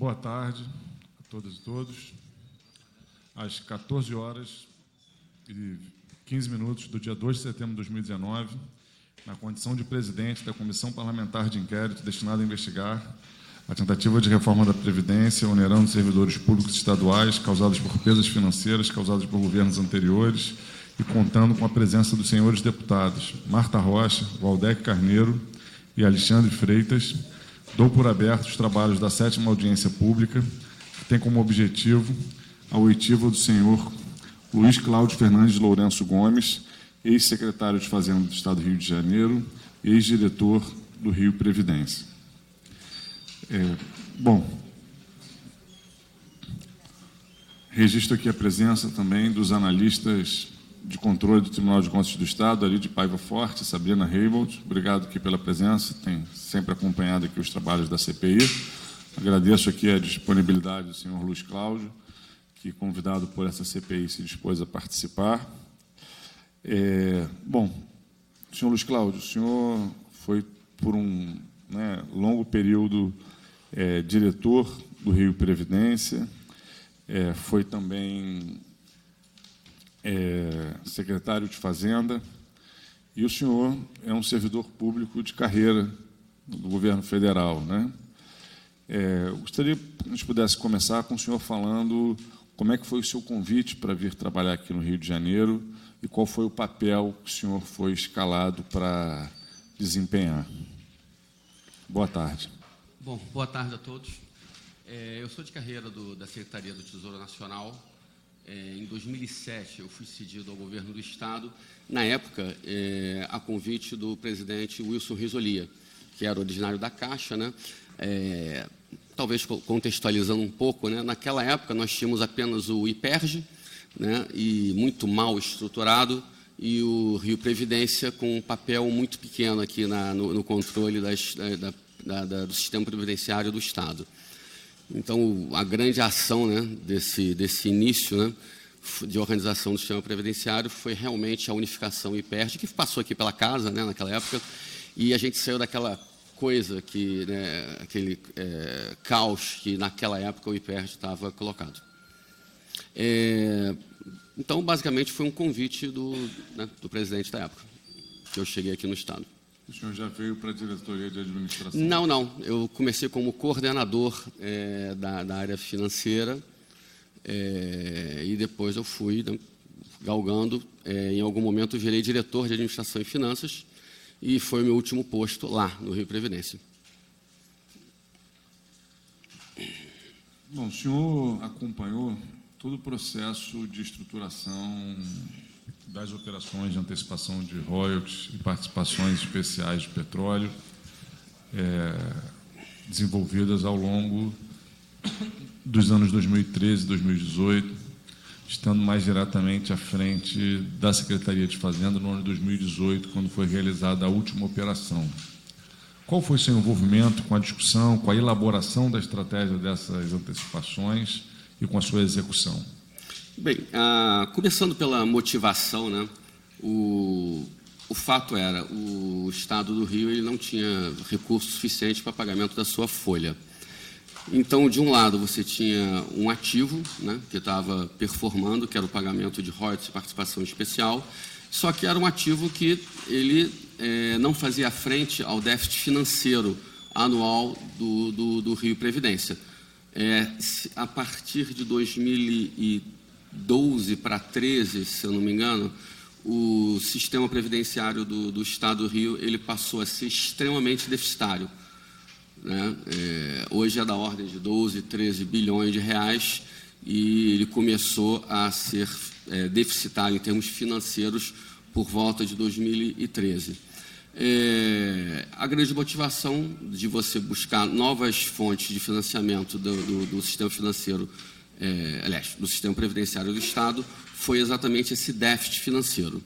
Boa tarde a todas e todos. Às 14h15 do dia 2 de setembro de 2019, na condição de presidente da Comissão Parlamentar de Inquérito destinada a investigar a tentativa de reforma da Previdência, onerando servidores públicos estaduais causadas por perdas financeiras causadas por governos anteriores e contando com a presença dos senhores deputados Marta Rocha, Waldec Carneiro e Alexandre Freitas, dou por aberto os trabalhos da 7ª audiência pública, que tem como objetivo a oitiva do senhor Luiz Cláudio Fernandes Lourenço Gomes, ex-secretário de Fazenda do Estado do Rio de Janeiro, ex-diretor do Rio Previdência. Registro aqui a presença também dos analistas de controle do Tribunal de Contas do Estado, ali de Paiva Forte, Sabrina Reibold. Obrigado aqui pela presença, tem sempre acompanhado aqui os trabalhos da CPI. Agradeço aqui a disponibilidade do senhor Luiz Cláudio, que, convidado por essa CPI, se dispôs a participar. Senhor Luiz Cláudio, o senhor foi, por um longo período, diretor do Rio Previdência, foi também secretário de Fazenda, e o senhor é um servidor público de carreira do governo federal, né? Gostaria que a gente pudesse começar com o senhor falando como é que foi o seu convite para vir trabalhar aqui no Rio de Janeiro e qual foi o papel que o senhor foi escalado para desempenhar. Boa tarde. Bom, boa tarde a todos. Eu sou de carreira da Secretaria do Tesouro Nacional. Em 2007, eu fui cedido ao governo do Estado, na época, a convite do presidente Wilson Risolia, que era originário da Caixa, né? Talvez contextualizando um pouco, né? Naquela época, nós tínhamos apenas o IPERJ, né? E muito mal estruturado, e o Rio Previdência com um papel muito pequeno aqui no controle do sistema previdenciário do Estado. Então, a grande ação, né, desse início, né, de organização do sistema previdenciário foi realmente a unificação IPERJ, que passou aqui pela casa, né, naquela época, e a gente saiu daquela coisa, aquele caos que naquela época o IPERJ estava colocado. Então, basicamente, foi um convite do presidente da época, que eu cheguei aqui no Estado. O senhor já veio para a diretoria de administração? Não. Eu comecei como coordenador da área financeira e depois eu fui galgando. Em algum momento, eu virei diretor de administração e finanças e foi o meu último posto lá, no Rio Previdência. Bom, o senhor acompanhou todo o processo de estruturação das operações de antecipação de royalties e participações especiais de petróleo desenvolvidas ao longo dos anos 2013 e 2018, estando mais diretamente à frente da Secretaria de Fazenda no ano de 2018, quando foi realizada a última operação. Qual foi o seu envolvimento com a discussão, com a elaboração da estratégia dessas antecipações e com a sua execução? Bem, começando pela motivação, né? O fato era, o Estado do Rio ele não tinha recurso suficiente para pagamento da sua folha. Então, de um lado, você tinha um ativo, né, que estava performando, que era o pagamento de royalties e participação especial, só que era um ativo que ele não fazia frente ao déficit financeiro anual do Rio Previdência. A partir de 2012 para 2013, se eu não me engano, o sistema previdenciário do Estado do Rio ele passou a ser extremamente deficitário, né? Hoje é da ordem de 12, 13 bilhões de reais e ele começou a ser deficitário em termos financeiros por volta de 2013. A grande motivação de você buscar novas fontes de financiamento do sistema financeiro, do sistema previdenciário do Estado, foi exatamente esse déficit financeiro.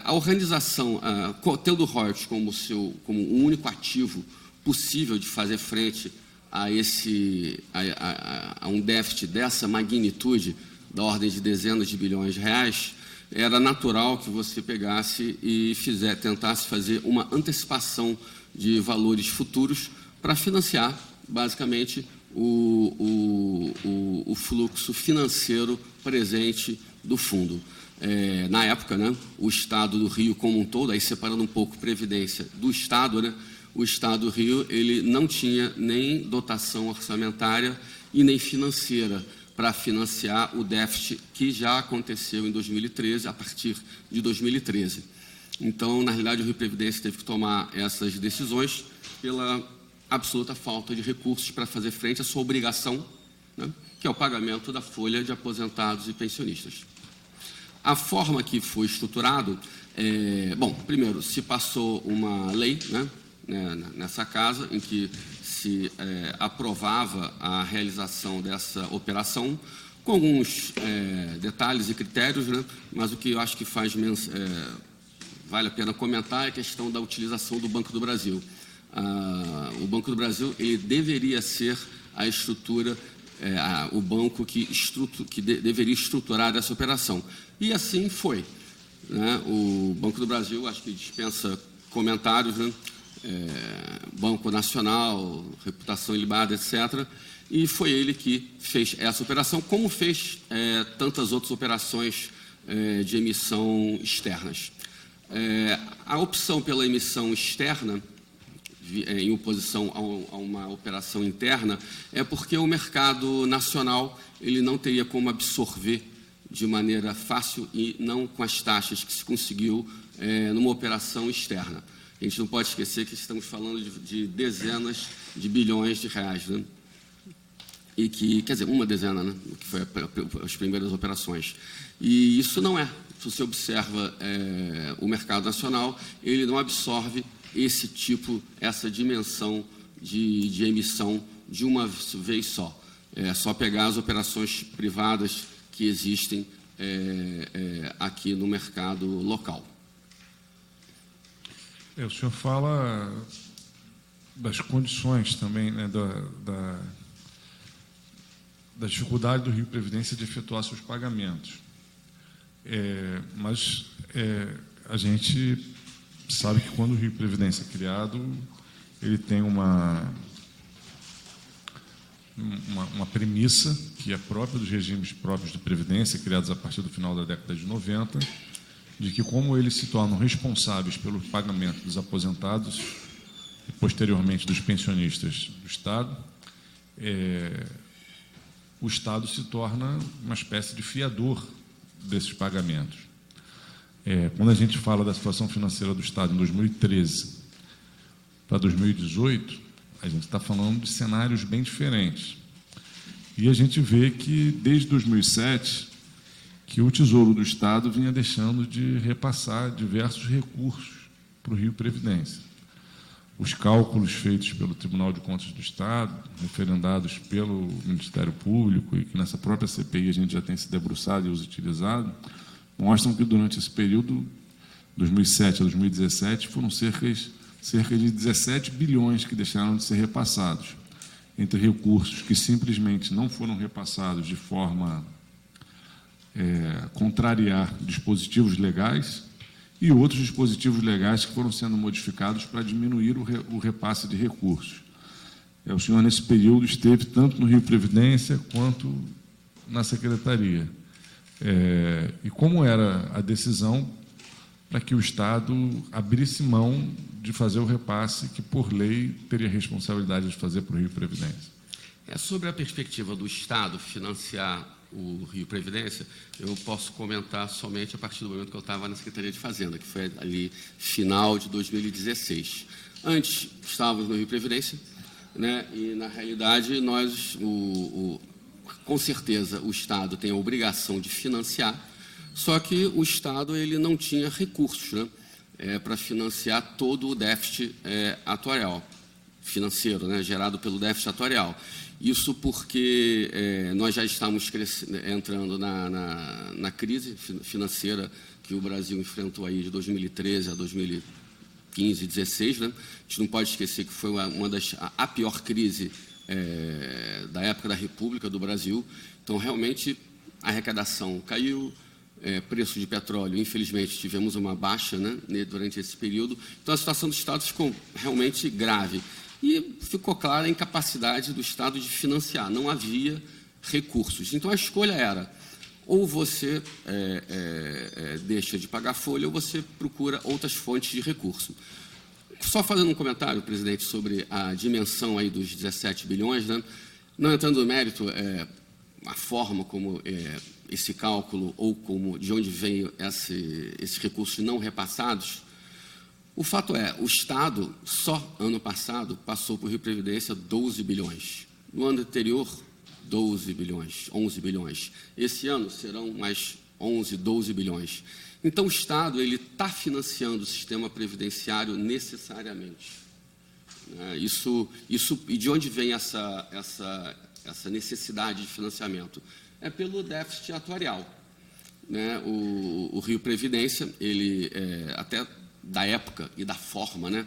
A organização, tendo o royalties como um único ativo possível de fazer frente a um déficit dessa magnitude, da ordem de dezenas de bilhões de reais, era natural que você pegasse e tentasse fazer uma antecipação de valores futuros para financiar, basicamente, o fluxo financeiro presente do fundo. Na época, né, o Estado do Rio como um todo, aí separando um pouco Previdência do Estado, né, o Estado do Rio ele não tinha nem dotação orçamentária e nem financeira para financiar o déficit que já aconteceu em 2013, a partir de 2013. Então, na realidade, o Rio Previdência teve que tomar essas decisões pela absoluta falta de recursos para fazer frente à sua obrigação, né, que é o pagamento da folha de aposentados e pensionistas. A forma que foi estruturado, bom, primeiro, se passou uma lei, né, nessa casa, em que se aprovava a realização dessa operação, com alguns detalhes e critérios, né, mas o que eu acho que vale a pena comentar é a questão da utilização do Banco do Brasil. O Banco do Brasil ele deveria ser a estrutura, o banco que deveria estruturar essa operação. E assim foi, né? O Banco do Brasil, acho que dispensa comentários, né? Banco Nacional, reputação ilibada, etc. E foi ele que fez essa operação, como fez tantas outras operações de emissão externas. A opção pela emissão externa, em oposição a uma operação interna, é porque o mercado nacional ele não teria como absorver de maneira fácil e não com as taxas que se conseguiu numa operação externa. A gente não pode esquecer que estamos falando de dezenas de bilhões de reais, né? E que, quer dizer, uma dezena, né? Que foi as primeiras operações. E isso não é. Se você observa o mercado nacional, ele não absorve esse tipo, essa dimensão de emissão de uma vez só. É só pegar as operações privadas que existem aqui no mercado local. O senhor fala das condições também, né, da dificuldade do Rio Previdência de efetuar seus pagamentos. Mas a gente sabe que quando o Rio Previdência é criado, ele tem uma premissa que é própria dos regimes próprios de Previdência, criados a partir do final da década de 90, de que, como eles se tornam responsáveis pelo pagamento dos aposentados e, posteriormente, dos pensionistas do Estado, o Estado se torna uma espécie de fiador desses pagamentos. Quando a gente fala da situação financeira do Estado em 2013 para 2018, a gente está falando de cenários bem diferentes. E a gente vê que, desde 2007, que o Tesouro do Estado vinha deixando de repassar diversos recursos para o Rio Previdência. Os cálculos feitos pelo Tribunal de Contas do Estado, referendados pelo Ministério Público, e que nessa própria CPI a gente já tem se debruçado e os utilizado, mostram que durante esse período, 2007 a 2017, foram cerca de 17 bilhões que deixaram de ser repassados, entre recursos que simplesmente não foram repassados de forma contrariar dispositivos legais e outros dispositivos legais que foram sendo modificados para diminuir o repasse de recursos. O senhor, nesse período, esteve tanto no Rio Previdência quanto na Secretaria. E como era a decisão para que o Estado abrisse mão de fazer o repasse que, por lei, teria responsabilidade de fazer para o Rio Previdência? Sobre a perspectiva do Estado financiar o Rio Previdência, eu posso comentar somente a partir do momento que eu estava na Secretaria de Fazenda, que foi ali final de 2016. Antes, estávamos no Rio Previdência, né, e, na realidade, nós, com certeza, o Estado tem a obrigação de financiar, só que o Estado ele não tinha recursos, né, para financiar todo o déficit atuarial, financeiro, né, gerado pelo déficit atuarial. Isso porque nós já estamos entrando na crise financeira que o Brasil enfrentou aí de 2013 a 2015, 2016. Né? A gente não pode esquecer que foi a pior crise da época da República do Brasil. Então, realmente, a arrecadação caiu, preço de petróleo, infelizmente, tivemos uma baixa, né, durante esse período. Então, a situação do Estado ficou realmente grave. E ficou clara a incapacidade do Estado de financiar, não havia recursos. Então, a escolha era, ou você deixa de pagar folha, ou você procura outras fontes de recurso. Só fazendo um comentário, presidente, sobre a dimensão aí dos 17 bilhões, né? Não entrando no mérito, a forma como esse cálculo ou como de onde veio esses recursos não repassados, o fato é, o Estado, só ano passado, passou por Rio Previdência 12 bilhões. No ano anterior, 12 bilhões, 11 bilhões. Esse ano serão mais 11, 12 bilhões. Então, o Estado está financiando o sistema previdenciário necessariamente. E de onde vem essa necessidade de financiamento? É pelo déficit atuarial. Né? O Rio Previdência, ele, até da época e da forma, né,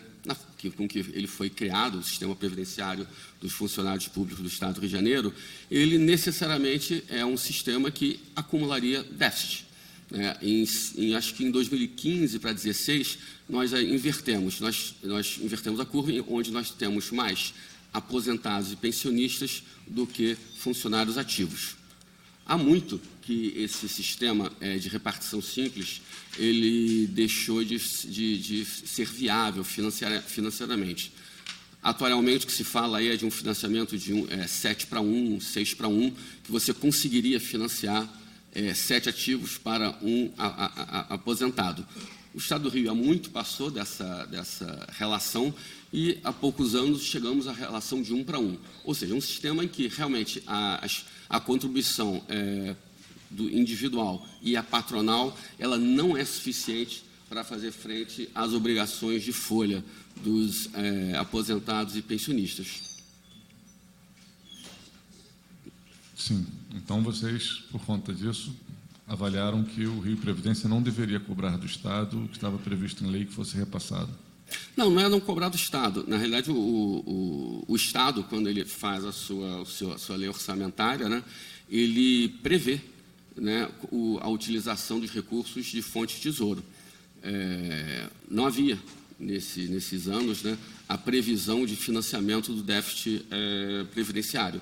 com que ele foi criado, o sistema previdenciário dos funcionários públicos do Estado do Rio de Janeiro, ele necessariamente é um sistema que acumularia déficit. Acho que em 2015 para 2016, nós invertemos. Nós invertemos a curva, onde nós temos mais aposentados e pensionistas do que funcionários ativos. Há muito que esse sistema de repartição simples ele deixou de ser viável financeiramente. Atualmente, o que se fala aí é de um financiamento de 7:1, 6:1, que você conseguiria financiar 7 ativos para um aposentado. O Estado do Rio há muito passou dessa relação e, há poucos anos, chegamos à relação de 1:1. Ou seja, um sistema em que, realmente, a contribuição do individual e a patronal, ela não é suficiente para fazer frente às obrigações de folha dos aposentados e pensionistas. Sim. Então, vocês, por conta disso, avaliaram que o Rio Previdência não deveria cobrar do Estado o que estava previsto em lei que fosse repassado? Não é não cobrar do Estado. Na realidade, o Estado, quando ele faz a sua lei orçamentária, né, ele prevê, né, a utilização dos recursos de fonte de tesouro. Não havia, nesses anos, né, a previsão de financiamento do déficit previdenciário.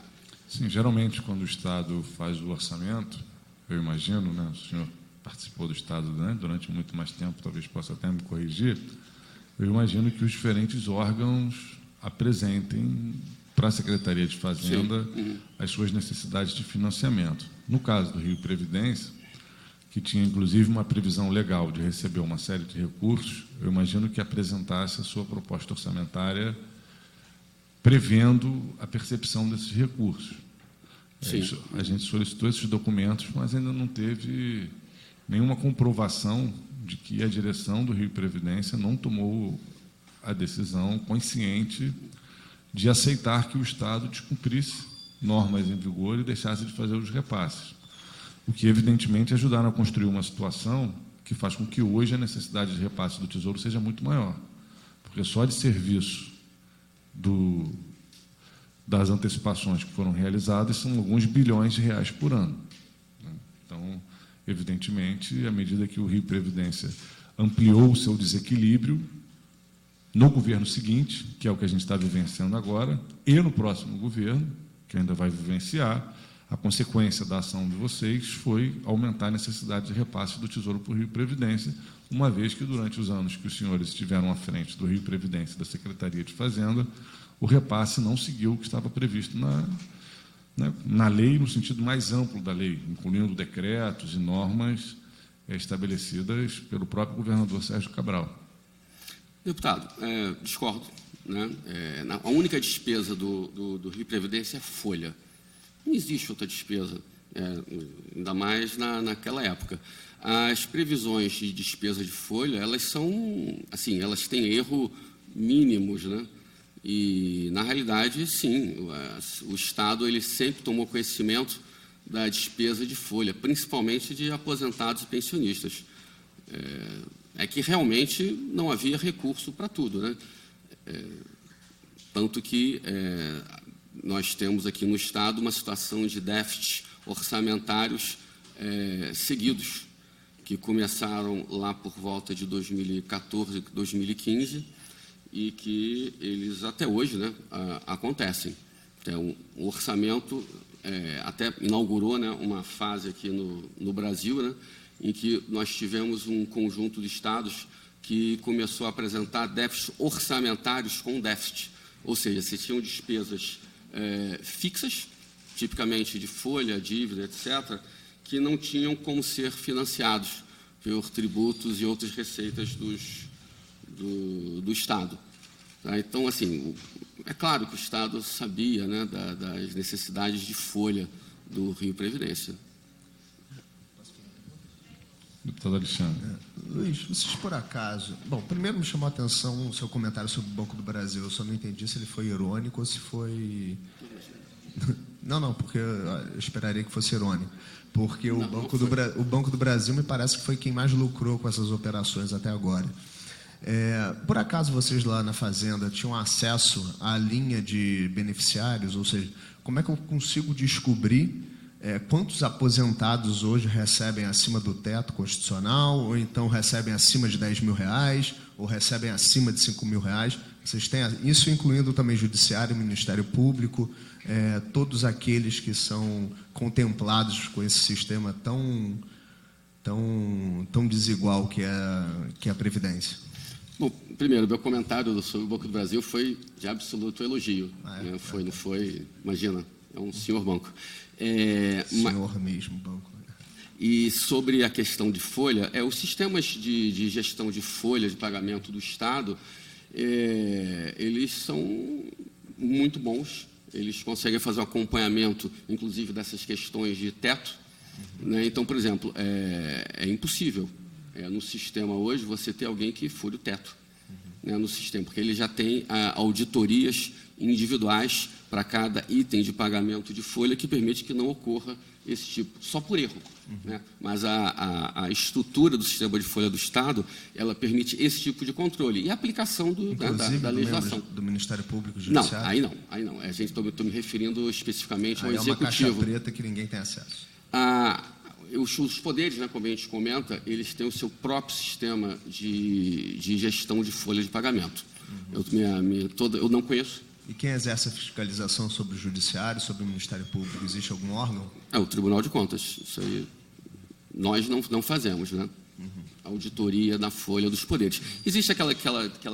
Sim, geralmente, quando o Estado faz o orçamento, eu imagino, né, o senhor participou do Estado, né, durante muito mais tempo, talvez possa até me corrigir, eu imagino que os diferentes órgãos apresentem para a Secretaria de Fazenda as suas necessidades de financiamento. No caso do Rio Previdência, que tinha inclusive uma previsão legal de receber uma série de recursos, eu imagino que apresentasse a sua proposta orçamentária prevendo a percepção desses recursos. A gente solicitou esses documentos, mas ainda não teve nenhuma comprovação de que a direção do Rio Previdência não tomou a decisão consciente de aceitar que o Estado descumprisse normas em vigor e deixasse de fazer os repasses. O que, evidentemente, ajudaram a construir uma situação que faz com que hoje a necessidade de repasse do Tesouro seja muito maior. Porque só de serviço das antecipações que foram realizadas são alguns bilhões de reais por ano. Então, evidentemente, à medida que o Rio Previdência ampliou o seu desequilíbrio, no governo seguinte, que é o que a gente está vivenciando agora, e no próximo governo, que ainda vai vivenciar, a consequência da ação de vocês foi aumentar a necessidade de repasse do Tesouro para o Rio Previdência, uma vez que, durante os anos que os senhores estiveram à frente do Rio Previdência e da Secretaria de Fazenda, o repasse não seguiu o que estava previsto na lei, no sentido mais amplo da lei, incluindo decretos e normas estabelecidas pelo próprio governador Sérgio Cabral. Deputado, discordo. Né? A única despesa do Rio Previdência é folha. Não existe outra despesa, ainda mais naquela época. As previsões de despesa de folha, elas são, assim, elas têm erro mínimos, né? E, na realidade, sim, o Estado ele sempre tomou conhecimento da despesa de folha, principalmente de aposentados e pensionistas. É que realmente não havia recurso para tudo, né? Tanto que nós temos aqui no Estado uma situação de déficit orçamentários seguidos, que começaram lá por volta de 2014, 2015, e que eles até hoje, né, acontecem. Então, o orçamento até inaugurou, né, uma fase aqui no Brasil, né, em que nós tivemos um conjunto de estados que começou a apresentar déficits orçamentários com déficit, ou seja, se tinham despesas fixas, tipicamente de folha, dívida, etc., que não tinham como ser financiados por tributos e outras receitas do Estado. Tá? Então, assim, é claro que o Estado sabia, né, das necessidades de folha do Rio Previdência. Deputado Alexandre. Luiz, vocês por acaso... Bom, primeiro me chamou a atenção o seu comentário sobre o Banco do Brasil. Eu só não entendi se ele foi irônico ou se foi... Não, porque eu esperaria que fosse irônico. Porque o Banco do Brasil me parece que foi quem mais lucrou com essas operações até agora. Por acaso vocês lá na Fazenda tinham acesso à linha de beneficiários? Ou seja, como é que eu consigo descobrir quantos aposentados hoje recebem acima do teto constitucional, ou então recebem acima de R$10 mil, ou recebem acima de R$5 mil? Vocês têm isso, incluindo também Judiciário, Ministério Público, todos aqueles que são contemplados com esse sistema tão desigual que é a Previdência. Bom, primeiro, meu comentário sobre o Banco do Brasil foi de absoluto elogio. Não foi, imagina, é um senhor banco. Senhor mesmo banco. E sobre a questão de folha, os sistemas de gestão de folha de pagamento do Estado, eles são muito bons, eles conseguem fazer um acompanhamento, inclusive, dessas questões de teto. Né? Então, por exemplo, é impossível no sistema hoje você ter alguém que fure o teto, né, no sistema, porque ele já tem auditorias individuais para cada item de pagamento de folha que permite que não ocorra esse tipo, só por erro. Né? Mas a estrutura do sistema de folha do Estado, ela permite esse tipo de controle e a aplicação da legislação. Do Ministério Público Judiciário? Não, aí não. Estou me referindo especificamente ao Executivo. É uma caixa preta que ninguém tem acesso. Os poderes, né, como a gente comenta, eles têm o seu próprio sistema de gestão de folha de pagamento. Eu não conheço. E quem exerce a fiscalização sobre o Judiciário, sobre o Ministério Público? Existe algum órgão? O Tribunal de Contas. Isso aí nós não fazemos, né? Auditoria da folha dos poderes. Existe aquela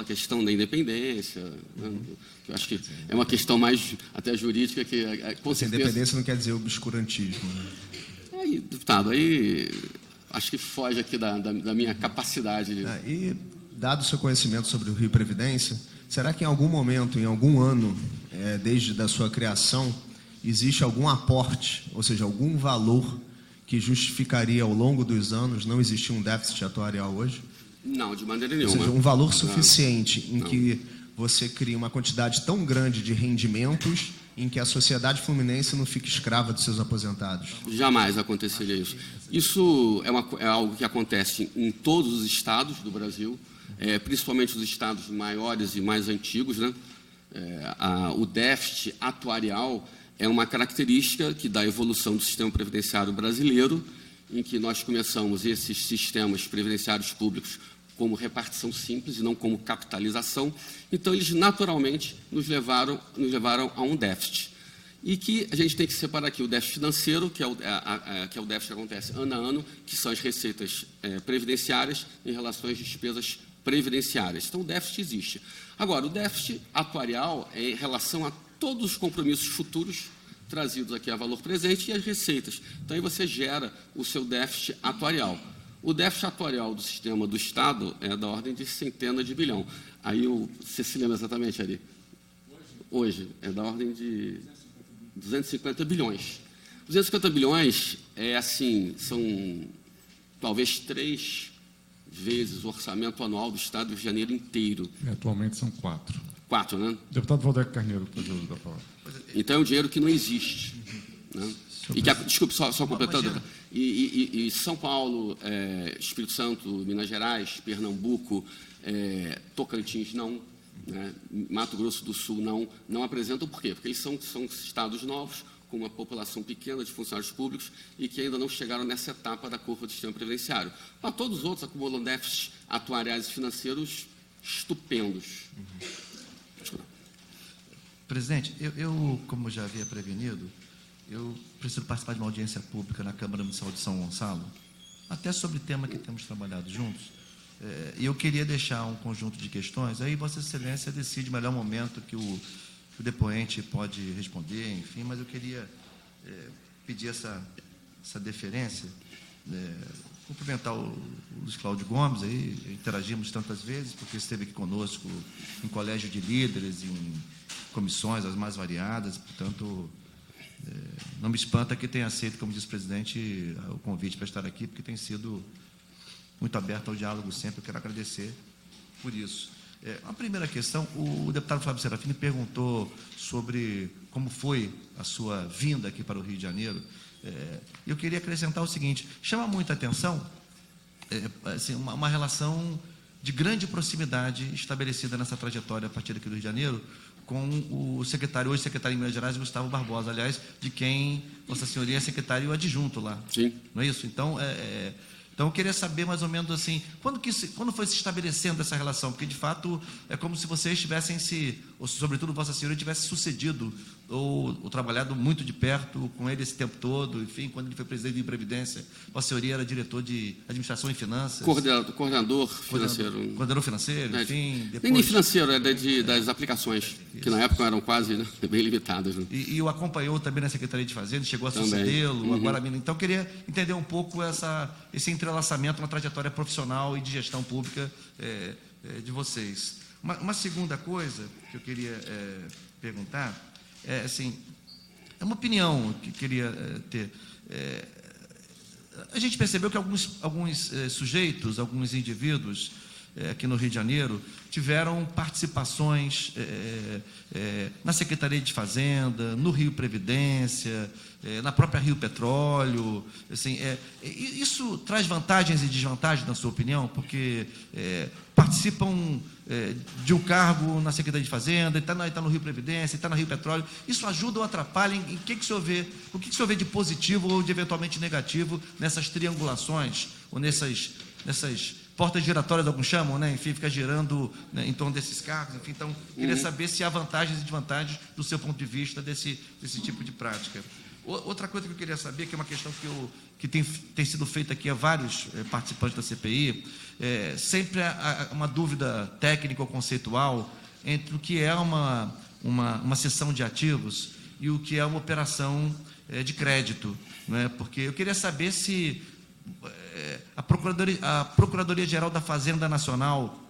questão da independência, né? Que eu acho que é uma questão mais até jurídica que com certeza... Independência não quer dizer obscurantismo, né? Deputado, acho que foge aqui da minha capacidade. E, dado o seu conhecimento sobre o Rio Previdência, será que em algum momento, em algum ano, desde a sua criação, existe algum aporte, ou seja, algum valor que justificaria ao longo dos anos não existir um déficit atuarial hoje? Não, de maneira nenhuma. Ou seja, um valor suficiente em que você cria uma quantidade tão grande de rendimentos em que a sociedade fluminense não fique escrava dos seus aposentados? Jamais aconteceria isso. Isso é algo que acontece em todos os estados do Brasil, principalmente os estados maiores e mais antigos, né? O déficit atuarial é uma característica que dá evolução do sistema previdenciário brasileiro, em que nós começamos esses sistemas previdenciários públicos como repartição simples e não como capitalização. Então, eles naturalmente nos levaram a um déficit. E que a gente tem que separar aqui o déficit financeiro, que é o déficit que acontece ano a ano, que são as receitas previdenciárias em relação às despesas previdenciárias. Então, o déficit existe. Agora, o déficit atuarial é em relação a todos os compromissos futuros trazidos aqui a valor presente e as receitas. Então, aí você gera o seu déficit atuarial. O déficit atuarial do sistema do Estado é da ordem de centenas de bilhão. Aí, você se lembra exatamente, Ari? Hoje, é da ordem de 250 bilhões. 250 bilhões são talvez 3 vezes o orçamento anual do Estado do Rio de Janeiro inteiro. Atualmente são 4. 4, né? Deputado Valdeco Carneiro, por favor, da palavra. Então, é um dinheiro que não existe. Né? Desculpe, só completando. E São Paulo, Espírito Santo, Minas Gerais, Pernambuco, Tocantins, não. Né? Mato Grosso do Sul, não apresentam. Por quê? Porque eles são estados novos, com uma população pequena de funcionários públicos e que ainda não chegaram nessa etapa da curva do sistema previdenciário. Mas todos os outros acumulam déficits atuariais e financeiros estupendos. Presidente, eu, como já havia prevenido, eu preciso participar de uma audiência pública na Câmara Municipal de São Gonçalo, até sobre o tema que temos trabalhado juntos, e eu queria deixar um conjunto de questões, aí Vossa Excelência decide o melhor momento que o depoente pode responder, enfim, mas eu queria pedir essa deferência, cumprimentar o Luiz Cláudio Gomes, aí interagimos tantas vezes, porque esteve aqui conosco em colégio de líderes, em comissões as mais variadas, portanto, não me espanta que tenha aceito, como disse o presidente, o convite para estar aqui, porque tem sido muito aberto ao diálogo sempre, eu quero agradecer por isso. A primeira questão, o deputado Flávio Serafini perguntou sobre como foi a sua vinda aqui para o Rio de Janeiro. Eu queria acrescentar o seguinte: chama muita atenção assim, uma relação de grande proximidade estabelecida nessa trajetória a partir aqui do Rio de Janeiro com o secretário, hoje secretário em Minas Gerais, Gustavo Barbosa, aliás, de quem Vossa Senhoria é secretário adjunto lá. Sim. Não é isso? Então, então, eu queria saber mais ou menos assim, quando foi se estabelecendo essa relação? Porque, de fato, é como se vocês tivessem ou sobretudo Vossa Senhoria, tivesse sucedido ou trabalhado muito de perto com ele esse tempo todo, enfim, quando ele foi presidente de Previdência, Vossa Senhoria era diretor de Administração e Finanças. Coordenador financeiro. Coordenador financeiro, enfim. Nem financeiro, das aplicações, que na época eram quase, né, bem limitadas. Né? E o acompanhou também na Secretaria de Fazenda, chegou a sucedê-lo, agora... Então, eu queria entender um pouco esse entrelaçamento na trajetória profissional e de gestão pública de vocês. Uma segunda coisa que eu queria perguntar assim, é uma opinião que queria ter. A gente percebeu que alguns sujeitos, alguns indivíduos aqui no Rio de Janeiro tiveram participações na Secretaria de Fazenda, no Rio Previdência, na própria Rio Petróleo. Assim, isso traz vantagens e desvantagens, na sua opinião? Porque participam de um cargo na Secretaria de Fazenda, está no Rio Previdência, está na Rio Petróleo. Isso ajuda ou atrapalha? O que o senhor vê de positivo ou de eventualmente negativo nessas triangulações ou nessas portas giratórias, alguns chamam, né? Enfim, fica girando, né, em torno desses cargos. Enfim, então, queria saber se há vantagens e desvantagens do seu ponto de vista desse tipo de prática. Outra coisa que eu queria saber, que é uma questão que tem sido feita aqui a vários participantes da CPI, sempre há uma dúvida técnica ou conceitual entre o que é uma cessão de ativos e o que é uma operação de crédito, né? Porque eu queria saber se a Procuradoria-Geral da Fazenda Nacional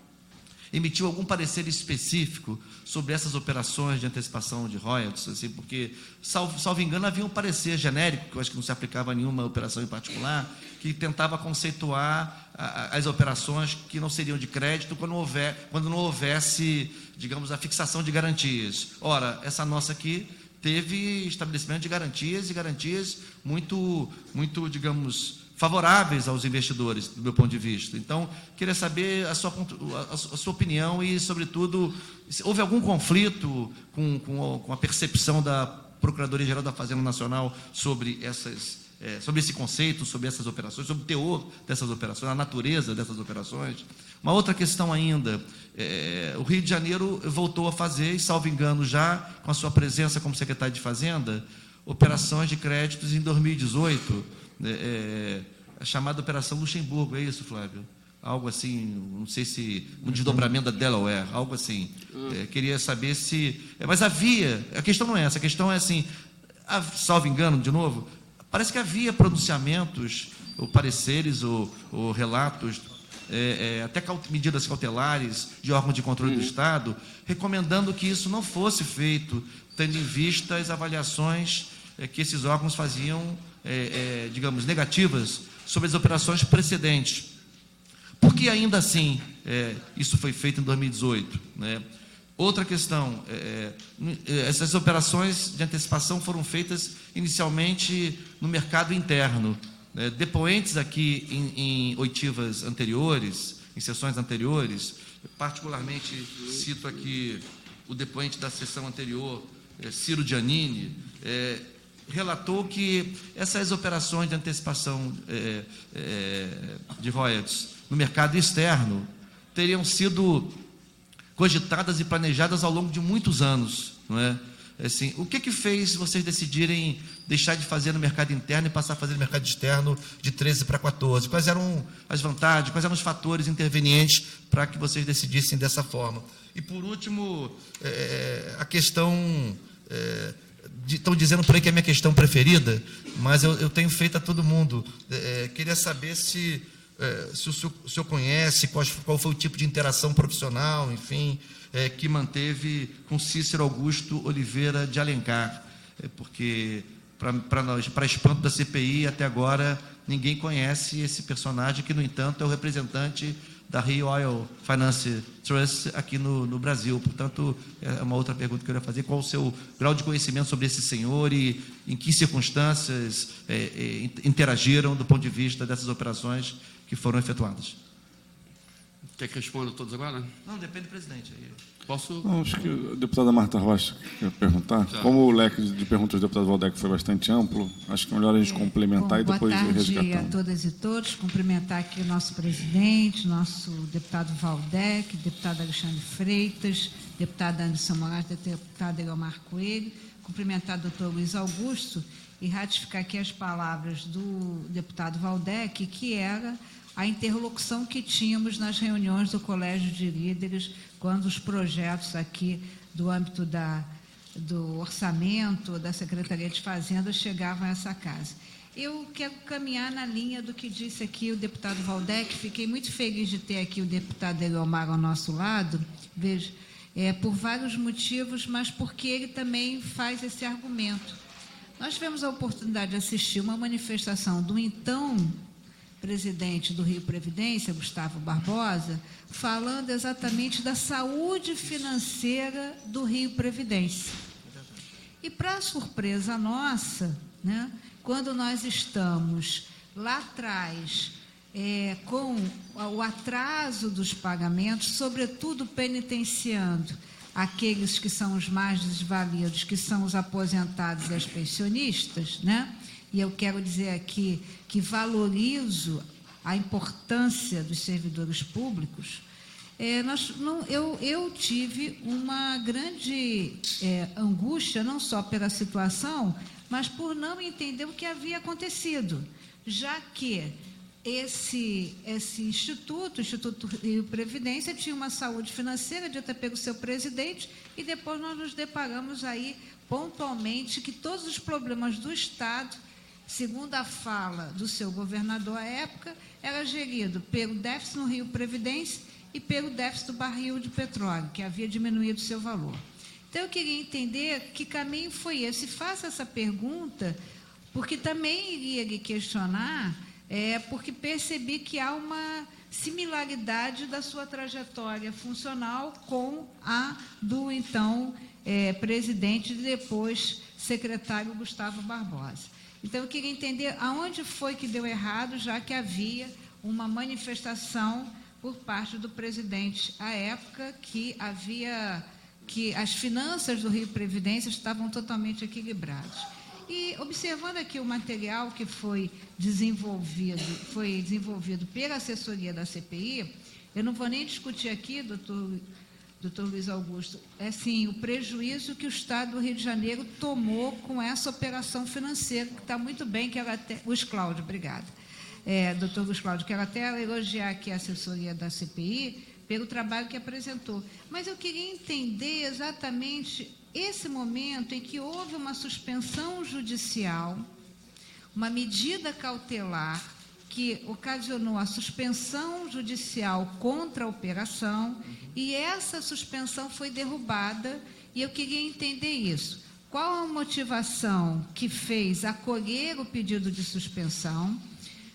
emitiu algum parecer específico sobre essas operações de antecipação de royalties, assim, porque, salvo engano, havia um parecer genérico, que eu acho que não se aplicava a nenhuma operação em particular, que tentava conceituar as operações que não seriam de crédito quando não houvesse, digamos, a fixação de garantias. Ora, essa nossa aqui teve estabelecimento de garantias e garantias muito, digamos, favoráveis aos investidores, do meu ponto de vista. Então, queria saber a sua opinião e, sobretudo, se houve algum conflito com a percepção da Procuradoria-Geral da Fazenda Nacional sobre esse conceito, sobre essas operações, sobre o teor dessas operações, a natureza dessas operações. Uma outra questão ainda, o Rio de Janeiro voltou a fazer, e, salvo engano, já com a sua presença como secretário de Fazenda, operações de créditos em 2018, a chamada Operação Luxemburgo, é isso, Flávio? Algo assim, não sei se um desdobramento da Delaware, algo assim. Queria saber se... mas havia... A questão não é essa, a questão é assim, salvo engano, de novo, parece que havia pronunciamentos, ou pareceres, ou relatos, até medidas cautelares de órgãos de controle do Estado, recomendando que isso não fosse feito, tendo em vista as avaliações que esses órgãos faziam, digamos, negativas sobre as operações precedentes. Por que ainda assim isso foi feito em 2018? Né? Outra questão, essas operações de antecipação foram feitas inicialmente no mercado interno. Depoentes aqui em oitivas anteriores, em sessões anteriores, particularmente cito aqui o depoente da sessão anterior, Ciro Giannini, relatou que essas operações de antecipação de royalties no mercado externo teriam sido cogitadas e planejadas ao longo de muitos anos, não é? Assim, o que fez vocês decidirem deixar de fazer no mercado interno e passar a fazer no mercado externo de 13 para 14? Quais eram as vantagens, quais eram os fatores intervenientes para que vocês decidissem dessa forma? E, por último, a questão... estão dizendo por aí que é a minha questão preferida, mas eu tenho feito a todo mundo. Queria saber se o senhor conhece, qual foi o tipo de interação profissional, enfim, que manteve com Cícero Augusto Oliveira de Alencar, porque, para espanto da CPI, até agora, ninguém conhece esse personagem, que, no entanto, é o representante da Rio Oil Finance Trust aqui no Brasil. Portanto, é uma outra pergunta que eu queria fazer: qual o seu grau de conhecimento sobre esse senhor e em que circunstâncias interagiram do ponto de vista dessas operações que foram efetuadas? Quer que responda todos agora? Não, depende do presidente. Posso? Não, acho que a deputada Marta Rocha quer perguntar. Tá. Como o leque de perguntas do deputado Valdec foi bastante amplo, acho que é melhor a gente complementar e depois ir resgatando. Boa tarde a todas e todos. Cumprimentar aqui o nosso presidente, nosso deputado Valdec, deputado Alexandre Freitas, deputada Anderson Moraes, deputado Eliomar Coelho. Cumprimentar o doutor Luiz Augusto e ratificar aqui as palavras do deputado Valdec, que era a interlocução que tínhamos nas reuniões do Colégio de Líderes, quando os projetos aqui do âmbito do orçamento, da Secretaria de Fazenda, chegavam a essa casa. Eu quero caminhar na linha do que disse aqui o deputado Valdec. Fiquei muito feliz de ter aqui o deputado Eliomar ao nosso lado, veja, por vários motivos, mas porque ele também faz esse argumento. Nós tivemos a oportunidade de assistir uma manifestação do então presidente do Rio Previdência, Gustavo Barbosa, falando exatamente da saúde financeira do Rio Previdência. E, para surpresa nossa, né, quando nós estamos lá atrás com o atraso dos pagamentos, sobretudo penitenciando aqueles que são os mais desvalidos, que são os aposentados e as pensionistas, né? E eu quero dizer aqui que valorizo a importância dos servidores públicos. Eu tive uma grande angústia, não só pela situação, mas por não entender o que havia acontecido, já que esse Instituto Rio Previdência, tinha uma saúde financeira dita pelo seu presidente, e depois nós nos deparamos aí pontualmente que todos os problemas do Estado, segundo a fala do seu governador à época, era gerido pelo déficit no Rio Previdência e pelo déficit do barril de petróleo, que havia diminuído o seu valor. Então, eu queria entender que caminho foi esse. Faço essa pergunta porque também iria lhe questionar, porque percebi que há uma similaridade da sua trajetória funcional com a do então presidente e depois secretário Gustavo Barbosa. Então, eu queria entender aonde foi que deu errado, já que havia uma manifestação por parte do presidente à época que as finanças do Rio Previdência estavam totalmente equilibradas. E, observando aqui o material que foi desenvolvido pela assessoria da CPI, eu não vou nem discutir aqui, doutor Luiz Augusto, assim, o prejuízo que o Estado do Rio de Janeiro tomou com essa operação financeira, que está muito bem, que ela até... Luiz Cláudio, obrigada. Doutor Luiz Cláudio, quero até elogiar aqui a assessoria da CPI pelo trabalho que apresentou. Mas eu queria entender exatamente esse momento em que houve uma suspensão judicial, uma medida cautelar que ocasionou a suspensão judicial contra a operação, e essa suspensão foi derrubada, e eu queria entender isso. Qual a motivação que fez acolher o pedido de suspensão?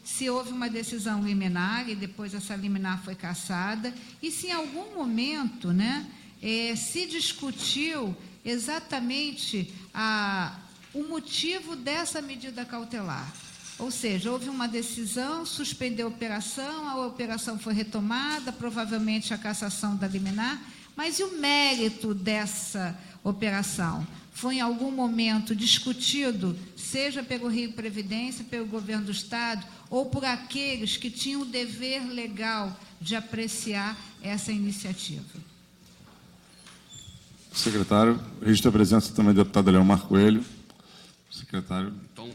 Se houve uma decisão liminar e depois essa liminar foi cassada, e se em algum momento, né, se discutiu exatamente o motivo dessa medida cautelar. Ou seja, houve uma decisão, suspendeu a operação foi retomada, provavelmente a cassação da liminar, mas e o mérito dessa operação? Foi em algum momento discutido, seja pelo Rio Previdência, pelo governo do Estado, ou por aqueles que tinham o dever legal de apreciar essa iniciativa? Secretário, registro a presença também do deputado Leomar Coelho. Secretário. Então,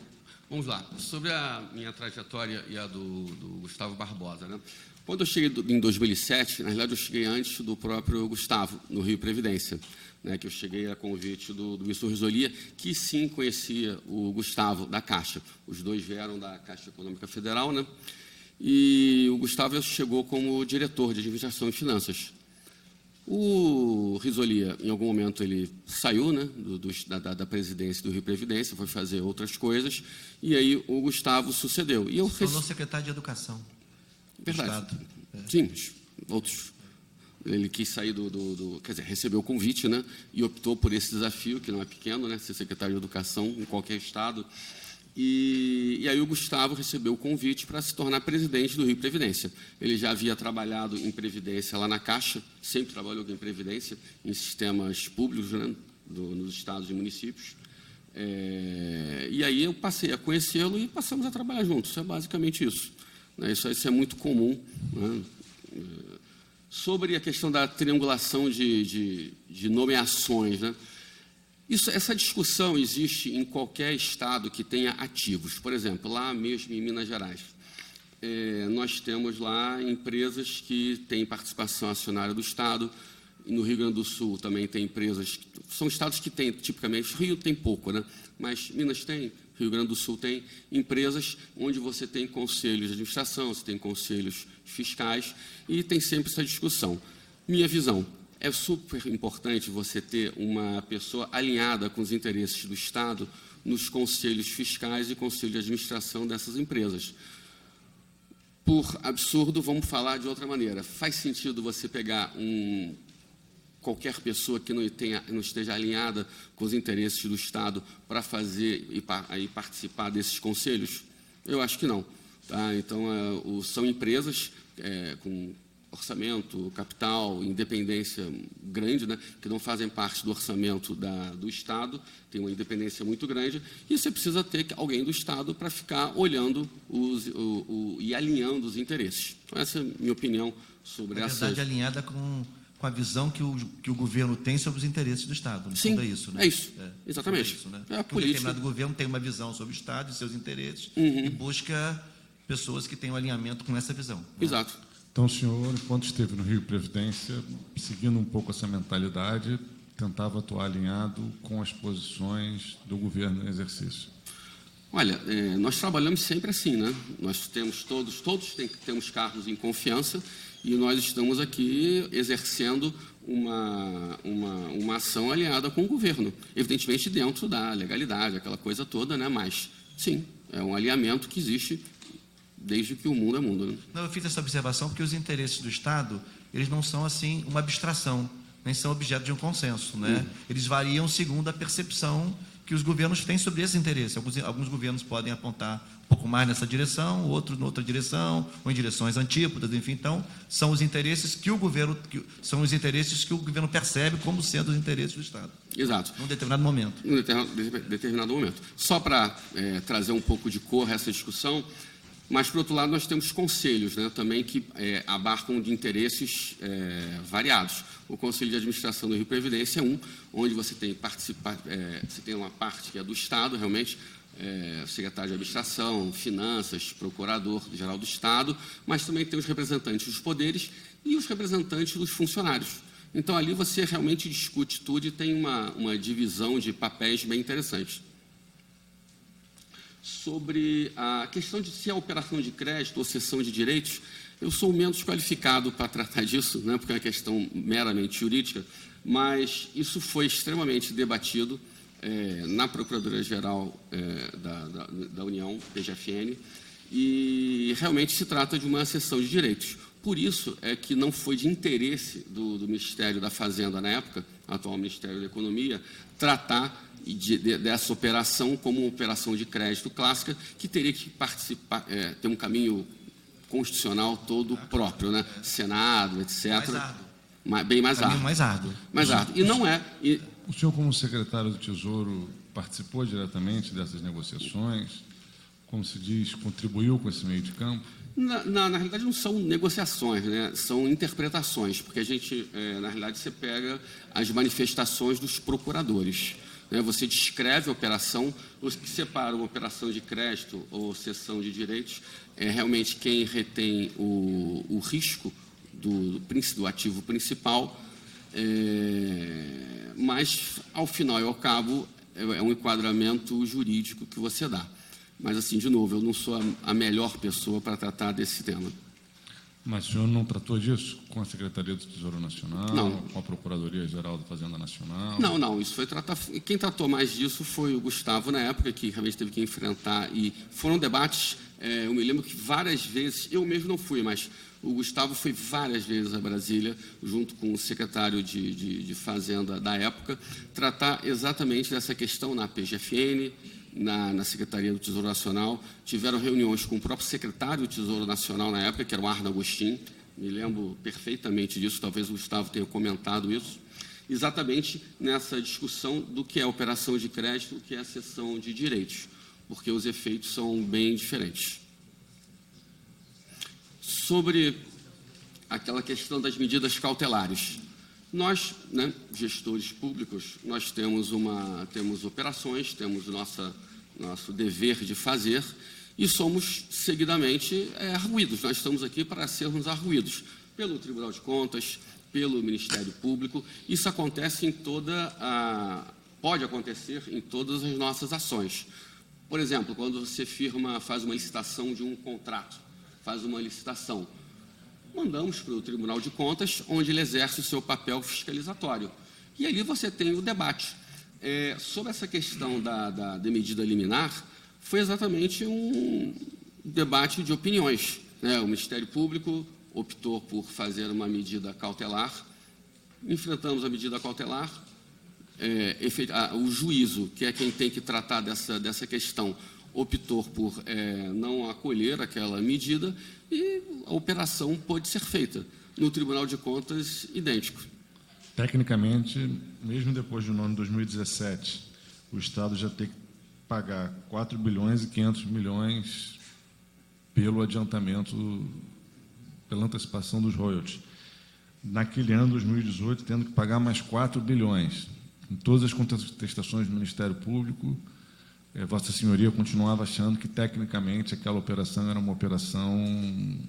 vamos lá. Sobre a minha trajetória e a do Gustavo Barbosa, né? Quando eu cheguei em 2007, na realidade eu cheguei antes do próprio Gustavo, no Rio Previdência, né, que eu cheguei a convite do Wilson Risolia, que sim conhecia o Gustavo da Caixa. Os dois vieram da Caixa Econômica Federal, né? E o Gustavo chegou como diretor de administração e finanças. O Risolia, em algum momento, ele saiu, né, da presidência do Rio Previdência, foi fazer outras coisas, e aí o Gustavo sucedeu. E eu se tornou secretário de Educação. Verdade. Sim, outros. Ele quis sair quer dizer, recebeu o convite, né, e optou por esse desafio, que não é pequeno, né, ser secretário de Educação em qualquer estado. E aí o Gustavo recebeu o convite para se tornar presidente do Rio Previdência. Ele já havia trabalhado em Previdência lá na Caixa, sempre trabalhou em Previdência, em sistemas públicos, né, nos estados e municípios. E aí eu passei a conhecê-lo e passamos a trabalhar juntos. É basicamente isso. Isso é muito comum, né? Sobre a questão da triangulação de nomeações, né? Essa discussão existe em qualquer estado que tenha ativos. Por exemplo, lá mesmo em Minas Gerais, nós temos lá empresas que têm participação acionária do estado. No Rio Grande do Sul também tem empresas, são estados que têm, tipicamente, o Rio tem pouco, né? Mas Minas tem, Rio Grande do Sul tem empresas onde você tem conselhos de administração, você tem conselhos fiscais e tem sempre essa discussão. Minha visão, é super importante você ter uma pessoa alinhada com os interesses do Estado nos conselhos fiscais e conselhos de administração dessas empresas. Por absurdo, vamos falar de outra maneira. Faz sentido você pegar qualquer pessoa que não esteja alinhada com os interesses do Estado para fazer e participar desses conselhos? Eu acho que não. Tá? Então, são empresas com orçamento, capital, independência grande, né, que não fazem parte do orçamento do Estado, tem uma independência muito grande, e você precisa ter alguém do Estado para ficar olhando e alinhando os interesses. Então, essa é a minha opinião sobre essa... Na verdade, alinhada com a visão que o governo tem sobre os interesses do Estado. No Sim, fundo é isso, né? é isso. Exatamente. É isso, né? É a política. política. Determinado governo tem uma visão sobre o Estado e seus interesses e busca pessoas que tenham alinhamento com essa visão. Né? Exato. Então, o senhor, enquanto esteve no Rio Previdência, seguindo um pouco essa mentalidade, tentava atuar alinhado com as posições do governo em exercício. Olha, nós trabalhamos sempre assim, né? Nós temos temos cargos em confiança e nós estamos aqui exercendo uma ação alinhada com o governo, evidentemente dentro da legalidade, aquela coisa toda, né? Mas, sim, é um alinhamento que existe desde que o mundo é mundo. Né? Não, eu fiz essa observação porque os interesses do Estado, eles não são, assim, uma abstração, nem são objeto de um consenso, né? Eles variam segundo a percepção que os governos têm sobre esse interesse. Alguns governos podem apontar um pouco mais nessa direção, outros em outra direção, ou em direções antípodas, enfim. Então, são os interesses que o governo percebe como sendo os interesses do Estado. Exato. Num determinado momento. Em determinado momento. Só para trazer um pouco de cor a essa discussão, mas, por outro lado, nós temos conselhos, né, também que abarcam de interesses variados. O Conselho de Administração do Rio Previdência é onde você tem você tem uma parte que é do Estado, realmente, secretário de Administração, Finanças, Procurador-Geral do Estado, mas também tem os representantes dos poderes e os representantes dos funcionários. Então, ali você realmente discute tudo e tem uma divisão de papéis bem interessante. Sobre a questão de se é operação de crédito ou cessão de direitos, eu sou menos qualificado para tratar disso, né, porque é uma questão meramente jurídica, mas isso foi extremamente debatido na Procuradoria-Geral da União, PGFN, e realmente se trata de uma cessão de direitos. Por isso é que não foi de interesse do Ministério da Fazenda, na época, atual Ministério da Economia, tratar dessa operação como uma operação de crédito clássica, que teria que participar, ter um caminho constitucional todo próprio, né? Senado, etc. Mais árduo. Bem mais árduo. Mais árduo. Mais árduo. E não é... O senhor, como secretário do Tesouro, participou diretamente dessas negociações como se diz, contribuiu com esse meio de campo? Na realidade, não são negociações, né? São interpretações, porque a gente, na realidade, você pega as manifestações dos procuradores. Né? Você descreve a operação, o que separa uma operação de crédito ou cessão de direitos é realmente quem retém o risco do ativo principal, mas, ao final e ao cabo, é um enquadramento jurídico que você dá. Mas, assim, de novo, eu não sou a melhor pessoa para tratar desse tema. Mas o senhor não tratou disso com a Secretaria do Tesouro Nacional, Não. com a Procuradoria-Geral da Fazenda Nacional? Não, isso foi tratar. Quem tratou mais disso foi o Gustavo, na época, que realmente teve que enfrentar. E foram debates, eu me lembro que várias vezes, eu mesmo não fui, mas o Gustavo foi várias vezes a Brasília, junto com o secretário de Fazenda da época, tratar exatamente dessa questão na PGFN, na Secretaria do Tesouro Nacional. Tiveram reuniões com o próprio secretário do Tesouro Nacional na época, que era o Arno Agostinho, me lembro perfeitamente disso, talvez o Gustavo tenha comentado isso, exatamente nessa discussão do que é operação de crédito, o que é a cessão de direitos, porque os efeitos são bem diferentes. Sobre aquela questão das medidas cautelares, nós, né, gestores públicos, nós temos operações, temos nosso dever de fazer e somos seguidamente arguidos. Nós estamos aqui para sermos arguidos pelo Tribunal de Contas, pelo Ministério Público. Isso acontece pode acontecer em todas as nossas ações. Por exemplo, quando você faz uma licitação de um contrato, faz uma licitação, mandamos para o Tribunal de Contas, onde ele exerce o seu papel fiscalizatório. E ali você tem o debate. Sobre essa questão da medida liminar, foi exatamente um debate de opiniões. Né? O Ministério Público optou por fazer uma medida cautelar, enfrentamos a medida cautelar, o juízo, que é quem tem que tratar dessa questão, optou por não acolher aquela medida e a operação pôde ser feita. No Tribunal de Contas, idêntico. Tecnicamente, mesmo depois do ano de 2017, o Estado já tem que pagar 4 bilhões e 500 milhões pelo adiantamento, pela antecipação dos royalties. Naquele ano, 2018, tendo que pagar mais 4 bilhões. Em todas as contestações do Ministério Público, Vossa Senhoria continuava achando que, tecnicamente, aquela operação era uma operação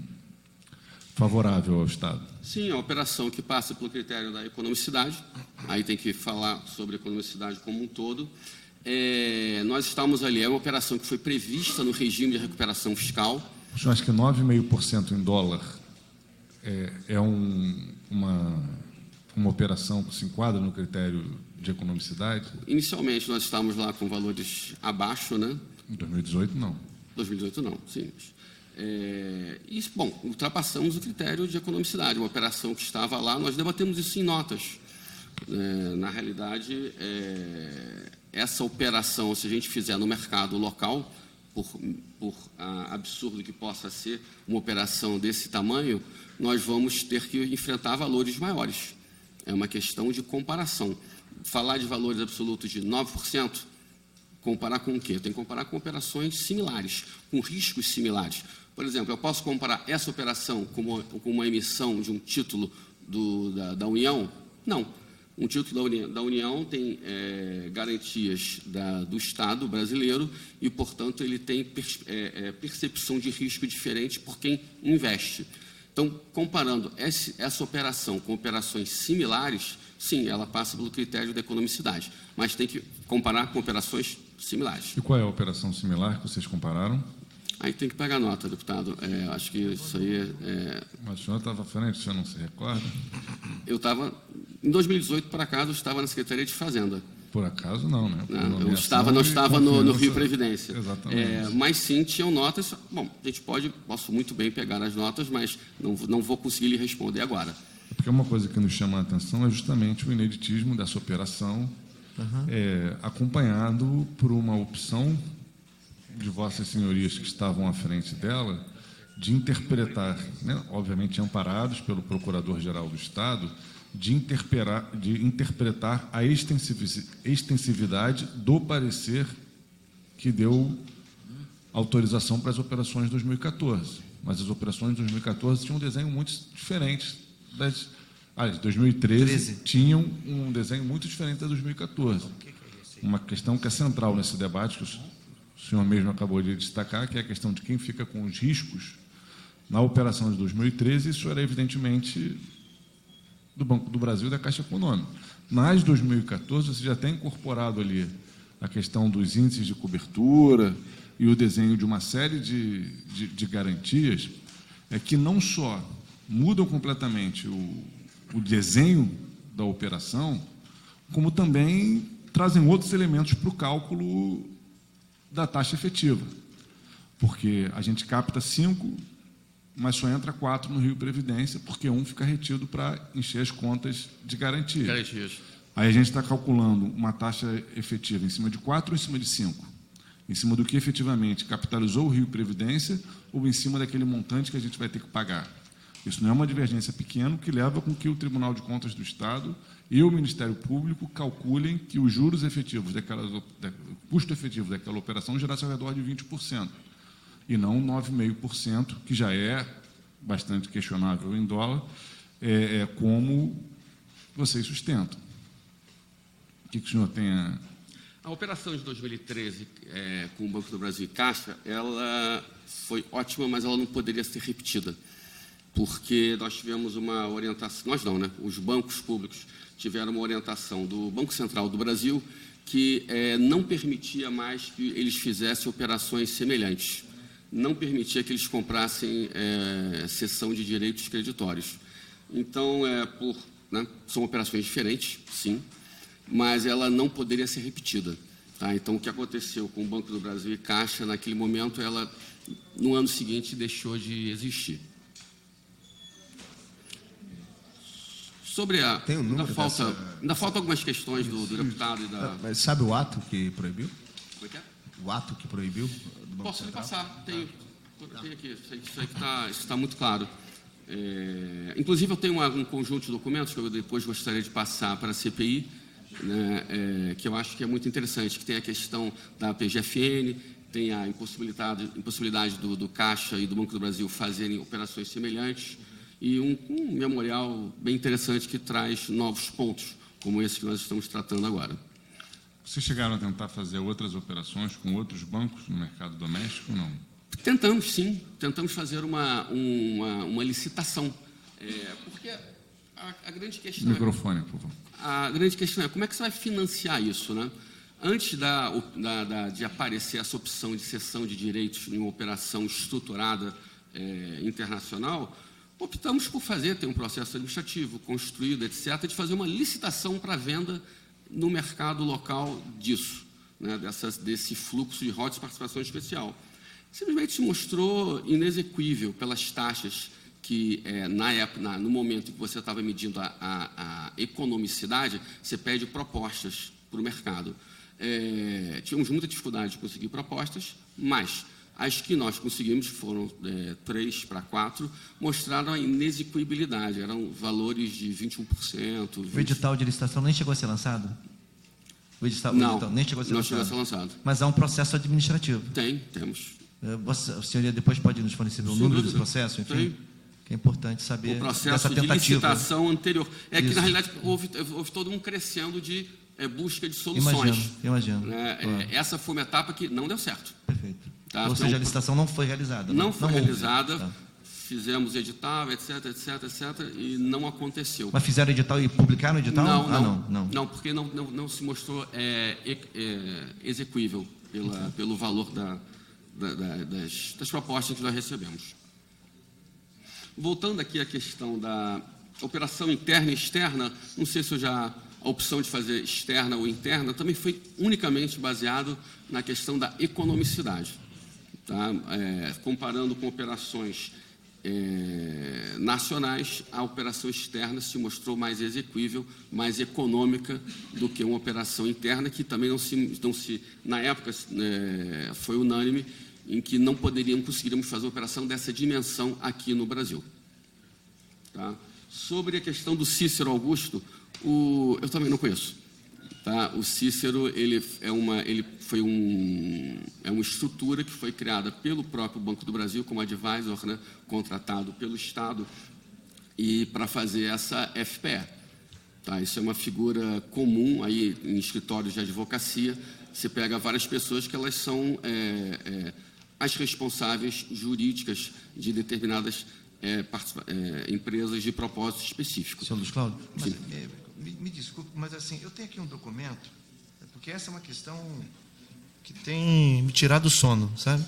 favorável ao Estado. Sim, a operação que passa pelo critério da economicidade, aí tem que falar sobre a economicidade como um todo. Nós estamos ali, é uma operação que foi prevista no regime de recuperação fiscal. O senhor acha que 9,5% em dólar uma operação que se enquadra no critério de economicidade? Inicialmente, nós estávamos lá com valores abaixo, né? Em 2018, não. 2018, não, sim. Ultrapassamos o critério de economicidade. Uma operação que estava lá, nós debatemos isso em notas. Na realidade, essa operação, se a gente fizer no mercado local, por absurdo que possa ser uma operação desse tamanho, nós vamos ter que enfrentar valores maiores. É uma questão de comparação. Falar de valores absolutos de 9%, comparar com o quê? Tem que comparar com operações similares, com riscos similares. Por exemplo, eu posso comparar essa operação com uma emissão de um título da União? Não. Um título da União tem garantias do Estado brasileiro e, portanto, ele tem percepção de risco diferente por quem investe. Então, comparando essa operação com operações similares, sim, ela passa pelo critério da economicidade, mas tem que comparar com operações similares. E qual é a operação similar que vocês compararam? Aí tem que pegar nota, deputado. Acho que isso aí Mas o senhor estava à frente, o senhor não se recorda? Eu estava... Em 2018, por acaso, eu estava na Secretaria de Fazenda. Por acaso, não, né? Não, eu não estava no Rio Previdência. Exatamente. Mas sim, tinham notas. Bom, a gente posso muito bem pegar as notas, mas não vou conseguir lhe responder agora. Porque uma coisa que nos chama a atenção é justamente o ineditismo dessa operação, acompanhado por uma opção de vossas senhorias que estavam à frente dela, de interpretar, né, obviamente amparados pelo Procurador-Geral do Estado, de interpretar a extensividade do parecer que deu autorização para as operações de 2014. Mas as operações de 2014 tinham um desenho muito diferente das... de 2013 tinham um desenho muito diferente da 2014. Uma questão que é central nesse debate, que o senhor mesmo acabou de destacar, que é a questão de quem fica com os riscos na operação de 2013, isso era evidentemente do Banco do Brasil e da Caixa Econômica. Nas 2014, você já tem incorporado ali a questão dos índices de cobertura e o desenho de uma série de garantias que não só mudam completamente o desenho da operação, como também trazem outros elementos para o cálculo da taxa efetiva. Porque a gente capta 5, mas só entra 4 no Rio Previdência, porque 1 fica retido para encher as contas de garantia. Garantias. Aí a gente está calculando uma taxa efetiva em cima de 4 ou em cima de 5? Em cima do que efetivamente capitalizou o Rio Previdência ou em cima daquele montante que a gente vai ter que pagar? Isso não é uma divergência pequena, que leva com que o Tribunal de Contas do Estado e o Ministério Público calculem que os juros efetivos, o custo efetivo daquela operação gerasse ao redor de 20%, e não 9,5%, que já é bastante questionável em dólar, como vocês sustentam. O que o senhor tem a... A operação de 2013 com o Banco do Brasil e Caixa, ela foi ótima, mas ela não poderia ser repetida, porque nós tivemos uma orientação, nós não, né? Os bancos públicos tiveram uma orientação do Banco Central do Brasil que não permitia mais que eles fizessem operações semelhantes, não permitia que eles comprassem cessão de direitos creditórios. Então, são operações diferentes, sim, mas ela não poderia ser repetida. Tá? Então, o que aconteceu com o Banco do Brasil e Caixa, naquele momento, ela, no ano seguinte, deixou de existir. Sobre a... Tem um número ainda falta algumas questões do deputado e da... Mas sabe o ato que proibiu? Como é que é? O ato que proibiu? Do Banco Posso lhe Central? passar, tem aqui, isso aí está muito claro. Inclusive, eu tenho um conjunto de documentos que eu depois gostaria de passar para a CPI, né, que eu acho que é muito interessante, que tem a questão da PGFN, tem a impossibilidade do Caixa e do Banco do Brasil fazerem operações semelhantes, e um memorial bem interessante que traz novos pontos, como esse que nós estamos tratando agora. Vocês chegaram a tentar fazer outras operações com outros bancos no mercado doméstico ou não? Tentamos, sim. Tentamos fazer uma licitação. Porque a grande questão... Microfone, por favor. A grande questão é como é que você vai financiar isso, né? Antes de aparecer essa opção de cessão de direitos em uma operação estruturada internacional, optamos por ter um processo administrativo construído, etc., de fazer uma licitação para venda no mercado local disso, né, desse fluxo de rotas de participação especial. Simplesmente se mostrou inexequível pelas taxas que, no momento em que você estava medindo a economicidade, você pede propostas para o mercado. Tínhamos muita dificuldade de conseguir propostas, mas as que nós conseguimos, foram 3 para 4, mostraram a inexequibilidade, eram valores de 21%. 20%. O edital de licitação nem chegou a ser lançado? O edital nem chegou a ser lançado. Mas há um processo administrativo. Temos. A senhoria depois pode nos fornecer o número do processo, enfim? Tem. Que é importante saber o processo dessa tentativa. De licitação anterior. Que, na realidade, houve todo um crescendo de busca de soluções. Imagino. Essa foi uma etapa que não deu certo. Perfeito. Tá? Ou seja, a licitação não foi realizada. Não foi realizada, tá. Fizemos edital, etc., e não aconteceu. Mas fizeram edital e publicaram o edital? Não. Não, porque não se mostrou exequível pelo valor das propostas que nós recebemos. Voltando aqui à questão da operação interna e externa, não sei se a opção de fazer externa ou interna também foi unicamente baseado na questão da economicidade. Tá? Comparando com operações nacionais, a operação externa se mostrou mais exequível, mais econômica do que uma operação interna, que também não se na época, foi unânime, em que não conseguiríamos fazer uma operação dessa dimensão aqui no Brasil. Tá? Sobre a questão do Cícero Augusto, eu também não conheço. Tá? O Cícero é uma estrutura que foi criada pelo próprio Banco do Brasil como advisor, né, contratado pelo Estado, e para fazer essa FPE. Tá? Isso é uma figura comum aí em escritórios de advocacia. Você pega várias pessoas que elas são as responsáveis jurídicas de determinadas empresas de propósito específico. Senhor Luiz Cláudio, mas, me desculpe, mas assim, eu tenho aqui um documento, porque essa é uma questão que tem me tirado o sono, sabe?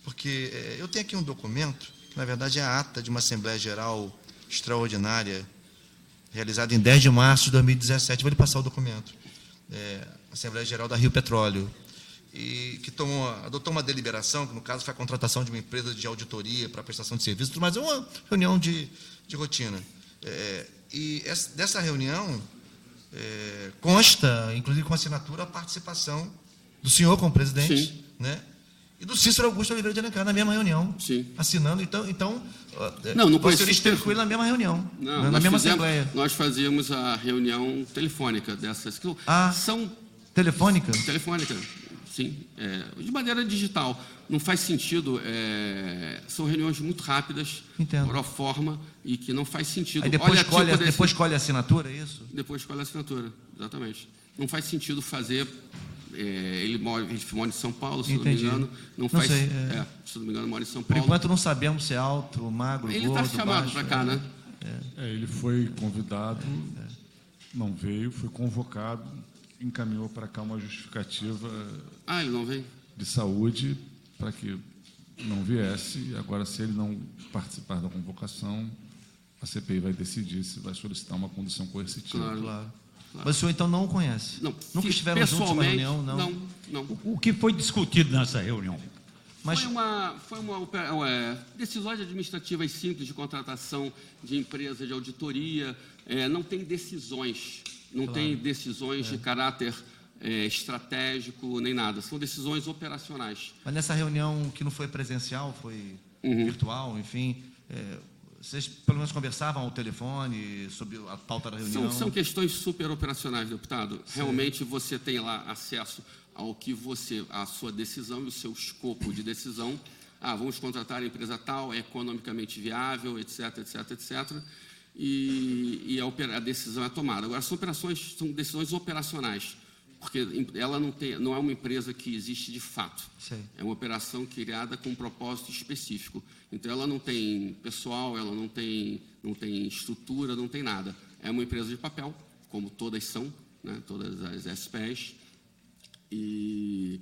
Porque eu tenho aqui um documento, que na verdade é a ata de uma Assembleia Geral Extraordinária, realizada em 10 de março de 2017. Vou lhe passar o documento. Assembleia Geral da Rio Petróleo, e que adotou uma deliberação, que no caso foi a contratação de uma empresa de auditoria para prestação de serviços, mas é uma reunião de rotina. E dessa reunião consta, inclusive com assinatura, a participação do senhor como presidente, né? E do Cícero Augusto Oliveira de Alencar na mesma reunião, assinando. Então não o senhor esteve com ele na mesma reunião, na mesma assembleia. Nós fazíamos a reunião telefônica dessas. São telefônica? Telefônica, sim, de maneira digital. Não faz sentido, são reuniões muito rápidas, pro forma, e que não faz sentido. Aí depois escolhe a assinatura, é isso? Depois escolhe a assinatura, exatamente. Não faz sentido fazer... ele mora em São Paulo, se não me engano. Se não me engano, mora em São Paulo. Por enquanto não sabemos se é alto, magro, ele gordo, está chamado para cá, né? Ele foi convidado, não veio, foi convocado, encaminhou para cá uma justificativa ele não veio? De saúde para que não viesse. Agora, se ele não participar da convocação, a CPI vai decidir se vai solicitar uma condução coercitiva. Claro. Mas o senhor, então, não o conhece? Não. Nunca estiveram juntos numa reunião? Não. O que foi discutido nessa reunião? Mas... Foi uma decisões administrativas simples de contratação de empresa de auditoria. Não tem decisões, tem decisões de caráter estratégico, nem nada. São decisões operacionais. Mas nessa reunião que não foi presencial, foi virtual, enfim... vocês, pelo menos, conversavam ao telefone sobre a pauta da reunião? São questões super operacionais, deputado. Sim. Realmente, você tem lá acesso ao que a sua decisão e o seu escopo de decisão. Vamos contratar a empresa tal, é economicamente viável, etc. E a decisão é tomada. Agora, são decisões operacionais, porque ela não é uma empresa que existe de fato. Sim. É uma operação criada com um propósito específico. Então, ela não tem pessoal, ela não tem estrutura, não tem nada. É uma empresa de papel, como todas são, né, todas as SPEs. E,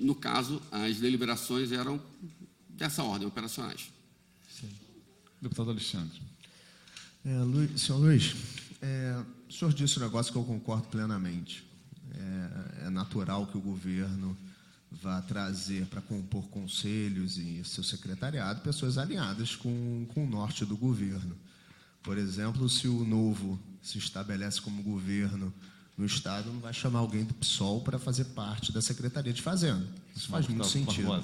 no caso, as deliberações eram dessa ordem, operacionais. Sim. Deputado Alexandre. Senhor Luiz, o senhor disse um negócio que eu concordo plenamente. É natural que o governo vá trazer para compor conselhos e seu secretariado pessoas alinhadas com o norte do governo. Por exemplo, se o Novo se estabelece como governo no Estado, não vai chamar alguém do PSOL para fazer parte da Secretaria de Fazenda. Isso faz muito sentido.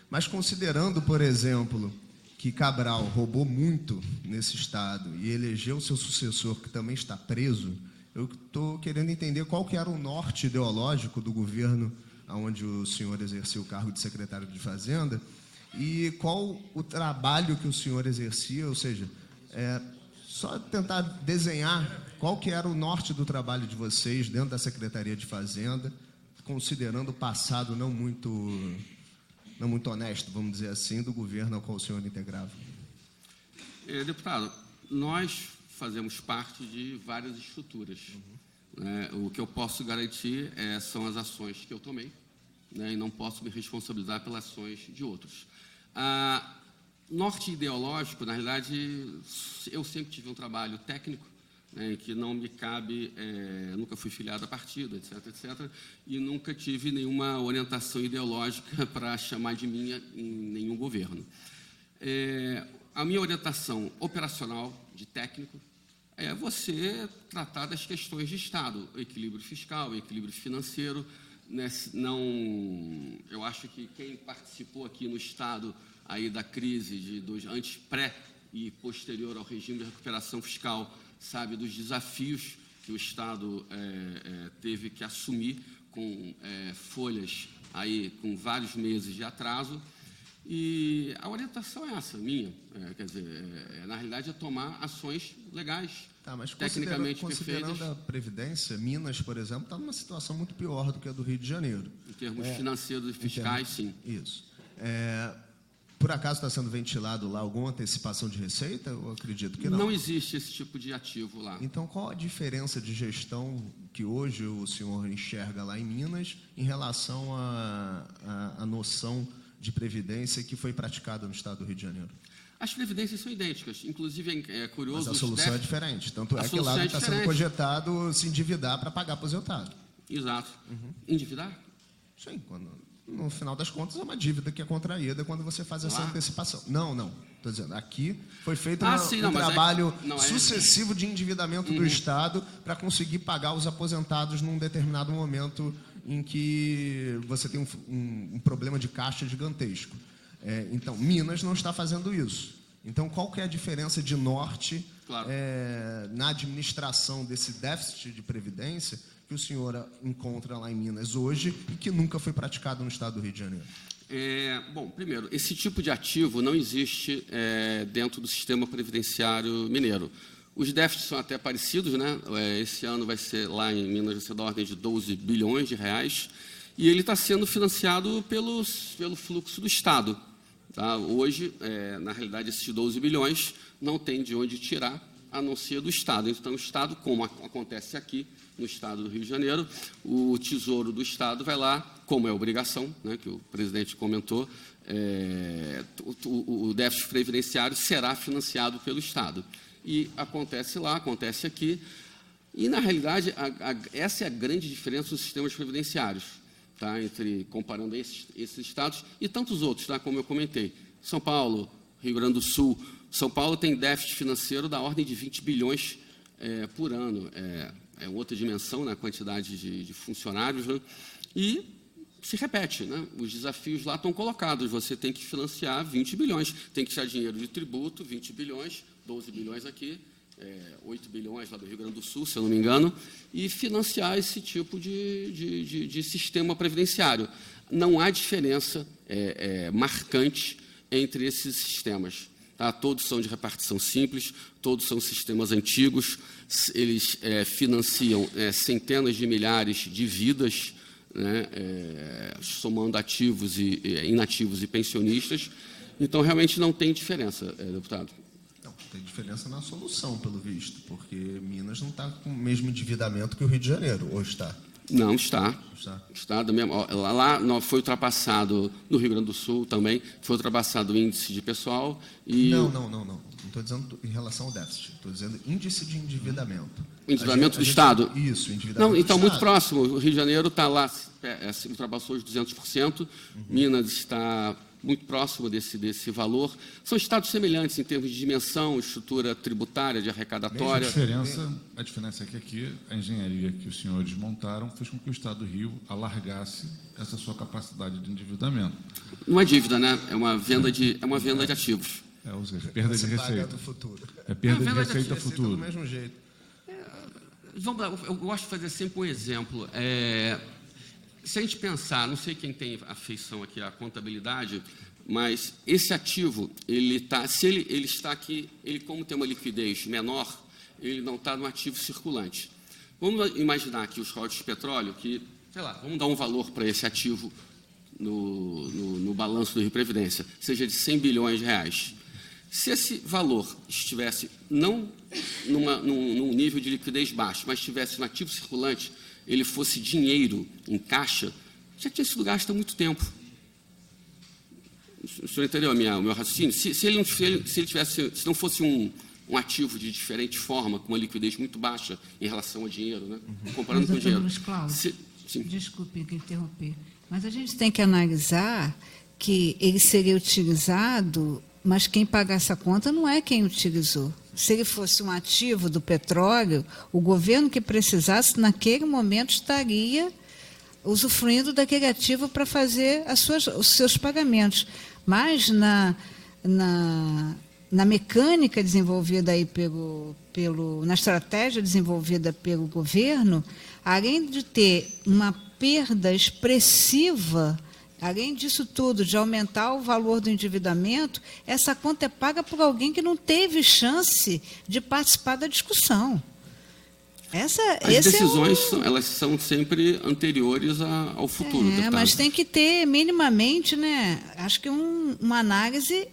Mas considerando, por exemplo, que Cabral roubou muito nesse Estado e elegeu seu sucessor, que também está preso, eu estou querendo entender qual que era o norte ideológico do governo onde o senhor exercia o cargo de secretário de Fazenda e qual o trabalho que o senhor exercia, ou seja, só tentar desenhar qual que era o norte do trabalho de vocês dentro da Secretaria de Fazenda, considerando o passado não muito honesto, vamos dizer assim, do governo ao qual o senhor integrava. Deputado, nós fazemos parte de várias estruturas. O que eu posso garantir são as ações que eu tomei, e não posso me responsabilizar pelas ações de outros. Norte ideológico, na realidade, eu sempre tive um trabalho técnico, que não me cabe, nunca fui filiado a partido, etc., e nunca tive nenhuma orientação ideológica para chamar de minha em nenhum governo. A minha orientação operacional, de técnico, é você tratar das questões de Estado, o equilíbrio fiscal, o equilíbrio financeiro. Eu acho que quem participou aqui no Estado aí da crise pré e posterior ao regime de recuperação fiscal sabe dos desafios que que o Estado teve que assumir com folhas aí com vários meses de atraso. E a orientação é essa, minha. Quer dizer, na realidade, é tomar ações legais, Tá, mas tecnicamente considerando perfeitas. a Previdência, Minas, por exemplo, está numa situação muito pior do que a do Rio de Janeiro. Em termos financeiros e fiscais, sim. Isso. Por acaso está sendo ventilado lá alguma antecipação de receita? Eu acredito que não. Não existe esse tipo de ativo lá. Então, qual a diferença de gestão que hoje o senhor enxerga lá em Minas em relação à noção de previdência que foi praticada no estado do Rio de Janeiro? As previdências são idênticas. Inclusive, é curioso... Mas a solução é diferente. Tanto é que solução lá é está sendo diferente. cogitado se endividar para pagar aposentado. Exato. Endividar? Sim, no final das contas é uma dívida que é contraída quando você faz essa Lá? antecipação. Não. Estou dizendo, aqui foi feito Sim, um mas trabalho não, sucessivo de endividamento do Estado para conseguir pagar os aposentados num determinado momento em que você tem um problema de caixa gigantesco. Então, Minas não está fazendo isso. Então, qual que é a diferença de norte Claro. na administração desse déficit de previdência que o senhor encontra lá em Minas hoje e que nunca foi praticado no estado do Rio de Janeiro? Bom, primeiro, esse tipo de ativo não existe dentro do sistema previdenciário mineiro. Os déficits são até parecidos, né? Esse ano vai ser, lá em Minas, vai ser da ordem de 12 bilhões de reais, e ele está sendo financiado pelo fluxo do Estado. Tá? Hoje, na realidade, esses 12 bilhões não tem de onde tirar, a não ser do Estado. Então, o Estado, como acontece aqui no Estado do Rio de Janeiro, o Tesouro do Estado vai lá, como é obrigação, né, que o presidente comentou, o déficit previdenciário será financiado pelo Estado. E acontece lá, acontece aqui. E, na realidade, essa é a grande diferença dos sistemas previdenciários, tá? Comparando esses estados e tantos outros, tá? Como eu comentei. São Paulo, Rio Grande do Sul. São Paulo tem déficit financeiro da ordem de 20 bilhões por ano. É outra dimensão na quantidade de funcionários, né? E se repete, né? Os desafios lá estão colocados. Você tem que financiar 20 bilhões, tem que tirar dinheiro de tributo, 20 bilhões, 12 bilhões aqui, 8 bilhões lá do Rio Grande do Sul, se eu não me engano, e financiar esse tipo de sistema previdenciário. Não há diferença marcante entre esses sistemas. Tá? Todos são de repartição simples, todos são sistemas antigos, eles financiam centenas de milhares de vidas, né, somando ativos e inativos e pensionistas. Então, realmente não tem diferença, deputado. Não, tem diferença na solução, pelo visto, porque Minas não está com o mesmo endividamento que o Rio de Janeiro, ou está? Não está. Está do mesmo. Lá foi ultrapassado, no Rio Grande do Sul também, foi ultrapassado o índice de pessoal e... Não. Não estou dizendo em relação ao déficit, estou dizendo índice de endividamento. O endividamento do Estado? Isso, endividamento não, do então, Estado. muito próximo. O Rio de Janeiro está lá, ultrapassou os 200%. Minas está muito próximo desse valor. São estados semelhantes em termos de dimensão, estrutura tributária, de arrecadatória. A diferença é que aqui a engenharia que os senhores montaram fez com que o Estado do Rio alargasse essa sua capacidade de endividamento. Não é dívida, né? É uma venda de ativos. Ou seja, perda de Você paga receita. no futuro. É perda de Não, receita Do futuro. mesmo jeito. Vamos lá, eu gosto de fazer sempre um exemplo. Se a gente pensar, não sei quem tem afeição aqui à contabilidade, mas esse ativo, se ele está aqui, ele como tem uma liquidez menor, ele não está no ativo circulante. Vamos imaginar aqui os royalties de petróleo, que, sei lá, vamos dar um valor para esse ativo no balanço do Rio Previdência, seja de 100 bilhões de reais. Se esse valor estivesse não num nível de liquidez baixo, mas estivesse no ativo circulante, ele fosse dinheiro em caixa, já tinha sido gasto há muito tempo. O senhor entendeu o meu raciocínio? Se não fosse um ativo de diferente forma, com uma liquidez muito baixa em relação ao dinheiro, né? Comparando com o dinheiro. Luiz Cláudio, desculpe interromper, mas a gente tem que analisar que ele seria utilizado, mas quem paga essa conta não é quem utilizou. Se ele fosse um ativo do petróleo, o governo que precisasse, naquele momento, estaria usufruindo daquele ativo para fazer os seus pagamentos. Mas na mecânica desenvolvida aí na estratégia desenvolvida pelo governo, além de ter uma perda expressiva, além disso tudo, de aumentar o valor do endividamento, essa conta é paga por alguém que não teve chance de participar da discussão. As decisões elas são sempre anteriores ao futuro. Mas tem que ter minimamente, né? Acho que uma análise,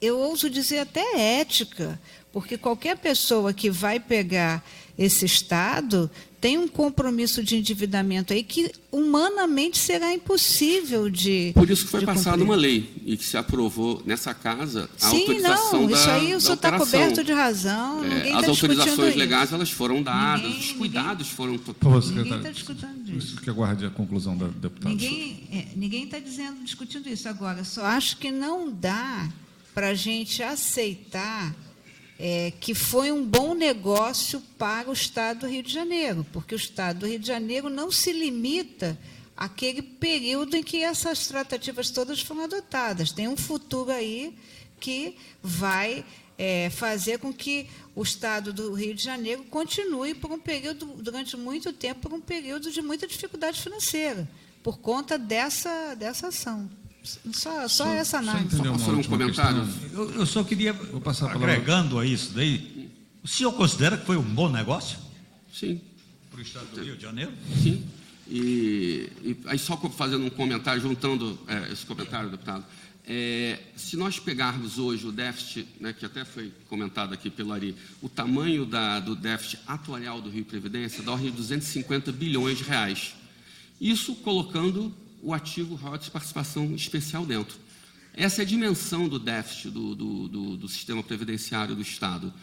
eu ouso dizer até ética, porque qualquer pessoa que vai pegar esse Estado tem um compromisso de endividamento aí que humanamente será impossível de Por isso que foi passada cumprir. uma lei e que se aprovou nessa casa a Sim, autorização não, isso aí da o senhor está operação. coberto de razão. Ninguém As está autorizações discutindo legais isso. elas foram dadas, os cuidados foram Por favor, Ninguém secretário. está discutindo isso. Isso que aguarde a conclusão da deputada. Ninguém está discutindo isso. Agora, só acho que não dá para a gente aceitar que foi um bom negócio para o Estado do Rio de Janeiro, porque o Estado do Rio de Janeiro não se limita àquele período em que essas tratativas todas foram adotadas. Tem um futuro aí que vai fazer com que o Estado do Rio de Janeiro continue por um período, durante muito tempo, por um período de muita dificuldade financeira, por conta dessa ação. Só essa análise. entender Só um comentário. Eu só queria, passar a palavra. agregando a isso daí, o senhor considera que foi um bom negócio Sim. para o Estado do Rio de Janeiro? Sim. E aí, só fazendo um comentário, juntando esse comentário, deputado, se nós pegarmos hoje o déficit, né, que até foi comentado aqui pelo Ari, o tamanho do déficit atuarial do Rio Previdência, da ordem de 250 bilhões de reais. Isso colocando o ativo royalties de participação especial dentro. Essa é a dimensão do déficit do sistema previdenciário do Estado.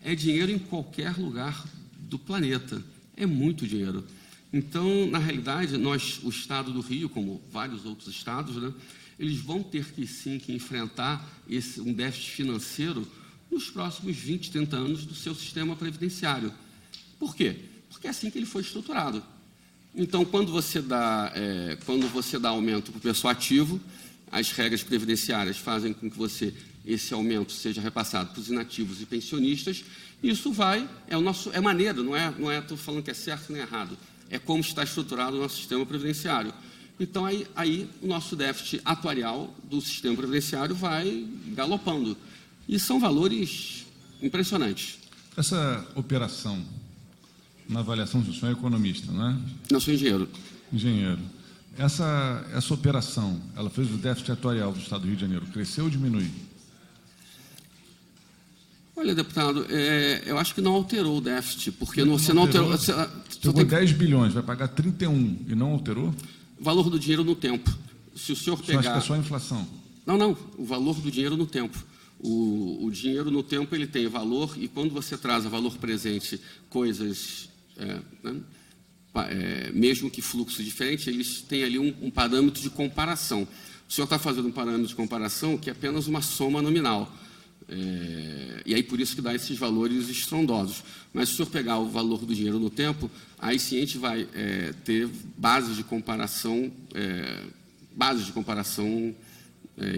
É dinheiro em qualquer lugar do planeta. É muito dinheiro. Então, na realidade, o Estado do Rio, como vários outros estados, né, eles vão ter que, sim, que enfrentar um déficit financeiro nos próximos 20, 30 anos do seu sistema previdenciário. Por quê? Porque é assim que ele foi estruturado. Então, quando você dá aumento para o pessoal ativo, as regras previdenciárias fazem com que esse aumento seja repassado para os inativos e pensionistas. Isso é maneiro, não é estou falando que é certo nem errado. É como está estruturado o nosso sistema previdenciário. Então, aí o nosso déficit atuarial do sistema previdenciário vai galopando. E são valores impressionantes. Essa operação, na avaliação do senhor é economista, não é? Não sou engenheiro. Engenheiro. Essa operação, ela fez o déficit atuarial do Estado do Rio de Janeiro crescer ou diminuir? Olha, deputado, eu acho que não alterou o déficit, porque você não alterou. Pegou 10 bilhões, vai pagar 31 e não alterou? O valor do dinheiro no tempo. Se o senhor pegar. Acho que é só a inflação. Não. O valor do dinheiro no tempo. O dinheiro no tempo ele tem valor e quando você traz a valor presente coisas, mesmo que fluxo diferente, eles têm ali um parâmetro de comparação. O senhor está fazendo um parâmetro de comparação que é apenas uma soma nominal. E aí por isso que dá esses valores estrondosos. Mas se o senhor pegar o valor do dinheiro no tempo, aí sim a gente vai ter bases de comparação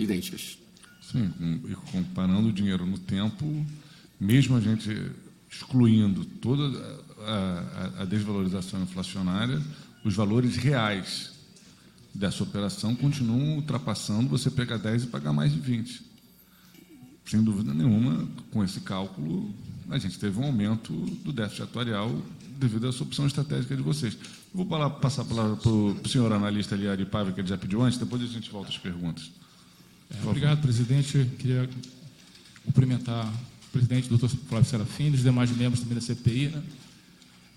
idênticas. Sim, e comparando o dinheiro no tempo, mesmo a gente excluindo toda a desvalorização inflacionária, os valores reais dessa operação continuam ultrapassando você pegar 10 e pagar mais de 20. Sem dúvida nenhuma, com esse cálculo, a gente teve um aumento do déficit atuarial devido a essa opção estratégica de vocês. Eu vou passar a palavra para o senhor analista Ari Paiva, que ele já pediu antes, depois a gente volta às perguntas. Obrigado, presidente. Queria cumprimentar o presidente, doutor Flávio Serafim, e os demais membros também da CPI, né,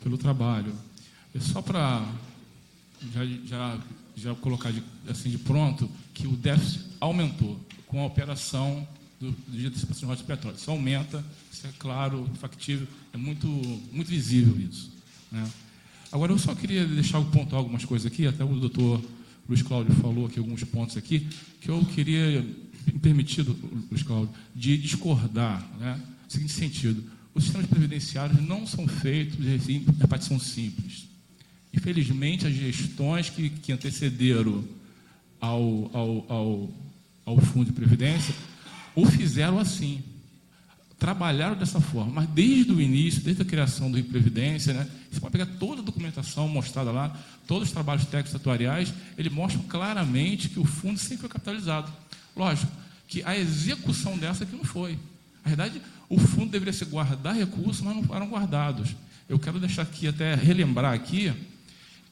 pelo trabalho. Só para já colocar de pronto que o déficit aumentou com a operação do dia de distribuição de rotas de petróleo. Isso aumenta, isso é claro, factível, é muito visível isso, né? Agora, eu só queria pontuar algumas coisas aqui, até o doutor Luiz Cláudio falou aqui alguns pontos aqui, que eu queria, me permitir, Luiz Cláudio, de discordar, né? No seguinte sentido: os sistemas previdenciários não são feitos de repartição simples. Infelizmente, as gestões que antecederam ao Fundo de Previdência o fizeram assim. trabalharam dessa forma, mas desde o início, desde a criação do Rio Previdência, né, você pode pegar toda a documentação mostrada lá, todos os trabalhos técnicos atuariais, eles mostram claramente que o fundo sempre foi capitalizado. Lógico que a execução dessa que não foi. Na verdade, o fundo deveria ser guardar recursos, mas não foram guardados. Eu quero deixar aqui, até relembrar aqui,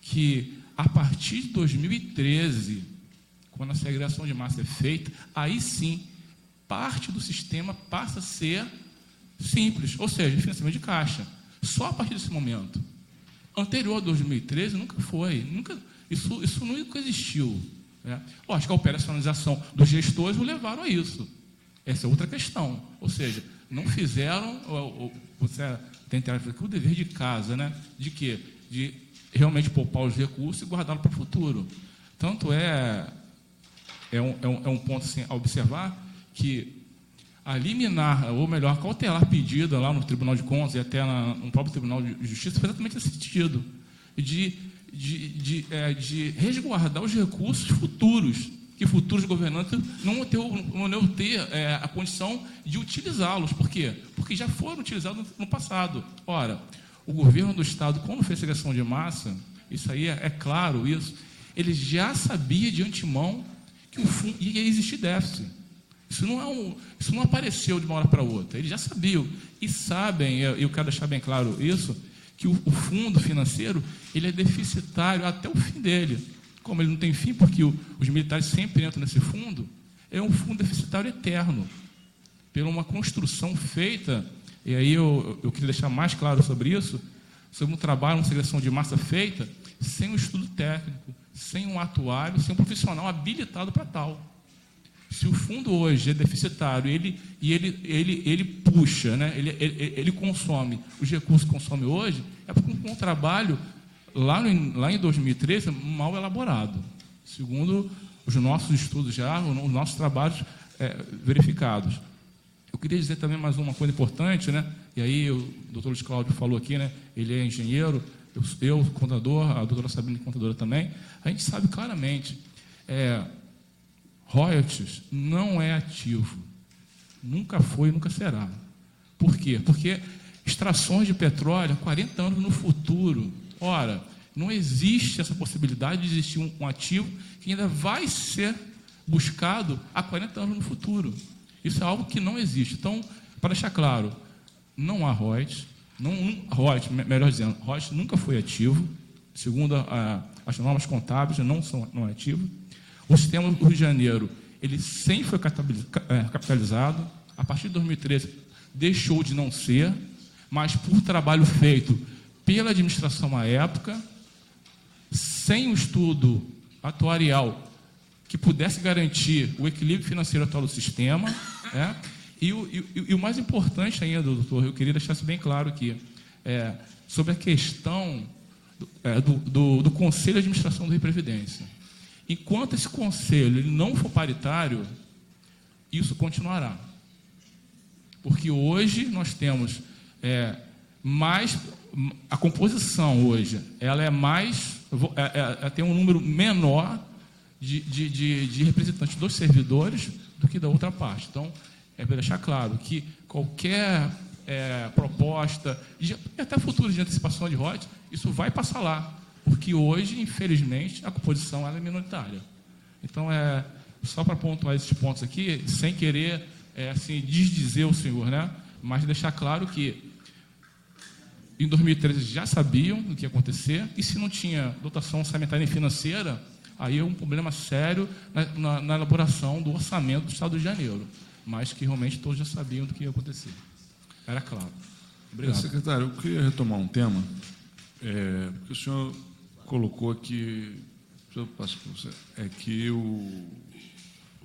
que a partir de 2013, quando a segregação de massa é feita, aí sim, parte do sistema passa a ser simples, ou seja, financiamento de caixa. Só a partir desse momento. Anterior a 2013, nunca foi. Isso nunca existiu. Né? Lógico, a operacionalização dos gestores o levaram a isso. Essa é outra questão. Ou seja, não fizeram, você tem o dever de casa, né? De quê? De realmente poupar os recursos e guardá-los para o futuro. Tanto é um ponto assim, a observar que a liminar, ou melhor, cautelar pedida lá no Tribunal de Contas e até no próprio Tribunal de Justiça foi exatamente nesse sentido, de resguardar os recursos futuros, que futuros governantes não vão ter a condição de utilizá-los. Por quê? Porque já foram utilizados no passado. Ora, o governo do Estado, quando fez a segregação de massa, isso aí é claro, ele já sabia de antemão que o fundo ia existir déficit. Isso não apareceu de uma hora para outra. Eles já sabiam. E sabem, eu quero deixar bem claro isso, que o fundo financeiro ele é deficitário até o fim dele. Como ele não tem fim, porque os militares sempre entram nesse fundo, é um fundo deficitário eterno. Pela uma construção feita, e aí eu queria deixar mais claro sobre isso, sobre um trabalho, uma segregação de massa feita, sem um estudo técnico, sem um atuário, sem um profissional habilitado para tal. Se o fundo hoje é deficitário, ele puxa, né? ele consome os recursos que consome hoje, é porque um trabalho lá em 2013 mal elaborado, segundo os nossos estudos já, os nossos trabalhos verificados. Eu queria dizer também mais uma coisa importante, né? E aí o doutor Luiz Cláudio falou aqui, né? Ele é engenheiro, eu contador, a doutora Sabine contadora também. A gente sabe claramente, royalties não é ativo, nunca foi e nunca será. Por quê? Porque extrações de petróleo há 40 anos no futuro. Ora, não existe essa possibilidade de existir um ativo que ainda vai ser buscado há 40 anos no futuro. Isso é algo que não existe. Então, para deixar claro, não há royalties, melhor dizendo, royalties nunca foi ativo, segundo as normas contábeis, não é ativo. O sistema do Rio de Janeiro, ele sempre foi capitalizado. A partir de 2013, deixou de não ser, mas por trabalho feito pela administração à época, sem um estudo atuarial que pudesse garantir o equilíbrio financeiro atual do sistema. E o mais importante ainda, doutor, eu queria deixar isso bem claro aqui, sobre a questão do Conselho de Administração do Rio Previdência. Enquanto esse conselho ele não for paritário, isso continuará. Porque hoje nós temos a composição hoje, ela tem um número menor de representantes dos servidores do que da outra parte. Então, para deixar claro que qualquer proposta, e até futuras de antecipação de royalties, isso vai passar lá. Porque hoje, infelizmente, a composição ela é minoritária. Então, só para pontuar esses pontos aqui, sem querer assim, desdizer o senhor, né? Mas deixar claro que em 2013 já sabiam do que ia acontecer, e se não tinha dotação orçamentária e financeira, aí é um problema sério na elaboração do orçamento do Estado do Rio de Janeiro, mas que realmente todos já sabiam do que ia acontecer. Era claro. Obrigado. Secretário, eu queria retomar um tema, porque o senhor colocou aqui, eu passo para você, que o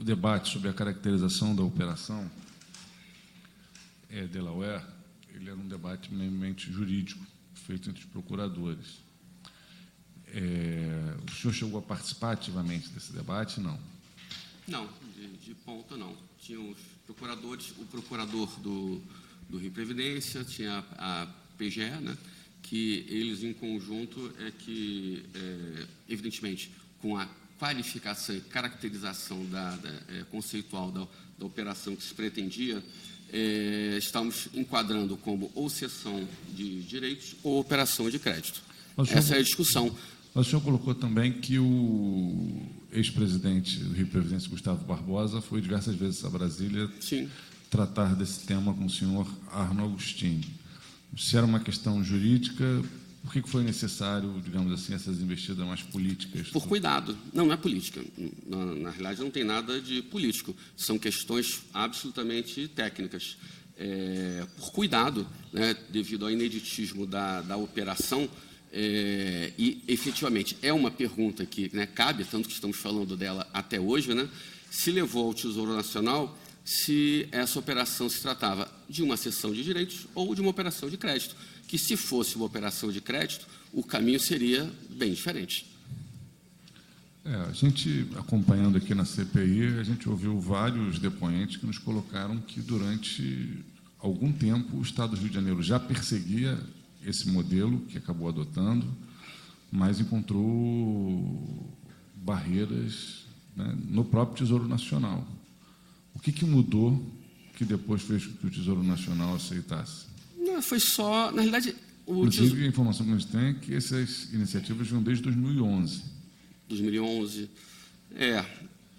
debate sobre a caracterização da operação Delaware, ele era um debate meramente jurídico, feito entre os procuradores. O senhor chegou a participar ativamente desse debate? Não? Não, de ponta não. Tinha os procuradores, o procurador do Rio Previdência, tinha a PGE, né, que eles em conjunto evidentemente, com a qualificação e caracterização conceitual da operação que se pretendia, estamos enquadrando como ou cessão de direitos ou operação de crédito. Essa é a discussão. Mas o senhor colocou também que o ex-presidente do Rio Previdência, Gustavo Barbosa, foi diversas vezes a Brasília Sim. tratar desse tema com o senhor Arno Agostinho. Se era uma questão jurídica, por que foi necessário, digamos assim, essas investidas mais políticas? Por cuidado. Não é política. Na realidade, não tem nada de político. São questões absolutamente técnicas. Por cuidado, né, devido ao ineditismo da operação, e, efetivamente, é uma pergunta que, né, cabe, tanto que estamos falando dela até hoje, né, se levou ao Tesouro Nacional se essa operação se tratava de uma cessão de direitos ou de uma operação de crédito, que, se fosse uma operação de crédito, o caminho seria bem diferente. A gente, acompanhando aqui na CPI, a gente ouviu vários depoentes que nos colocaram que, durante algum tempo, o Estado do Rio de Janeiro já perseguia esse modelo que acabou adotando, mas encontrou barreiras, né, no próprio Tesouro Nacional. O que mudou que depois fez com que o Tesouro Nacional aceitasse? Não, foi só... Na realidade, inclusive, a informação que a gente tem é que essas iniciativas vêm desde 2011. 2011,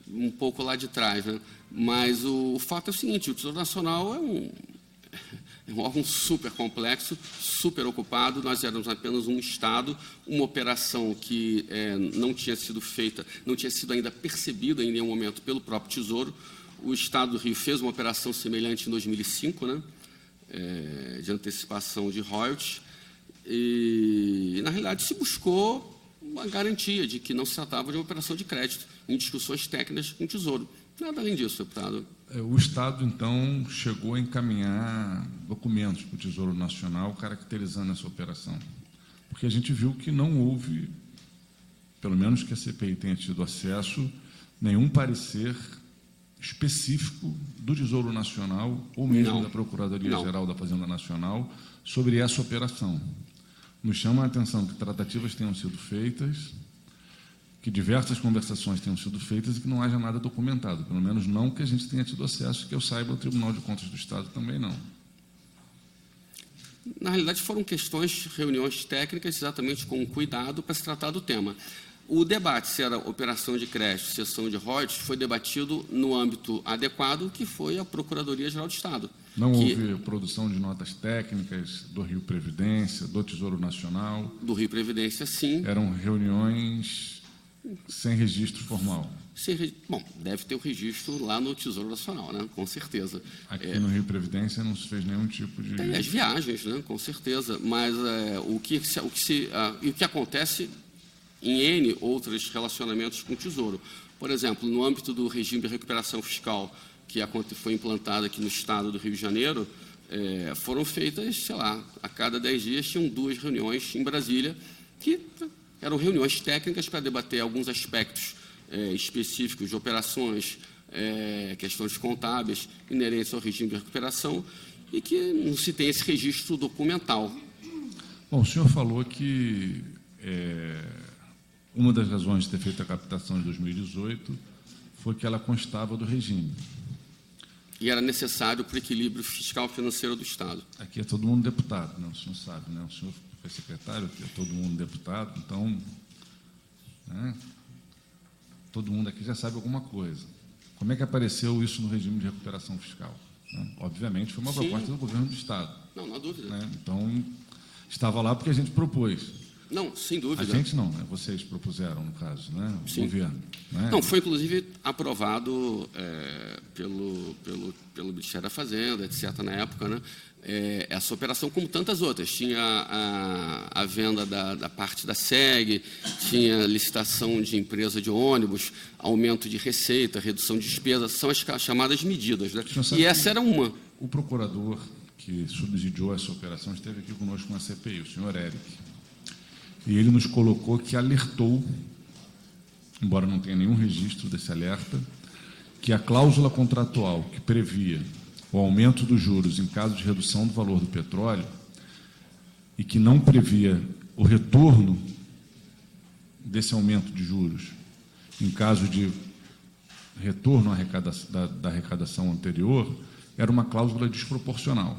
um pouco lá de trás, né? Mas o fato é o seguinte, o Tesouro Nacional é um órgão super complexo, super ocupado. Nós éramos apenas um Estado, uma operação que não tinha sido feita, não tinha sido ainda percebida em nenhum momento pelo próprio Tesouro. O Estado do Rio fez uma operação semelhante em 2005, né, de antecipação de royalties, e, na realidade, se buscou uma garantia de que não se tratava de uma operação de crédito, em discussões técnicas com o Tesouro. Nada além disso, deputado. O Estado, então, chegou a encaminhar documentos para o Tesouro Nacional caracterizando essa operação, porque a gente viu que não houve, pelo menos que a CPI tenha tido acesso, nenhum parecer específico do Tesouro Nacional ou mesmo da Procuradoria-Geral da Fazenda Nacional sobre essa operação. Nos chama a atenção que tratativas tenham sido feitas, que diversas conversações tenham sido feitas e que não haja nada documentado, pelo menos não que a gente tenha tido acesso, que eu saiba, o Tribunal de Contas do Estado também não. Na realidade, foram reuniões técnicas, exatamente com cuidado para se tratar do tema. O debate se era operação de crédito, cessão de royalties, foi debatido no âmbito adequado, que foi a Procuradoria-Geral do Estado. Não houve produção de notas técnicas do Rio Previdência, do Tesouro Nacional? Do Rio Previdência, sim. Eram reuniões sem registro formal? Bom, deve ter o registro lá no Tesouro Nacional, né? Com certeza. Aqui no Rio Previdência não se fez nenhum tipo de... Tem as viagens, né? Com certeza, mas o que acontece em N outros relacionamentos com o Tesouro. Por exemplo, no âmbito do regime de recuperação fiscal que foi implantado aqui no Estado do Rio de Janeiro, foram feitas, sei lá, a cada 10 dias tinham 2 reuniões em Brasília, que eram reuniões técnicas para debater alguns aspectos específicos de operações, questões contábeis inerentes ao regime de recuperação, e que não se tem esse registro documental. Bom, o senhor falou que uma das razões de ter feito a captação de 2018 foi que ela constava do regime. E era necessário para o equilíbrio fiscal financeiro do Estado. Aqui é todo mundo deputado, né? O senhor sabe, né? O senhor foi secretário, aqui é todo mundo deputado, então, né? Todo mundo aqui já sabe alguma coisa. Como é que apareceu isso no regime de recuperação fiscal? Né? Obviamente, foi uma proposta do governo do Estado. Não, não há dúvida. Né? Então, estava lá porque a gente propôs. Não, sem dúvida. A gente não, né? Vocês propuseram, no caso, né? O governo. Né? Não, foi inclusive aprovado pelo Ministério da Fazenda, etc., na época, né? Essa operação, como tantas outras. Tinha a venda da parte da SEG, tinha licitação de empresa de ônibus, aumento de receita, redução de despesas, são as chamadas medidas. Né? E essa era uma. O procurador que subsidiou essa operação esteve aqui conosco na CPI, o senhor Eric. E ele nos colocou que alertou, embora não tenha nenhum registro desse alerta, que a cláusula contratual que previa o aumento dos juros em caso de redução do valor do petróleo e que não previa o retorno desse aumento de juros em caso de retorno da arrecadação anterior, era uma cláusula desproporcional.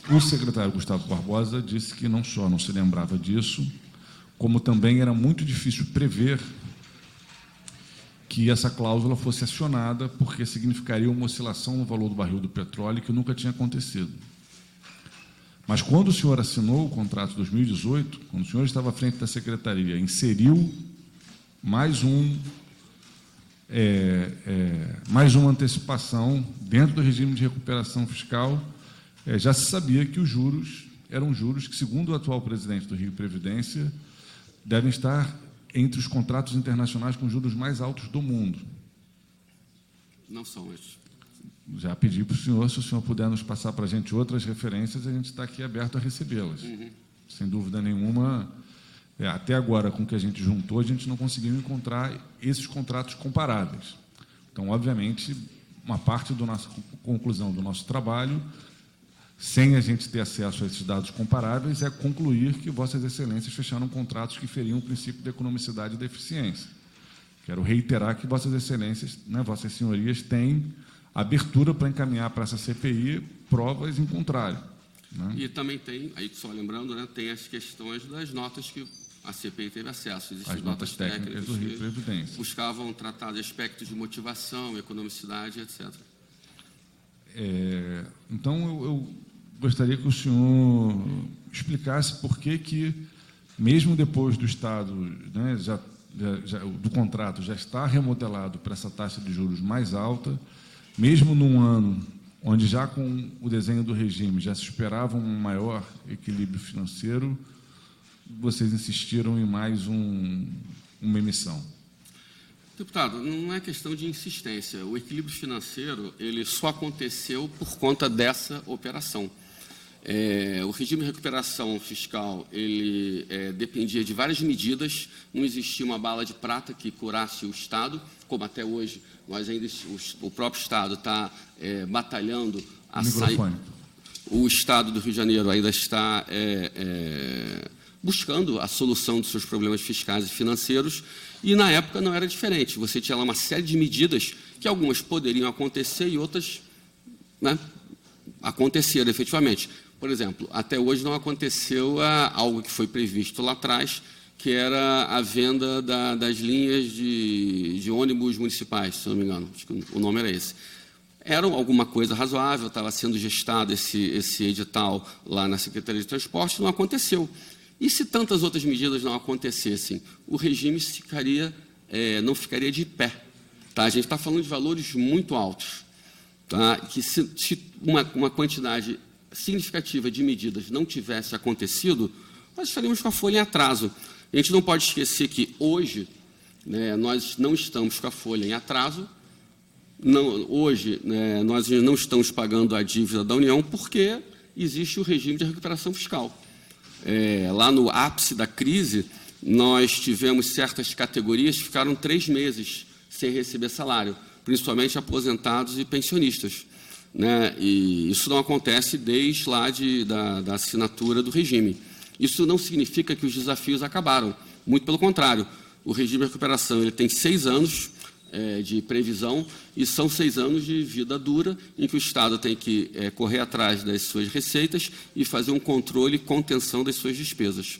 O secretário Gustavo Barbosa disse que não só não se lembrava disso, como também era muito difícil prever que essa cláusula fosse acionada, porque significaria uma oscilação no valor do barril do petróleo que nunca tinha acontecido. Mas quando o senhor assinou o contrato de 2018, quando o senhor estava à frente da secretaria, inseriu mais uma antecipação dentro do regime de recuperação fiscal, já se sabia que os juros eram juros que, segundo o atual presidente do Rio Previdência, devem estar entre os contratos internacionais com juros mais altos do mundo. Não são esses. Já pedi para o senhor, se o senhor puder nos passar para a gente outras referências, a gente está aqui aberto a recebê-las. Sem dúvida nenhuma, até agora, com o que a gente juntou, a gente não conseguiu encontrar esses contratos comparáveis. Então, obviamente, uma parte da nossa conclusão do nosso trabalho, sem a gente ter acesso a esses dados comparáveis, é concluir que Vossas Excelências fecharam contratos que feriam o princípio da economicidade e da eficiência. Quero reiterar que Vossas Excelências, Vossas Senhorias, têm abertura para encaminhar para essa CPI provas em contrário. E também tem, aí só lembrando, tem as questões das notas que a CPI teve acesso. Existem As notas técnicas do Rio que Previdência. buscavam tratar de aspectos de motivação, economicidade, etc. Então, eu gostaria que o senhor explicasse por que mesmo depois do Estado, do contrato, já está remodelado para essa taxa de juros mais alta, mesmo num ano onde já com o desenho do regime já se esperava um maior equilíbrio financeiro, vocês insistiram em mais uma emissão. Deputado, não é questão de insistência. O equilíbrio financeiro ele só aconteceu por conta dessa operação. O regime de recuperação fiscal ele dependia de várias medidas, não existia uma bala de prata que curasse o Estado, como até hoje nós ainda o próprio Estado está batalhando a sair. O Estado do Rio de Janeiro ainda está buscando a solução dos seus problemas fiscais e financeiros, e na época não era diferente. Você tinha lá uma série de medidas que algumas poderiam acontecer e outras aconteceram efetivamente. Por exemplo, até hoje não aconteceu algo que foi previsto lá atrás, que era a venda das linhas de ônibus municipais, se não me engano, acho que o nome era esse. Era alguma coisa razoável, estava sendo gestado esse edital lá na Secretaria de Transporte, não aconteceu. E se tantas outras medidas não acontecessem, o regime não ficaria de pé. A gente está falando de valores muito altos. Que se uma quantidade significativa de medidas não tivesse acontecido, nós estaríamos com a folha em atraso. A gente não pode esquecer que hoje nós não estamos com a folha em atraso, hoje nós não estamos pagando a dívida da União porque existe o regime de recuperação fiscal. Lá no ápice da crise, nós tivemos certas categorias que ficaram 3 meses sem receber salário, principalmente aposentados e pensionistas. E isso não acontece desde lá da assinatura do regime. Isso não significa que os desafios acabaram, muito pelo contrário. O regime de recuperação ele tem 6 anos de previsão e são 6 anos de vida dura em que o Estado tem que correr atrás das suas receitas e fazer um controle e contenção das suas despesas.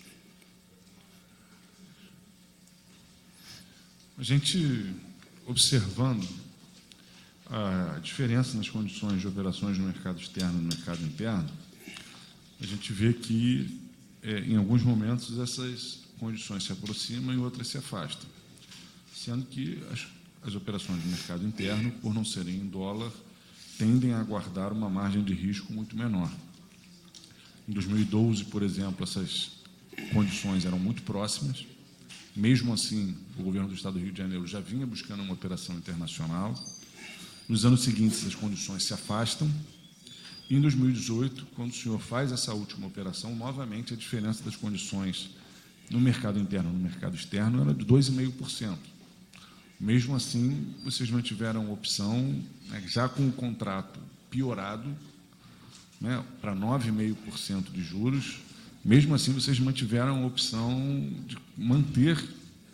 A gente, observando a diferença nas condições de operações no mercado externo e no mercado interno, a gente vê que, em alguns momentos, essas condições se aproximam e outras se afastam, sendo que as operações do mercado interno, por não serem em dólar, tendem a guardar uma margem de risco muito menor. Em 2012, por exemplo, essas condições eram muito próximas. Mesmo assim, o governo do Estado do Rio de Janeiro já vinha buscando uma operação internacional. Nos anos seguintes, as condições se afastam. E em 2018, quando o senhor faz essa última operação, novamente a diferença das condições no mercado interno e no mercado externo era de 2,5%. Mesmo assim, vocês mantiveram a opção, já com o contrato piorado, para 9,5% de juros, Mesmo assim, vocês mantiveram a opção de manter,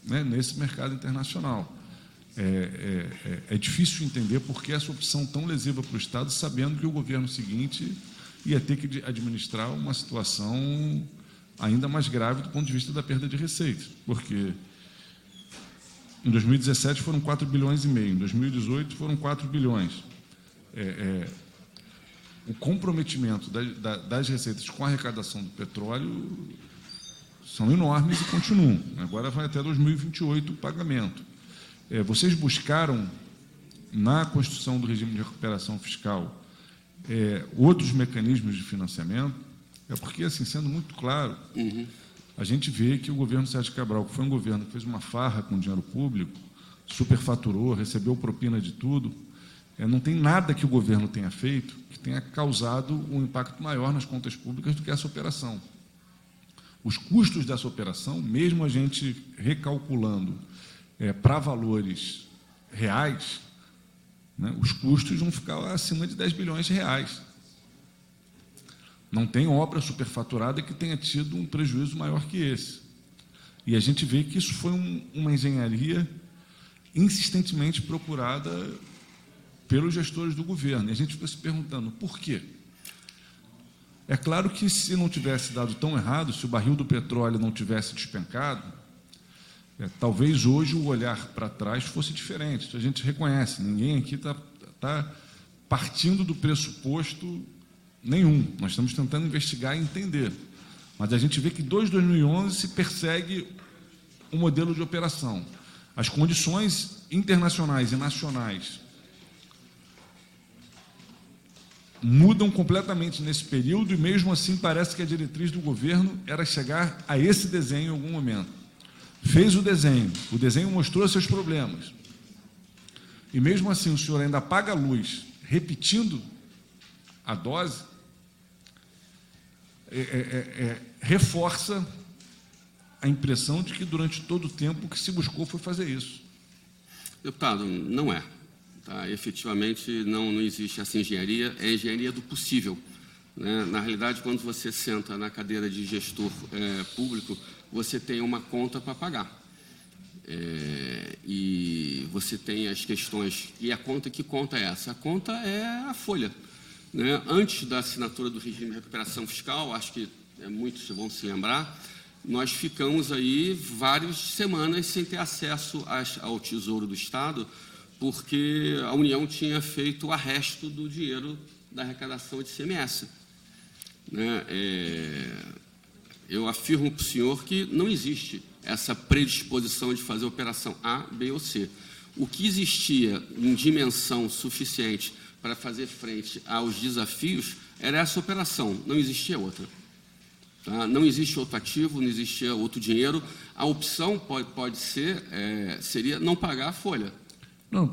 né, nesse mercado internacional. É difícil entender por que essa opção tão lesiva para o Estado, sabendo que o governo seguinte ia ter que administrar uma situação ainda mais grave do ponto de vista da perda de receitas, porque em 2017 foram 4,5 bilhões, em 2018 foram 4 bilhões. O comprometimento das receitas com a arrecadação do petróleo são enormes e continuam. Agora vai até 2028 o pagamento. Vocês buscaram, na construção do regime de recuperação fiscal, outros mecanismos de financiamento? Porque, assim, sendo muito claro, a gente vê que o governo Sérgio Cabral, que foi um governo que fez uma farra com o dinheiro público, superfaturou, recebeu propina de tudo, não tem nada que o governo tenha feito que tenha causado um impacto maior nas contas públicas do que essa operação. Os custos dessa operação, mesmo a gente recalculando para valores reais, né, os custos vão ficar acima de 10 bilhões de reais. Não tem obra superfaturada que tenha tido um prejuízo maior que esse. E a gente vê que isso foi uma engenharia insistentemente procurada pelos gestores do governo. E a gente fica se perguntando por quê. É claro que, se não tivesse dado tão errado, se o barril do petróleo não tivesse despencado, talvez hoje o olhar para trás fosse diferente. Isso a gente reconhece. Ninguém aqui está partindo do pressuposto nenhum. Nós estamos tentando investigar e entender. Mas a gente vê que desde 2011 se persegue um modelo de operação. As condições internacionais e nacionais mudam completamente nesse período e, mesmo assim, parece que a diretriz do governo era chegar a esse desenho em algum momento. Fez o desenho mostrou seus problemas. E, mesmo assim, o senhor ainda apaga a luz, repetindo a dose, reforça a impressão de que, durante todo o tempo, o que se buscou foi fazer isso. Deputado, não é. Tá? Efetivamente, não existe essa engenharia, é a engenharia do possível. Né? Na realidade, quando você senta na cadeira de gestor público, você tem uma conta para pagar. E você tem as questões... E a conta, que conta é essa? A conta é a folha. Né? Antes da assinatura do regime de recuperação fiscal, acho que muitos vão se lembrar, nós ficamos aí várias semanas sem ter acesso ao Tesouro do Estado, porque a União tinha feito o arresto do dinheiro da arrecadação de ICMS. Né? Eu afirmo para o senhor que não existe essa predisposição de fazer operação A, B ou C. O que existia em dimensão suficiente para fazer frente aos desafios era essa operação, não existia outra. Tá? Não existe outro ativo, não existia outro dinheiro. A opção seria não pagar a folha. Não,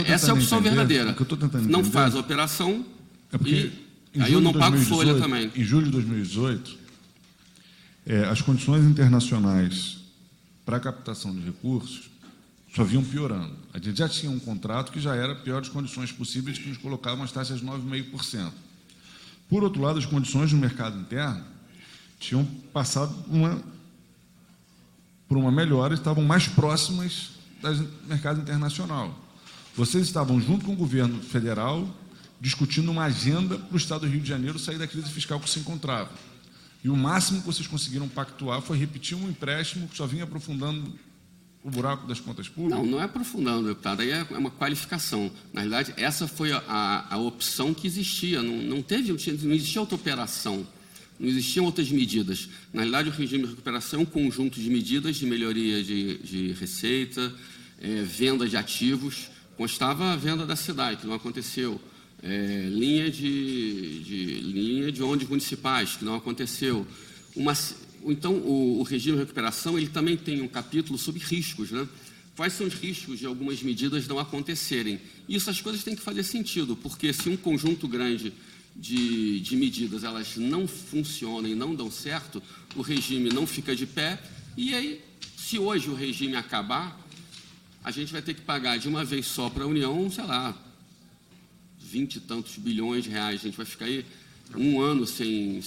essa é a opção verdadeira. Não faz a operação e aí eu não pago folha também. Em julho de 2018, as condições internacionais para a captação de recursos só vinham piorando. A gente já tinha um contrato que já era piores condições possíveis, que nos colocavam as taxas de 9,5%. Por outro lado, as condições no mercado interno tinham passado por uma melhora, estavam mais próximas do mercado internacional. Vocês estavam, junto com o governo federal, discutindo uma agenda para o Estado do Rio de Janeiro sair da crise fiscal que se encontrava. E o máximo que vocês conseguiram pactuar foi repetir um empréstimo que só vinha aprofundando o buraco das contas públicas? Não é aprofundando, deputado, aí é uma qualificação. Na realidade, essa foi a opção que existia, não existia outra operação, não existiam outras medidas. Na realidade, o regime de recuperação é um conjunto de medidas de melhoria de receita, venda de ativos. Constava a venda da SEDAI, que não aconteceu, linha de ônibus municipais, que não aconteceu. Então, o regime de recuperação ele também tem um capítulo sobre riscos, né? Quais são os riscos de algumas medidas não acontecerem? Isso, as coisas têm que fazer sentido, porque se um conjunto grande de medidas elas não funcionam e não dão certo, o regime não fica de pé, e aí, se hoje o regime acabar, a gente vai ter que pagar de uma vez só para a União, sei lá, 20 e tantos bilhões de reais. A gente vai ficar aí um ano sem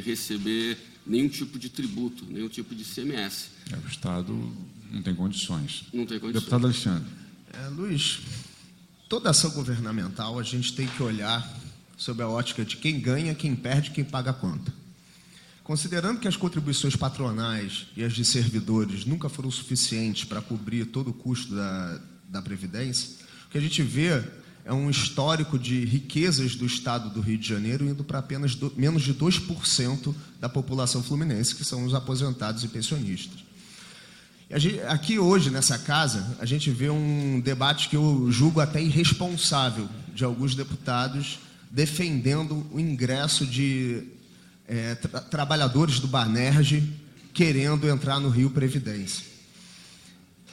receber nenhum tipo de tributo, nenhum tipo de ICMS. O Estado não tem condições. Não tem condições. Deputado Alexandre. Luiz, toda ação governamental a gente tem que olhar sob a ótica de quem ganha, quem perde, quem paga a conta. Considerando que as contribuições patronais e as de servidores nunca foram suficientes para cobrir todo o custo da Previdência, o que a gente vê é um histórico de riquezas do Estado do Rio de Janeiro indo para apenas menos de 2% da população fluminense, que são os aposentados e pensionistas. Aqui hoje, nessa casa, a gente vê um debate que eu julgo até irresponsável de alguns deputados defendendo o ingresso de trabalhadores do Banerj querendo entrar no Rio Previdência.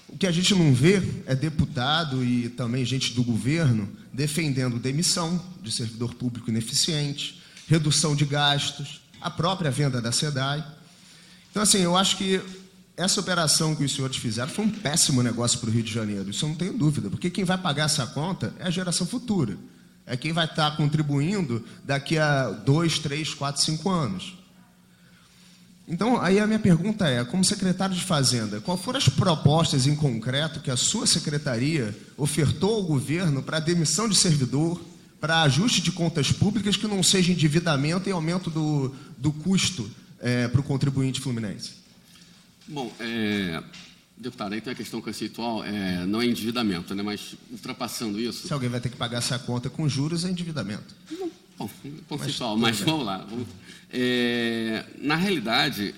O que a gente não vê é deputado e também gente do governo defendendo demissão de servidor público ineficiente, redução de gastos, a própria venda da SEDAI. Então, assim, eu acho que essa operação que os senhores fizeram foi um péssimo negócio para o Rio de Janeiro, isso eu não tenho dúvida, porque quem vai pagar essa conta é a geração futura, é quem vai estar contribuindo daqui a 2, 3, 4, 5 anos. Então, aí a minha pergunta é, como secretário de Fazenda, quais foram as propostas em concreto que a sua secretaria ofertou ao governo para demissão de servidor, para ajuste de contas públicas que não seja endividamento e aumento do custo para o contribuinte fluminense? Bom, deputado, aí tem a questão conceitual, não é endividamento, né, mas ultrapassando isso... Se alguém vai ter que pagar essa conta com juros, é endividamento. Bom, conceitual, mas vamos lá. Na realidade,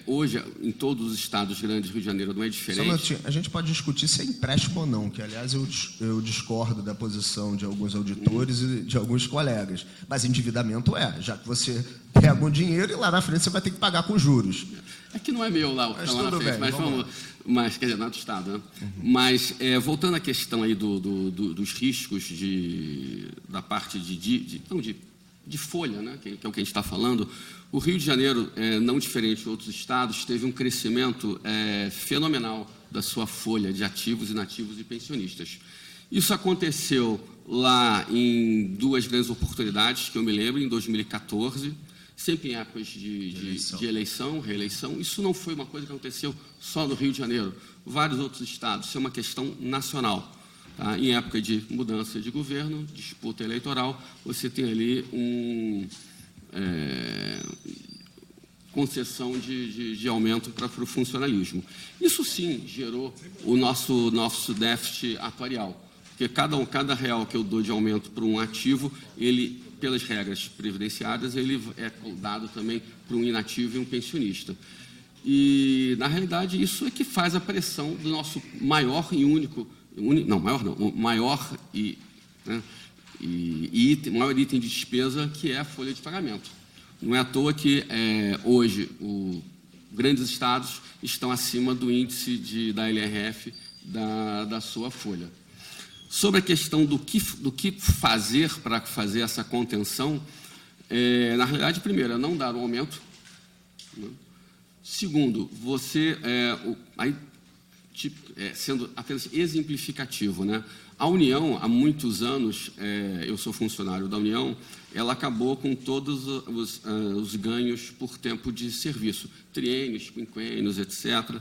hoje, em todos os estados grandes, Rio de Janeiro não é diferente. A gente pode discutir se é empréstimo ou não, que, aliás, eu discordo da posição de alguns auditores e de alguns colegas. Mas endividamento já que você pega um dinheiro e lá na frente você vai ter que pagar com juros. É que não é meu lá, o que está lá na frente, mas quer dizer, não é do Estado, né? Mas, voltando à questão aí dos riscos da parte de folha, né? Que é o que a gente está falando, o Rio de Janeiro, não diferente de outros estados, teve um crescimento fenomenal da sua folha de ativos, inativos e pensionistas. Isso aconteceu lá em duas grandes oportunidades, que eu me lembro, em 2014, sempre em épocas de eleição, reeleição. Isso não foi uma coisa que aconteceu só no Rio de Janeiro, vários outros estados, isso é uma questão nacional. Tá? Em época de mudança de governo, disputa eleitoral, você tem ali concessão de aumento para o funcionalismo. Isso sim gerou o nosso déficit atuarial, porque cada real que eu dou de aumento para um ativo, ele, pelas regras previdenciárias, ele é dado também para um inativo e um pensionista. E, na realidade, isso é que faz a pressão do nosso maior e único... maior item de despesa, que é a folha de pagamento. Não é à toa que, hoje, grandes estados estão acima do índice da LRF da sua folha. Sobre a questão do que fazer para fazer essa contenção, na realidade, primeiro, é não dar um aumento. Né? Segundo, você... sendo apenas exemplificativo, né? A União, há muitos anos, eu sou funcionário da União, ela acabou com todos os ganhos por tempo de serviço, triênios, quinquênios, etc.,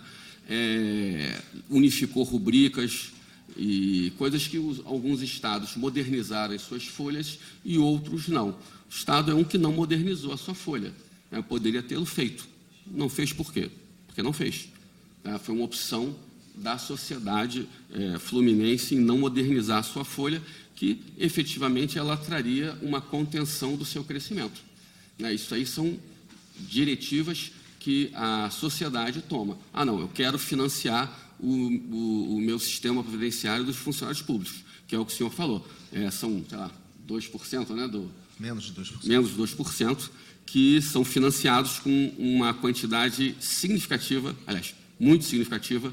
unificou rubricas e coisas que alguns estados modernizaram as suas folhas e outros não. O estado é um que não modernizou a sua folha, né? Poderia tê-lo feito. Não fez por quê? Porque não fez. Foi uma opção da sociedade fluminense em não modernizar a sua folha, que efetivamente ela traria uma contenção do seu crescimento. Isso aí são diretivas que a sociedade toma. Não, eu quero financiar o meu sistema previdenciário dos funcionários públicos, que é o que o senhor falou. São, sei lá, 2%, né, menos de 2%. Menos de 2%, que são financiados com uma quantidade significativa, aliás, muito significativa,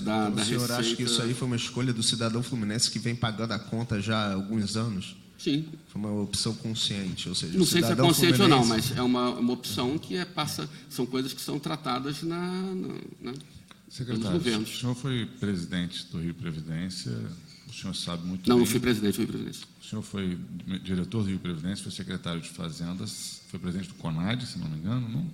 da receita. O senhor acha que isso aí foi uma escolha do cidadão fluminense que vem pagando a conta já há alguns anos? Sim. Foi uma opção consciente, ou seja... Não sei se é consciente ou não, mas é uma opção que são coisas que são tratadas Secretário, governos. o senhor foi presidente do Rio Previdência, o senhor sabe muito Não, bem. não fui presidente, fui presidente. O senhor foi diretor do Rio Previdência, foi secretário de Fazendas, foi presidente do CONAD, se não me engano, não?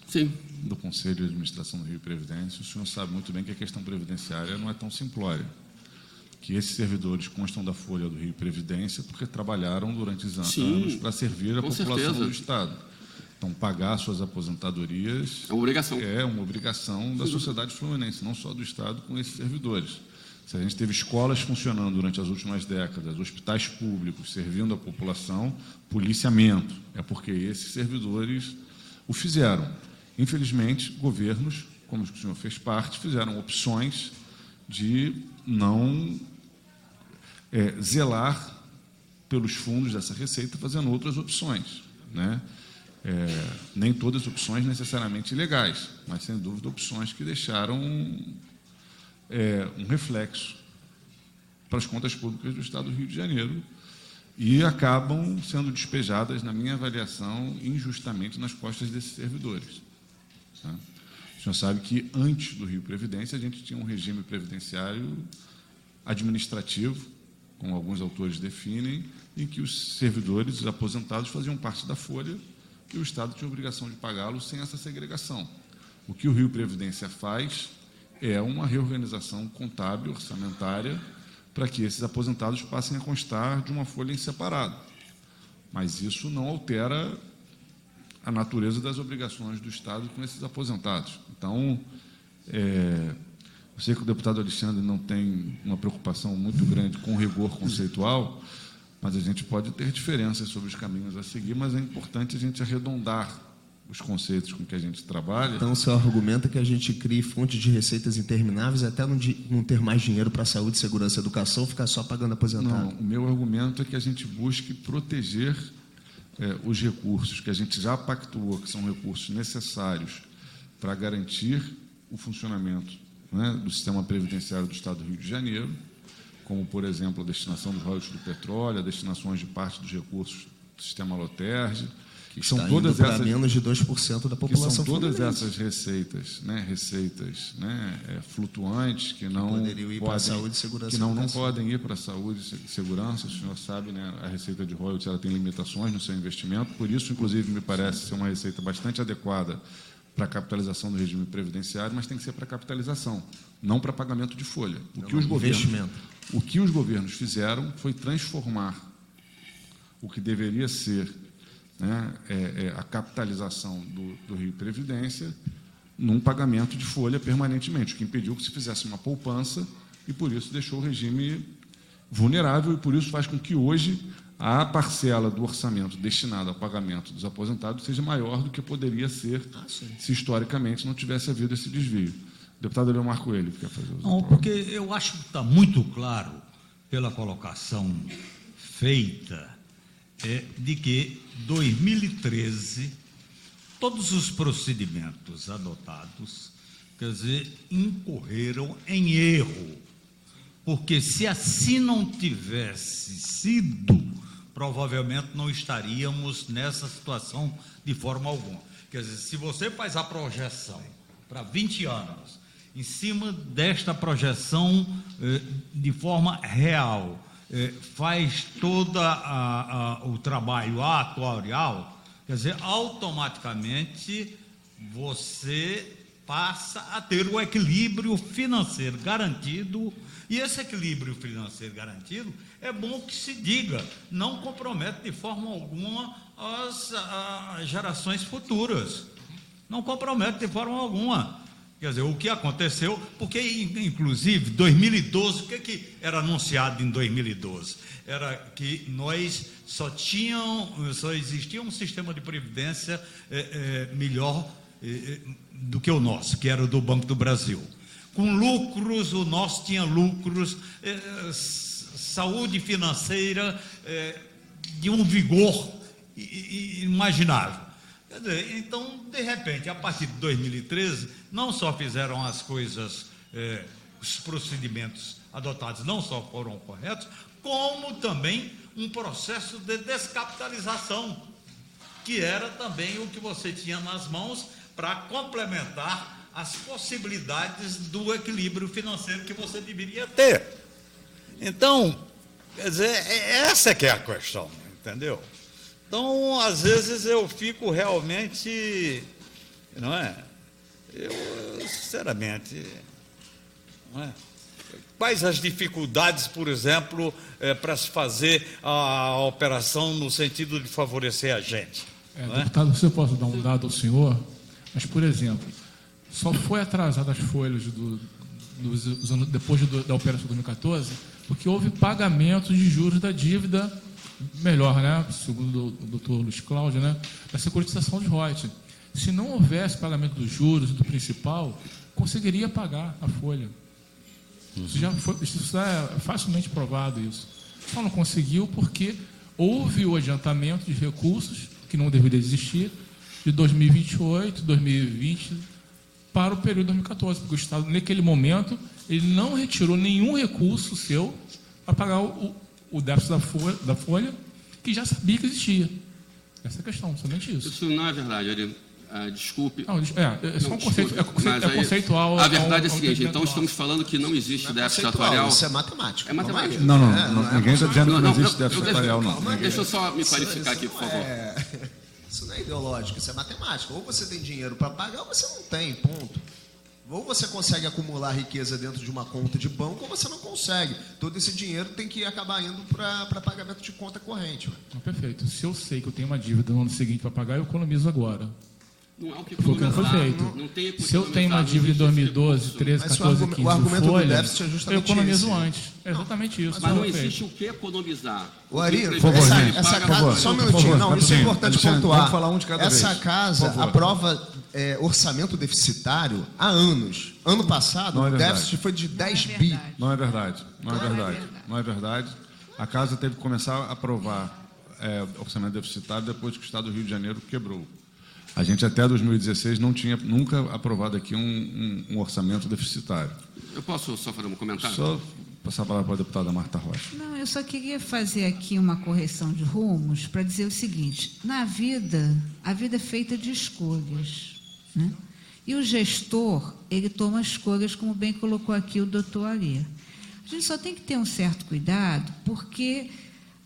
Sim. Do Conselho de Administração do Rio Previdência. O senhor sabe muito bem que a questão previdenciária não é tão simplória, que esses servidores constam da folha do Rio Previdência porque trabalharam durante anos para servir a população certeza. do Estado. Então, pagar suas aposentadorias É uma obrigação. é uma obrigação da sociedade fluminense, não só do Estado, com esses servidores. Se a gente teve escolas funcionando durante as últimas décadas, hospitais públicos servindo a população, policiamento, é porque esses servidores o fizeram. Infelizmente, governos, como o senhor fez parte, fizeram opções de não zelar pelos fundos dessa receita, fazendo outras opções, né? Nem todas opções necessariamente ilegais, mas, sem dúvida, opções que deixaram um reflexo para as contas públicas do Estado do Rio de Janeiro e acabam sendo despejadas, na minha avaliação, injustamente nas costas desses servidores. Tá? O senhor sabe que, antes do Rio Previdência, a gente tinha um regime previdenciário administrativo, como alguns autores definem, em que os servidores, os aposentados, faziam parte da folha e o Estado tinha a obrigação de pagá-los sem essa segregação. O que o Rio Previdência faz é uma reorganização contábil, orçamentária, para que esses aposentados passem a constar de uma folha em separado. Mas isso não altera a natureza das obrigações do Estado com esses aposentados. Então, eu sei que o deputado Alexandre não tem uma preocupação muito grande com o rigor conceitual, mas a gente pode ter diferenças sobre os caminhos a seguir, mas é importante a gente arredondar os conceitos com que a gente trabalha. Então, o seu argumento é que a gente crie fontes de receitas intermináveis até não ter mais dinheiro para saúde, segurança e educação, ficar só pagando aposentado? Não, o meu argumento é que a gente busque proteger os recursos que a gente já pactuou, que são recursos necessários para garantir o funcionamento, né, do sistema previdenciário do Estado do Rio de Janeiro, como, por exemplo, a destinação dos royalties do petróleo, a destinações de parte dos recursos do sistema Loterge, que são todas essas menos de 2% da população. Que são todas essas receitas, flutuantes que não poderiam ir para a saúde, segurança, que não podem ir para a saúde e segurança. O senhor sabe, né, a receita de royalties ela tem limitações no seu investimento, por isso, inclusive, me parece ser uma receita bastante adequada para a capitalização do regime previdenciário, mas tem que ser para capitalização, não para pagamento de folha. O que os governos fizeram foi transformar o que deveria ser, né, a capitalização do Rio Previdência num pagamento de folha permanentemente, o que impediu que se fizesse uma poupança e, por isso, deixou o regime vulnerável e, por isso, faz com que hoje a parcela do orçamento destinada ao pagamento dos aposentados seja maior do que poderia ser se, historicamente, não tivesse havido esse desvio. O deputado Leomar Coelho quer fazer uso. Não, porque eu acho que está muito claro, pela colocação feita, de que 2013, todos os procedimentos adotados, quer dizer, incorreram em erro, porque se assim não tivesse sido, provavelmente não estaríamos nessa situação de forma alguma. Quer dizer, se você faz a projeção para 20 anos, em cima desta projeção de forma real, faz todo o trabalho atuarial, quer dizer, automaticamente você passa a ter o equilíbrio financeiro garantido, e esse equilíbrio financeiro garantido, é bom que se diga, não compromete de forma alguma as gerações futuras, não compromete de forma alguma. Quer dizer, o que aconteceu, porque, inclusive, 2012, o que era anunciado em 2012? Era que nós só existia um sistema de previdência melhor do que o nosso, que era o do Banco do Brasil. Com lucros, o nosso tinha lucros, saúde financeira de um vigor imaginável. Quer dizer, então, de repente, a partir de 2013, não só fizeram as coisas, os procedimentos adotados não só foram corretos, como também um processo de descapitalização, que era também o que você tinha nas mãos para complementar as possibilidades do equilíbrio financeiro que você deveria ter. Então, quer dizer, essa que é a questão, entendeu? Então, às vezes eu fico realmente, não é? Eu, sinceramente, não é? Quais as dificuldades, por exemplo, para se fazer a operação no sentido de favorecer a gente? Deputado, se eu posso dar um dado ao senhor, mas, por exemplo, só foi atrasada as folhas depois da operação de 2014 porque houve pagamento de juros da dívida, melhor, né, segundo o doutor Luiz Cláudio, né, da securitização de royalties. Se não houvesse pagamento dos juros e do principal, conseguiria pagar a folha. Isso é facilmente provado, isso. Só não conseguiu porque houve o adiantamento de recursos, que não deveria existir, de 2028, 2020, para o período de 2014, porque o Estado, naquele momento, ele não retirou nenhum recurso seu para pagar o déficit da folha, que já sabia que existia. Essa é a questão, somente isso. Isso não é verdade, Ari. Desculpe. Não, é só um conceito, conceitual. A verdade é a seguinte, então estamos falando que não existe déficit atuarial. Isso é matemática. É matemática. Não, ninguém está dizendo que não existe déficit atuarial, não. Deixa eu só me qualificar aqui, por favor. Isso não é ideológico, isso é matemática. Ou você tem dinheiro para pagar, ou você não tem, ponto. Ou você consegue acumular riqueza dentro de uma conta de banco, ou você não consegue. Todo esse dinheiro tem que acabar indo para pagamento de conta corrente. Perfeito. Se eu sei que eu tenho uma dívida no ano seguinte para pagar, eu economizo agora. Não é o que foi feito. Não tem se eu tenho uma dívida de 2012, 13, 14, 15 o argumento folha, do déficit é justamente eu economizo esse. antes. É exatamente isso. Mas não existe o que economizar. O Ari, essa casa, só um minutinho. Não, isso é importante pontuar. Vamos falar um de cada vez. Essa casa aprova orçamento deficitário há anos. Ano passado, o déficit foi de 10 bi. Não é verdade. Não é verdade. A casa teve que começar a aprovar orçamento deficitário depois que o Estado do Rio de Janeiro quebrou. A gente até 2016 não tinha nunca aprovado aqui um orçamento deficitário. Eu posso só fazer um comentário? Só passar a palavra para a deputada Marta Rocha. Não, eu só queria fazer aqui uma correção de rumos para dizer o seguinte: na vida, a vida é feita de escolhas, né? E o gestor, ele toma escolhas, como bem colocou aqui o doutor Ari. A gente só tem que ter um certo cuidado, porque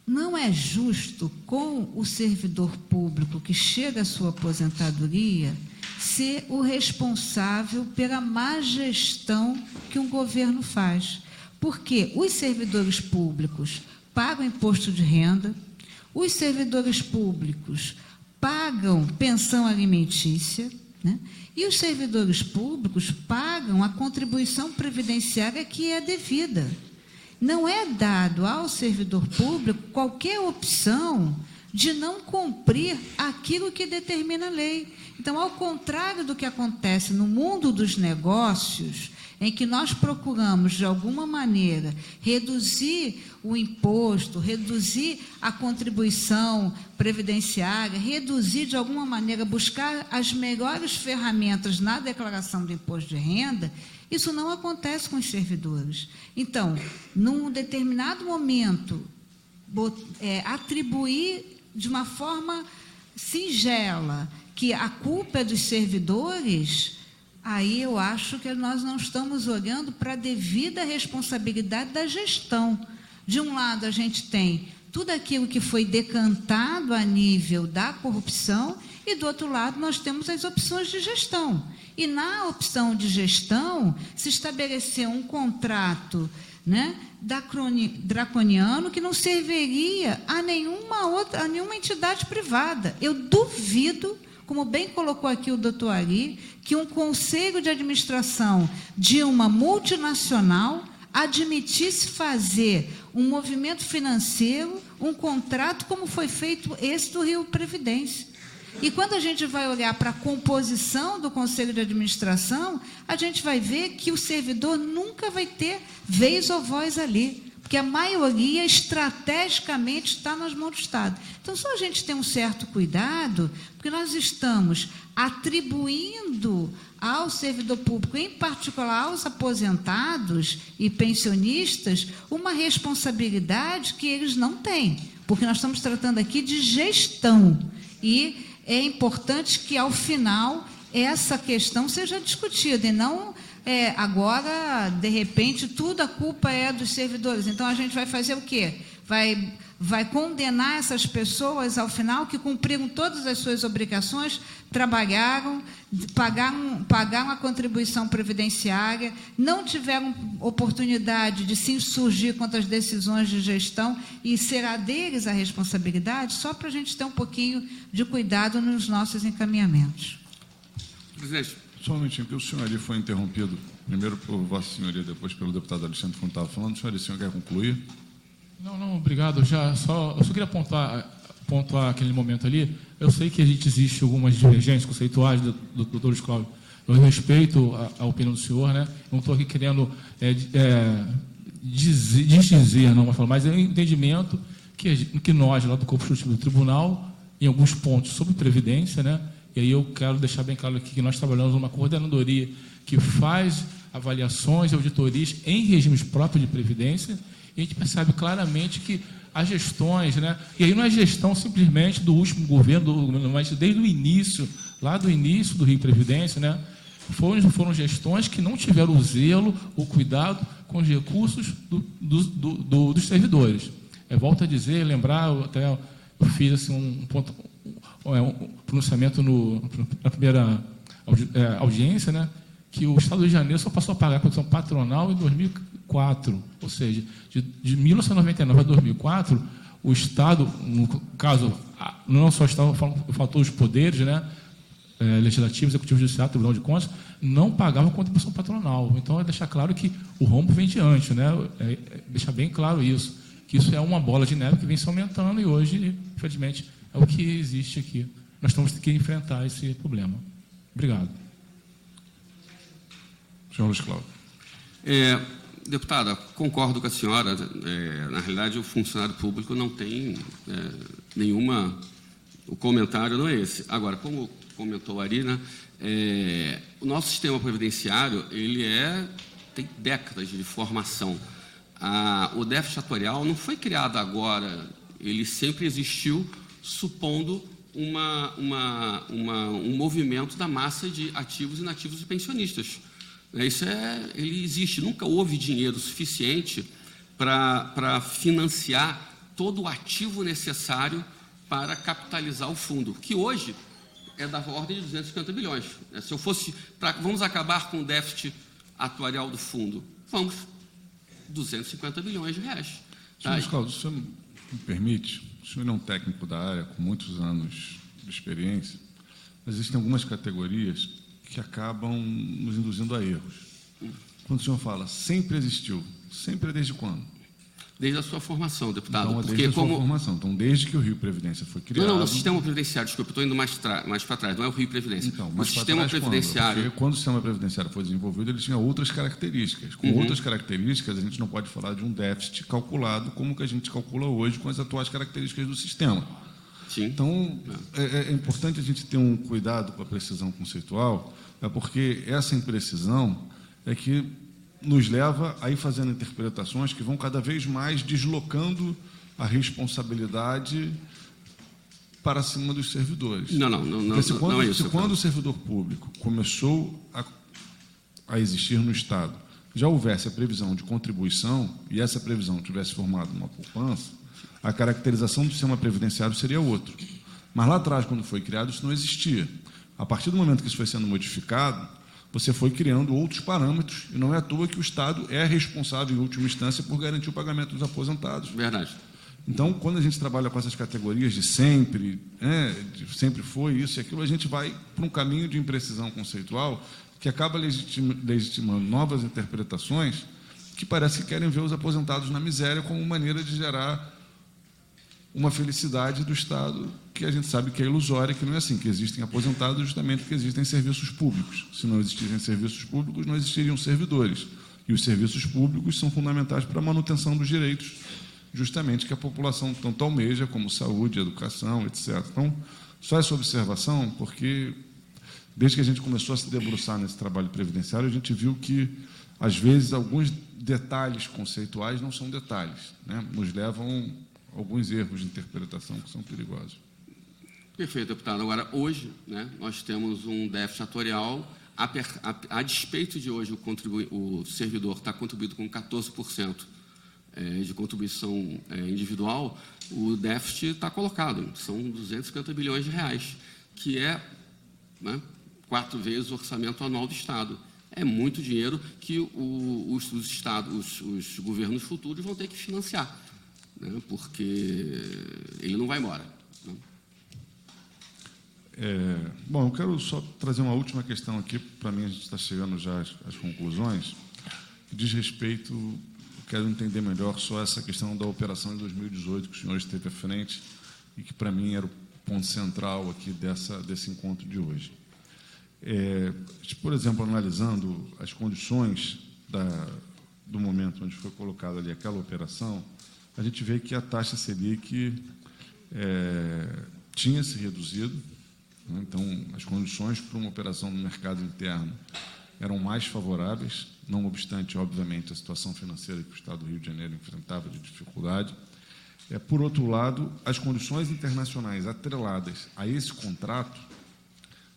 não é justo com o servidor público que chega à sua aposentadoria ser o responsável pela má gestão que um governo faz. Porque os servidores públicos pagam imposto de renda, os servidores públicos pagam pensão alimentícia, né? E os servidores públicos pagam a contribuição previdenciária que é devida. Não é dado ao servidor público qualquer opção de não cumprir aquilo que determina a lei. Então, ao contrário do que acontece no mundo dos negócios, em que nós procuramos, de alguma maneira, reduzir o imposto, reduzir a contribuição previdenciária, reduzir, de alguma maneira, buscar as melhores ferramentas na declaração do imposto de renda, isso não acontece com os servidores. Então, num determinado momento, atribuir de uma forma singela que a culpa é dos servidores, aí eu acho que nós não estamos olhando para a devida responsabilidade da gestão. De um lado, a gente tem tudo aquilo que foi decantado a nível da corrupção e, do outro lado, nós temos as opções de gestão. E, na opção de gestão, se estabeleceu um contrato, né, draconiano que não serviria a nenhuma entidade privada. Eu duvido, como bem colocou aqui o doutor Ari, que um conselho de administração de uma multinacional admitisse fazer um movimento financeiro, um contrato como foi feito esse do Rio Previdência. E quando a gente vai olhar para a composição do conselho de administração, a gente vai ver que o servidor nunca vai ter vez ou voz ali, porque a maioria estrategicamente está nas mãos do Estado. Então, só a gente tem um certo cuidado, porque nós estamos atribuindo ao servidor público, em particular aos aposentados e pensionistas, uma responsabilidade que eles não têm, porque nós estamos tratando aqui de gestão. E é importante que, ao final, essa questão seja discutida e não agora, de repente, tudo a culpa é dos servidores. Então, a gente vai fazer o quê? Vai condenar essas pessoas, ao final, que cumpriram todas as suas obrigações, trabalharam, pagaram a contribuição previdenciária, não tiveram oportunidade de se insurgir contra as decisões de gestão e será deles a responsabilidade, só para a gente ter um pouquinho de cuidado nos nossos encaminhamentos. Presidente. Só um momentinho, porque o senhor ali foi interrompido, primeiro por Vossa Senhoria, depois pelo deputado Alexandre, quando estava falando. O senhor quer concluir? Não, obrigado. Eu só queria pontuar aquele momento ali. Eu sei que existe algumas divergências conceituais do doutor Cláudio. Eu respeito a opinião do senhor, né? Não estou aqui querendo desdizer, não, mas é um entendimento que nós, lá do Corpo Jurídico do Tribunal, em alguns pontos sobre previdência, né? E aí eu quero deixar bem claro aqui que nós trabalhamos numa coordenadoria que faz avaliações e auditorias em regimes próprios de previdência, e a gente percebe claramente que as gestões, né? E aí não é gestão simplesmente do último governo, mas desde o início, lá do início do Rio Previdência, né? Foram gestões que não tiveram o zelo, o cuidado com os recursos dos servidores. Volto a dizer, lembrar, até eu fiz assim, um pronunciamento na primeira audiência, né? Que o Estado do Rio de Janeiro só passou a pagar a contribuição patronal em 2004, ou seja, de 1999 a 2004, o Estado, no caso, não só o Estado, faltou os poderes, né, legislativo, executivo, judiciário, Tribunal de Contas, não pagavam contribuição patronal. Então, é deixar claro que o rombo vem de antes, né, deixar bem claro isso, que isso é uma bola de neve que vem se aumentando e hoje, infelizmente, é o que existe aqui. Nós temos que enfrentar esse problema. Obrigado. Senhor Luiz Cláudio. Deputada, concordo com a senhora. Na realidade, o funcionário público não tem nenhuma... O comentário não é esse. Agora, como comentou a Ari, né, o nosso sistema previdenciário tem décadas de formação. O déficit atuarial não foi criado agora, ele sempre existiu, supondo um movimento da massa de ativos, inativos e pensionistas. Ele existe, nunca houve dinheiro suficiente para financiar todo o ativo necessário para capitalizar o fundo, que hoje é da ordem de 250 bilhões. Se eu fosse, vamos acabar com o déficit atuarial do fundo, vamos, 250 bilhões de reais. Senhor Luiz Cláudio, o senhor me permite, o senhor é um técnico da área, com muitos anos de experiência, mas existem algumas categorias que acabam nos induzindo a erros. Quando o senhor fala, sempre existiu, sempre é desde quando? Desde a sua formação, deputado. Então, desde a sua formação. Então, desde que o Rio Previdência foi criado... Não, no sistema previdenciário, desculpa, estou indo mais para trás, não é o Rio Previdência. Então, mas o sistema previdenciário... Porque quando o sistema previdenciário foi desenvolvido, ele tinha outras características. Com outras características, a gente não pode falar de um déficit calculado como que a gente calcula hoje com as atuais características do sistema. Sim. Então, é importante a gente ter um cuidado com a precisão conceitual, porque essa imprecisão é que nos leva a ir fazendo interpretações que vão cada vez mais deslocando a responsabilidade para cima dos servidores. Não é isso. Quando o servidor público começou a existir no Estado, já houvesse a previsão de contribuição e essa previsão tivesse formado uma poupança, a caracterização do sistema previdenciário seria outra. Mas lá atrás, quando foi criado, isso não existia. A partir do momento que isso foi sendo modificado, você foi criando outros parâmetros, e não é à toa que o Estado é responsável, em última instância, por garantir o pagamento dos aposentados. Verdade. Então, quando a gente trabalha com essas categorias de sempre, sempre foi isso e aquilo, a gente vai para um caminho de imprecisão conceitual que acaba legitimando novas interpretações que parece que querem ver os aposentados na miséria como maneira de gerar uma felicidade do Estado que a gente sabe que é ilusória, que não é assim, que existem aposentados justamente porque existem serviços públicos. Se não existissem serviços públicos, não existiriam servidores. E os serviços públicos são fundamentais para a manutenção dos direitos, justamente que a população tanto almeja, como saúde, educação, etc. Então, só essa observação, porque desde que a gente começou a se debruçar nesse trabalho previdenciário, a gente viu que, às vezes, alguns detalhes conceituais não são detalhes, né? Nos levam alguns erros de interpretação que são perigosos. Perfeito, deputado. Agora, hoje, né, nós temos um déficit atuarial, a despeito de hoje o servidor está contribuindo com 14% de contribuição individual, o déficit está colocado, são 250 bilhões de reais, que é, né, 4 vezes o orçamento anual do Estado. É muito dinheiro que os governos futuros vão ter que financiar, né, porque ele não vai embora. Né? Bom, eu quero só trazer uma última questão aqui, para mim a gente está chegando já às conclusões, que diz respeito, quero entender melhor só essa questão da operação de 2018 que o senhor esteve à frente e que para mim era o ponto central aqui desse encontro de hoje. Por exemplo, analisando as condições do momento onde foi colocada ali aquela operação, a gente vê que a taxa Selic tinha se reduzido, né? Então, as condições para uma operação no mercado interno eram mais favoráveis, não obstante, obviamente, a situação financeira que o Estado do Rio de Janeiro enfrentava de dificuldade. Por outro lado, as condições internacionais atreladas a esse contrato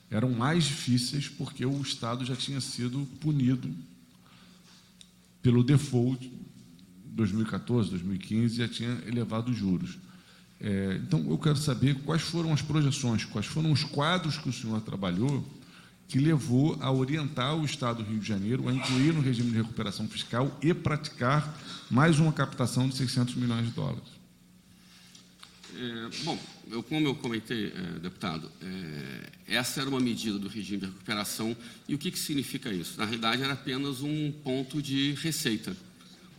eram mais difíceis porque o Estado já tinha sido punido pelo default 2014, 2015, já tinha elevado os juros. Então, eu quero saber quais foram as projeções, quais foram os quadros que o senhor trabalhou que levou a orientar o Estado do Rio de Janeiro a incluir no regime de recuperação fiscal e praticar mais uma captação de 600 milhões de dólares. Bom, como eu comentei, deputado, essa era uma medida do regime de recuperação. E o que significa isso? Na realidade, era apenas um ponto de receita,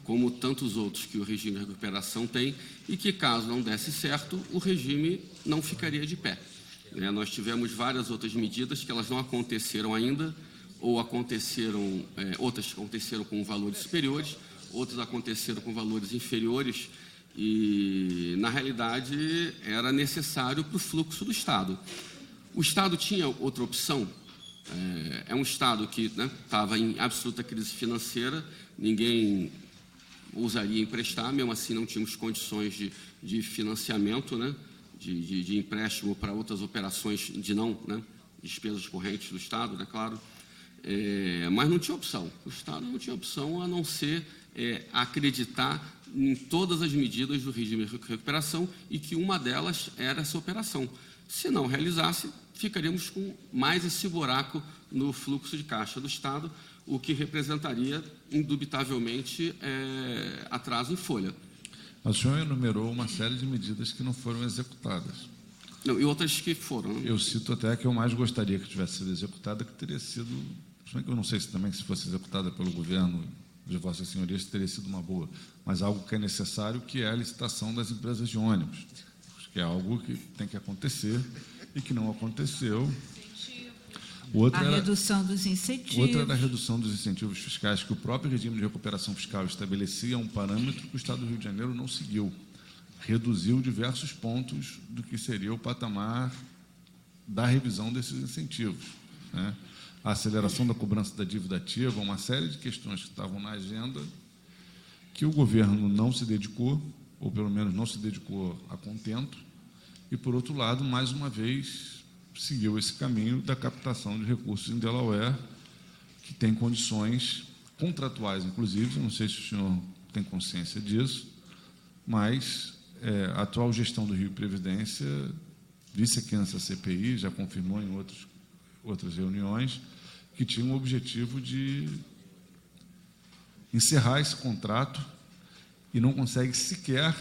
como tantos outros que o regime de recuperação tem, e que, caso não desse certo, o regime não ficaria de pé. Nós tivemos várias outras medidas que elas não aconteceram ainda, ou aconteceram, outras aconteceram com valores superiores, outras aconteceram com valores inferiores, e, na realidade, era necessário para o fluxo do Estado. O Estado tinha outra opção. É um Estado que estava em absoluta crise financeira, ninguém ousaria emprestar, mesmo assim não tínhamos condições de financiamento, né, de empréstimo para outras operações de despesas correntes do Estado, né, claro, mas não tinha opção. O Estado não tinha opção a não ser acreditar em todas as medidas do regime de recuperação e que uma delas era essa operação. Se não realizasse, ficaríamos com mais esse buraco no fluxo de caixa do Estado, o que representaria, indubitavelmente, atraso em folha. O senhor enumerou uma série de medidas que não foram executadas. Não, e outras que foram. Né? Eu cito até a que eu mais gostaria que tivesse sido executada, que teria sido, eu não sei se também se fosse executada pelo governo de Vossa Senhoria, se teria sido uma boa, mas algo que é necessário, que é a licitação das empresas de ônibus, que é algo que tem que acontecer e que não aconteceu. Redução dos incentivos. Outra era a redução dos incentivos fiscais, que o próprio regime de recuperação fiscal estabelecia um parâmetro que o Estado do Rio de Janeiro não seguiu. Reduziu diversos pontos do que seria o patamar da revisão desses incentivos, né? A aceleração da cobrança da dívida ativa, uma série de questões que estavam na agenda que o governo não se dedicou, ou pelo menos não se dedicou a contento, e, por outro lado, mais uma vez, seguiu esse caminho da captação de recursos em Delaware, que tem condições contratuais, inclusive, não sei se o senhor tem consciência disso, mas a atual gestão do Rio Previdência disse aqui nessa CPI, já confirmou em outras reuniões, que tinha o objetivo de encerrar esse contrato e não consegue sequer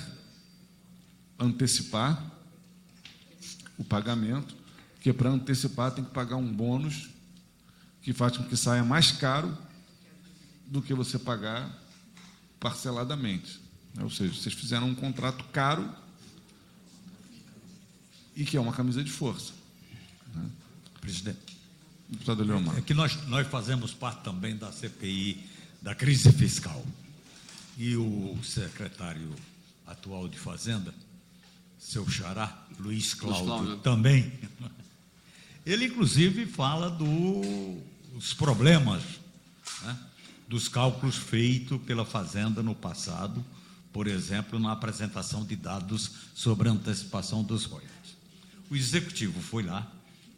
antecipar o pagamento, porque para antecipar tem que pagar um bônus que faz com que saia mais caro do que você pagar parceladamente. Ou seja, vocês fizeram um contrato caro e que é uma camisa de força. Presidente, deputado Leomar. é que nós fazemos parte também da CPI da crise fiscal. E o secretário atual de Fazenda, seu xará, Luiz Cláudio, também, ele, inclusive, fala dos problemas, né, dos cálculos feitos pela Fazenda no passado, por exemplo, na apresentação de dados sobre a antecipação dos royalties. o Executivo foi lá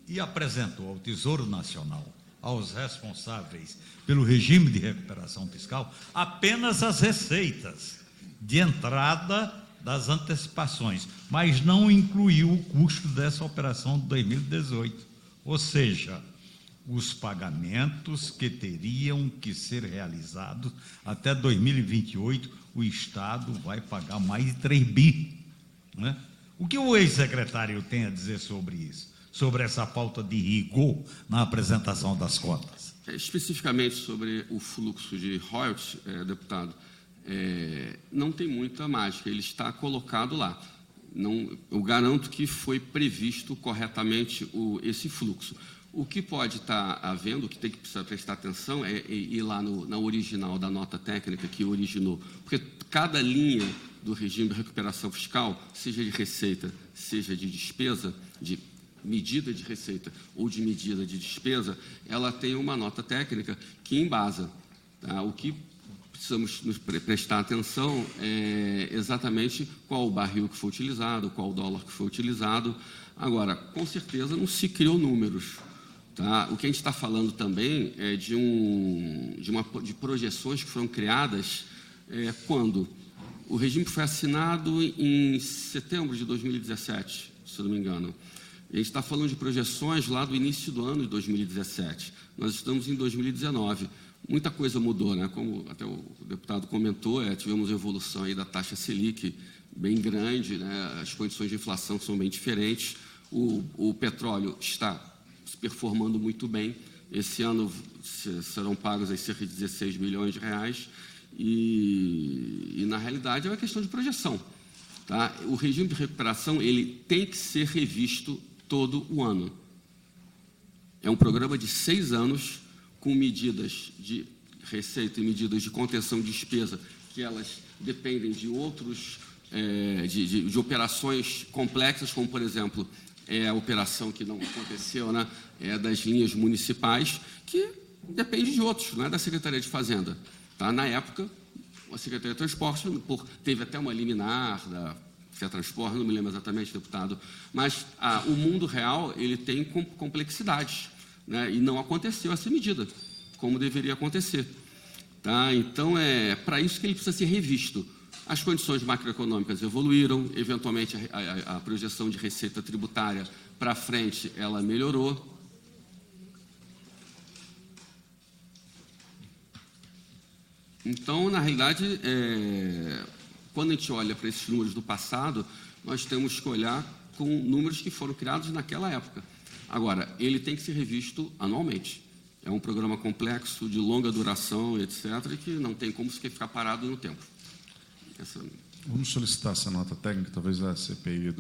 e apresentou ao Tesouro Nacional, aos responsáveis pelo regime de recuperação fiscal, apenas as receitas de entrada das antecipações, mas não incluiu o custo dessa operação de 2018. Ou seja, os pagamentos que teriam que ser realizados até 2028, o Estado vai pagar mais de 3 bi. Né? O que o ex-secretário tem a dizer sobre isso? Sobre essa falta de rigor na apresentação das contas? Especificamente sobre o fluxo de royalties, deputado, não tem muita mágica, ele está colocado lá. Não, eu garanto que foi previsto corretamente esse fluxo. O que pode estar havendo, o que tem que precisar prestar atenção é ir lá na original da nota técnica que originou, porque cada linha do regime de recuperação fiscal, seja de receita, seja de despesa, de medida de receita ou de medida de despesa, ela tem uma nota técnica que embasa. Tá? O que precisamos nos prestar atenção é exatamente qual o barril que foi utilizado, qual o dólar que foi utilizado. Agora, com certeza não se criou números. Tá? O que a gente está falando também é de projeções que foram criadas quando o regime foi assinado em setembro de 2017, se não me engano. A gente está falando de projeções lá do início do ano de 2017. Nós estamos em 2019. Muita coisa mudou, né? Como até o deputado comentou, tivemos evolução aí da taxa Selic bem grande, né? As condições de inflação são bem diferentes. O petróleo está se performando muito bem. Esse ano serão pagos aí cerca de 16 bilhões de reais. E na realidade, é uma questão de projeção. Tá? O regime de recuperação ele tem que ser revisto todo o ano. É um programa de 6 anos, com medidas de receita e medidas de contenção de despesa, que elas dependem de outros, de operações complexas, como, por exemplo, a operação que não aconteceu, né, das linhas municipais, que depende de outros, não é da Secretaria de Fazenda. Tá? Na época, a Secretaria de Transporte teve até uma liminar da FETransport, não me lembro exatamente, deputado, mas o mundo real ele tem complexidades, né, e não aconteceu essa medida, como deveria acontecer. Tá? Então, é para isso que ele precisa ser revisto. As condições macroeconômicas evoluíram, eventualmente a projeção de receita tributária para frente ela melhorou. Então, na realidade, quando a gente olha para esses números do passado, nós temos que olhar com números que foram criados naquela época. Agora, ele tem que ser revisto anualmente. É um programa complexo, de longa duração, etc., e que não tem como ficar parado no tempo. Vamos solicitar essa nota técnica, talvez a CPI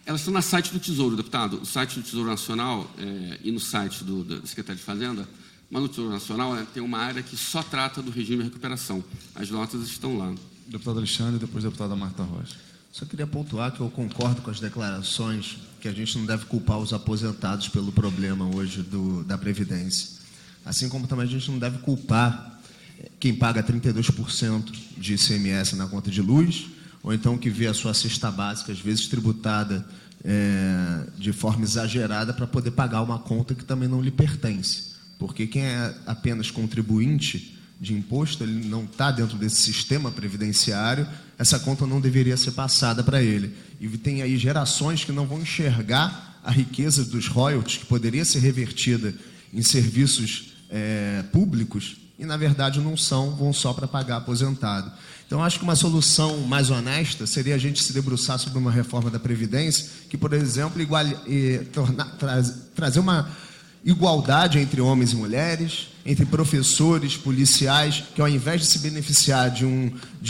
Elas estão no site do Tesouro, deputado. O site do Tesouro Nacional e no site da Secretaria de Fazenda, mas no Tesouro Nacional tem uma área que só trata do regime de recuperação. As notas estão lá. Deputado Alexandre e depois a deputada Marta Rocha. Só queria pontuar que eu concordo com as declarações que a gente não deve culpar os aposentados pelo problema hoje da Previdência. Assim como também a gente não deve culpar quem paga 32% de ICMS na conta de luz, ou então que vê a sua cesta básica, às vezes tributada de forma exagerada para poder pagar uma conta que também não lhe pertence. Porque quem é apenas contribuinte de imposto, ele não está dentro desse sistema previdenciário, essa conta não deveria ser passada para ele. E tem aí gerações que não vão enxergar a riqueza dos royalties, que poderia ser revertida em serviços públicos, e, na verdade, não são, vão só para pagar aposentado. Então, acho que uma solução mais honesta seria a gente se debruçar sobre uma reforma da Previdência que, por exemplo, trazer uma igualdade entre homens e mulheres, entre professores, policiais, que ao invés de se beneficiar de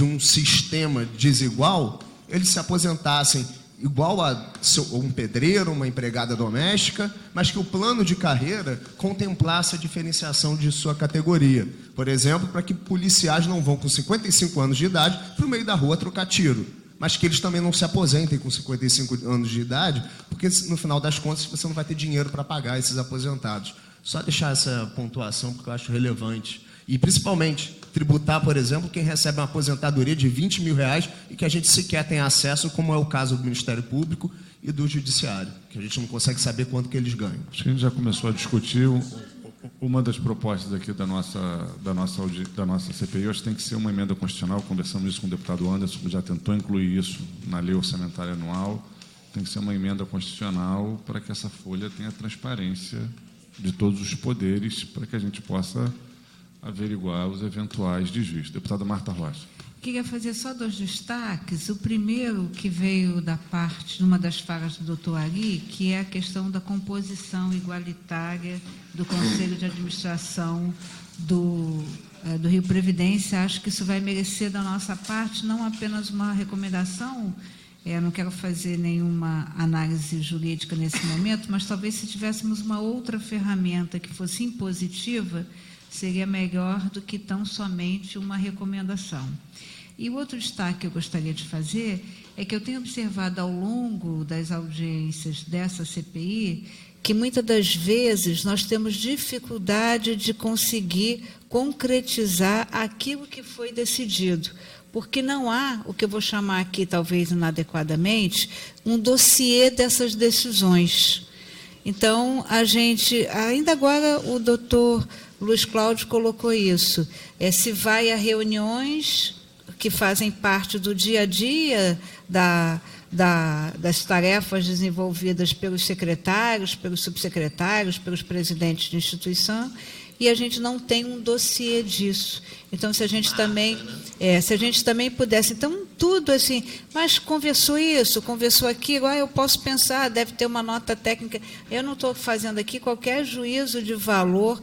um sistema desigual, eles se aposentassem igual a um pedreiro, uma empregada doméstica, mas que o plano de carreira contemplasse a diferenciação de sua categoria. Por exemplo, para que policiais não vão com 55 anos de idade para o meio da rua trocar tiro, mas que eles também não se aposentem com 55 anos de idade, porque no final das contas você não vai ter dinheiro para pagar esses aposentados. Só deixar essa pontuação porque eu acho relevante. E principalmente tributar, por exemplo, quem recebe uma aposentadoria de R$20 mil e que a gente sequer tem acesso, como é o caso do Ministério Público e do Judiciário, que a gente não consegue saber quanto que eles ganham. Acho que a gente já começou a discutir uma das propostas aqui da nossa CPI. Acho que tem que ser uma emenda constitucional. Conversamos isso com o deputado Anderson, que já tentou incluir isso na lei orçamentária anual. Tem que ser uma emenda constitucional para que essa folha tenha transparência de todos os poderes, para que a gente possa averiguar os eventuais desvios. Deputada Marta Rocha. Queria fazer só 2 destaques. O primeiro, que veio da parte, de uma das falas do doutor Ari, que é a questão da composição igualitária do Conselho de Administração do Rio Previdência. Acho que isso vai merecer da nossa parte não apenas uma recomendação, não quero fazer nenhuma análise jurídica nesse momento, mas talvez se tivéssemos uma outra ferramenta que fosse impositiva, seria melhor do que tão somente uma recomendação. E o outro destaque que eu gostaria de fazer é que eu tenho observado ao longo das audiências dessa CPI que muitas das vezes nós temos dificuldade de conseguir concretizar aquilo que foi decidido, porque não há, o que eu vou chamar aqui, talvez inadequadamente, um dossiê dessas decisões. Então, a gente, ainda agora o doutor Luiz Cláudio colocou isso, se vai a reuniões que fazem parte do dia a dia das tarefas desenvolvidas pelos secretários, pelos subsecretários, pelos presidentes de instituição, e a gente não tem um dossiê disso. Então, se a gente também pudesse, então, tudo assim, mas conversou isso, conversou aquilo, eu posso pensar, deve ter uma nota técnica. Eu não estou fazendo aqui qualquer juízo de valor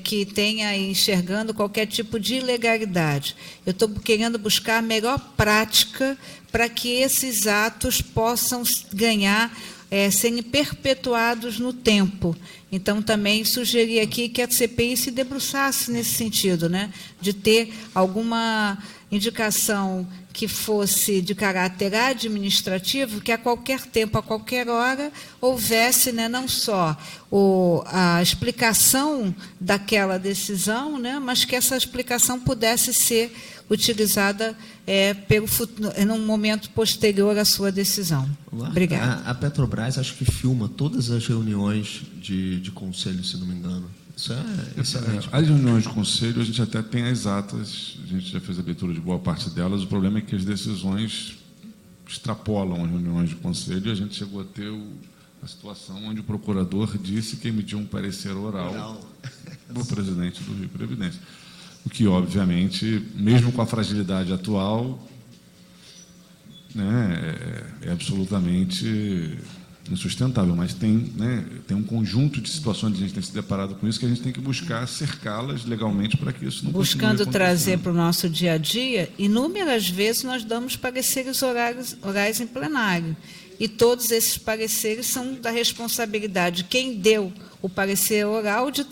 que tenha enxergando qualquer tipo de ilegalidade. Eu estou querendo buscar a melhor prática para que esses atos possam ganhar, serem perpetuados no tempo. Então, também sugeri aqui que a CPI se debruçasse nesse sentido, né, de ter alguma indicação que fosse de caráter administrativo, que a qualquer tempo, a qualquer hora, houvesse, né, não só a explicação daquela decisão, né, mas que essa explicação pudesse ser utilizada num momento posterior à sua decisão. Obrigada. A Petrobras, acho que filma todas as reuniões de conselho, se não me engano. Isso é excelente. As reuniões de conselho, a gente até tem as atas, a gente já fez a leitura de boa parte delas, o problema é que as decisões extrapolam as reuniões de conselho, e a gente chegou a ter a situação onde o procurador disse que emitiu um parecer oral do presidente do Rio Previdência. O que, obviamente, mesmo com a fragilidade atual, né, é absolutamente insustentável, mas tem um conjunto de situações que a gente tem se deparado com isso, que a gente tem que buscar cercá-las legalmente para que isso não buscando trazer para o nosso dia a dia. Inúmeras vezes nós damos pareceres orais em plenário, e todos esses pareceres são da responsabilidade de quem deu o parecer oral de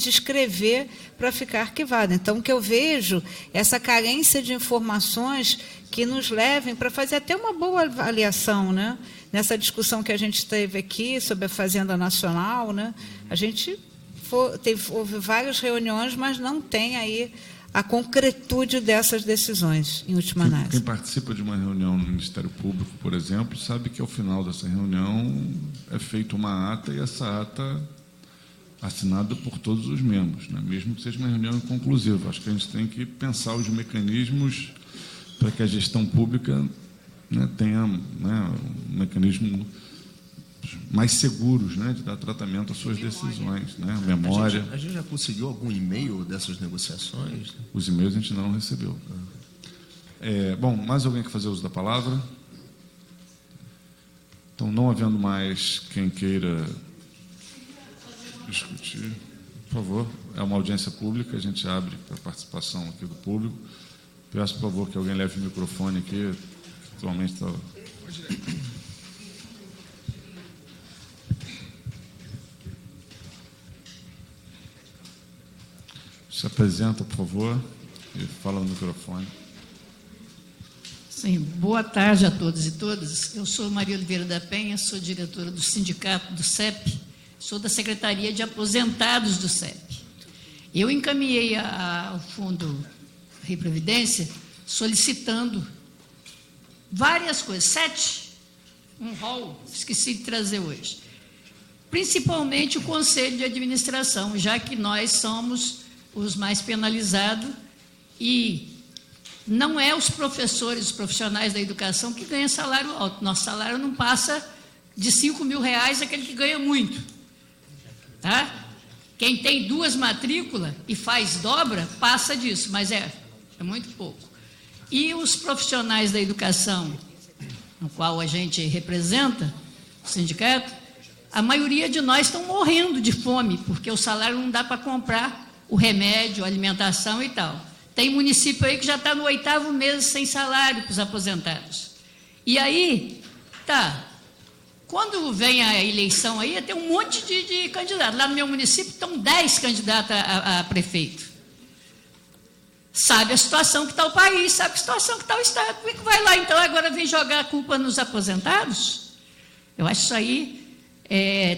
escrever para ficar arquivado. Então, o que eu vejo é essa carência de informações que nos levem para fazer até uma boa avaliação, né? Nessa discussão que a gente teve aqui sobre a Fazenda Nacional, né? A gente houve várias reuniões, mas não tem aí a concretude dessas decisões, em última análise. Quem participa de uma reunião no Ministério Público, por exemplo, sabe que ao final dessa reunião é feita uma ata, e essa ata assinada por todos os membros, né? Mesmo que seja uma reunião inconclusiva. Acho que a gente tem que pensar os mecanismos para que a gestão pública, né, tenha, né, um mecanismo mais seguros, né, de dar tratamento às suas decisões, né? Memória. A gente já conseguiu algum e-mail dessas negociações? Os e-mails a gente não recebeu. Bom, mais alguém quer fazer uso da palavra? Então, não havendo mais quem queira discutir, por favor, é uma audiência pública, a gente abre para a participação aqui do público. Peço, por favor, que alguém leve o microfone aqui, que atualmente está... Se apresenta, por favor, e fala no microfone. Sim, boa tarde a todos e todas. Eu sou Maria Oliveira da Penha, sou diretora do sindicato do CEP, sou da Secretaria de Aposentados do CEP. Eu encaminhei ao Fundo Rio Previdência, solicitando várias coisas, 7, um rol, esqueci de trazer hoje. Principalmente o Conselho de Administração, já que nós somos os mais penalizados e não é os professores, os profissionais da educação que ganham salário alto. Nosso salário não passa de R$5.000, aquele que ganha muito. Tá? Quem tem 2 matrículas e faz dobra, passa disso, mas é muito pouco. E os profissionais da educação, no qual a gente representa, o sindicato, a maioria de nós estão morrendo de fome, porque o salário não dá para comprar o remédio, a alimentação e tal. Tem município aí que já está no 8º mês sem salário para os aposentados. E aí, quando vem a eleição aí, tem um monte de candidatos. Lá no meu município estão 10 candidatos a prefeito. Sabe a situação que está o país, sabe a situação que está o Estado. Como é que vai lá, então, agora vem jogar a culpa nos aposentados? Eu acho isso aí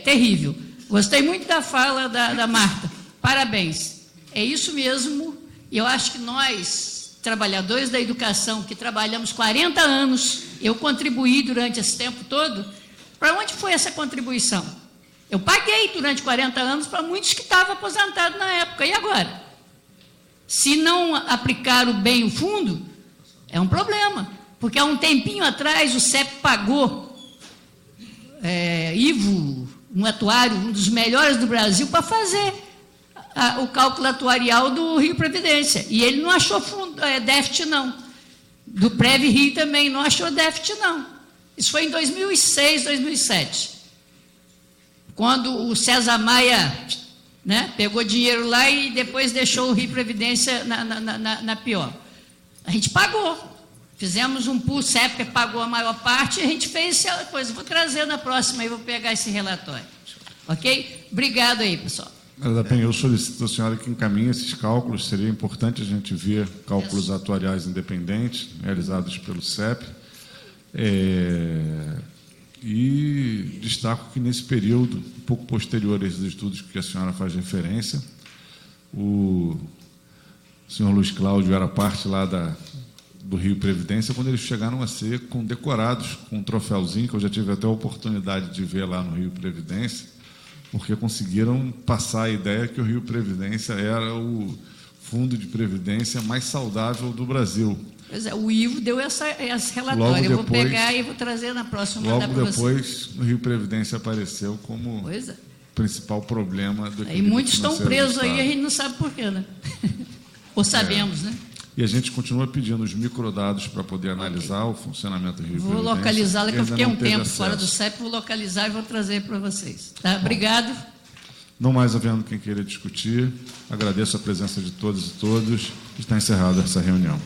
terrível. Gostei muito da fala da Marta. Parabéns. É isso mesmo. E eu acho que nós, trabalhadores da educação, que trabalhamos 40 anos, eu contribuí durante esse tempo todo. Para onde foi essa contribuição? Eu paguei durante 40 anos para muitos que estavam aposentados na época. E agora? Se não aplicaram bem o fundo, é um problema. Porque há um tempinho atrás o CEP pagou Ivo, um atuário, um dos melhores do Brasil, para fazer o cálculo atuarial do Rio Previdência. E ele não achou déficit, não. Do Prev Rio também não achou déficit, não. Isso foi em 2006, 2007. Quando o César Maia, pegou dinheiro lá e depois deixou o Rio Previdência na pior. A gente pagou. Fizemos um pool, o CEP pagou a maior parte e a gente fez essa coisa. Vou trazer na próxima e vou pegar esse relatório. Ok? Obrigado aí, pessoal. Maria da Penha, eu solicito à senhora que encaminhe esses cálculos. Seria importante a gente ver cálculos atuariais independentes, realizados pelo CEP. E destaco que nesse período, um pouco posterior a esses estudos que a senhora faz referência, o senhor Luiz Cláudio era parte lá do Rio Previdência, quando eles chegaram a ser condecorados com um troféuzinho, que eu já tive até a oportunidade de ver lá no Rio Previdência, porque conseguiram passar a ideia que o Rio Previdência era o fundo de previdência mais saudável do Brasil. Pois é, o Ivo deu esse relatório. Eu vou pegar e vou trazer na próxima. Logo depois, o Rio Previdência apareceu como principal problema do equilíbrio. E muitos estão presos aí, a gente não sabe por quê, né? Ou sabemos, né? E a gente continua pedindo os microdados para poder analisar o funcionamento do Rio Previdência. Vou localizá-la, que eu fiquei um tempo fora do CEP, vou localizar e vou trazer para vocês. Tá? Obrigado. Não mais havendo quem queira discutir, agradeço a presença de todos e todas. Está encerrada essa reunião.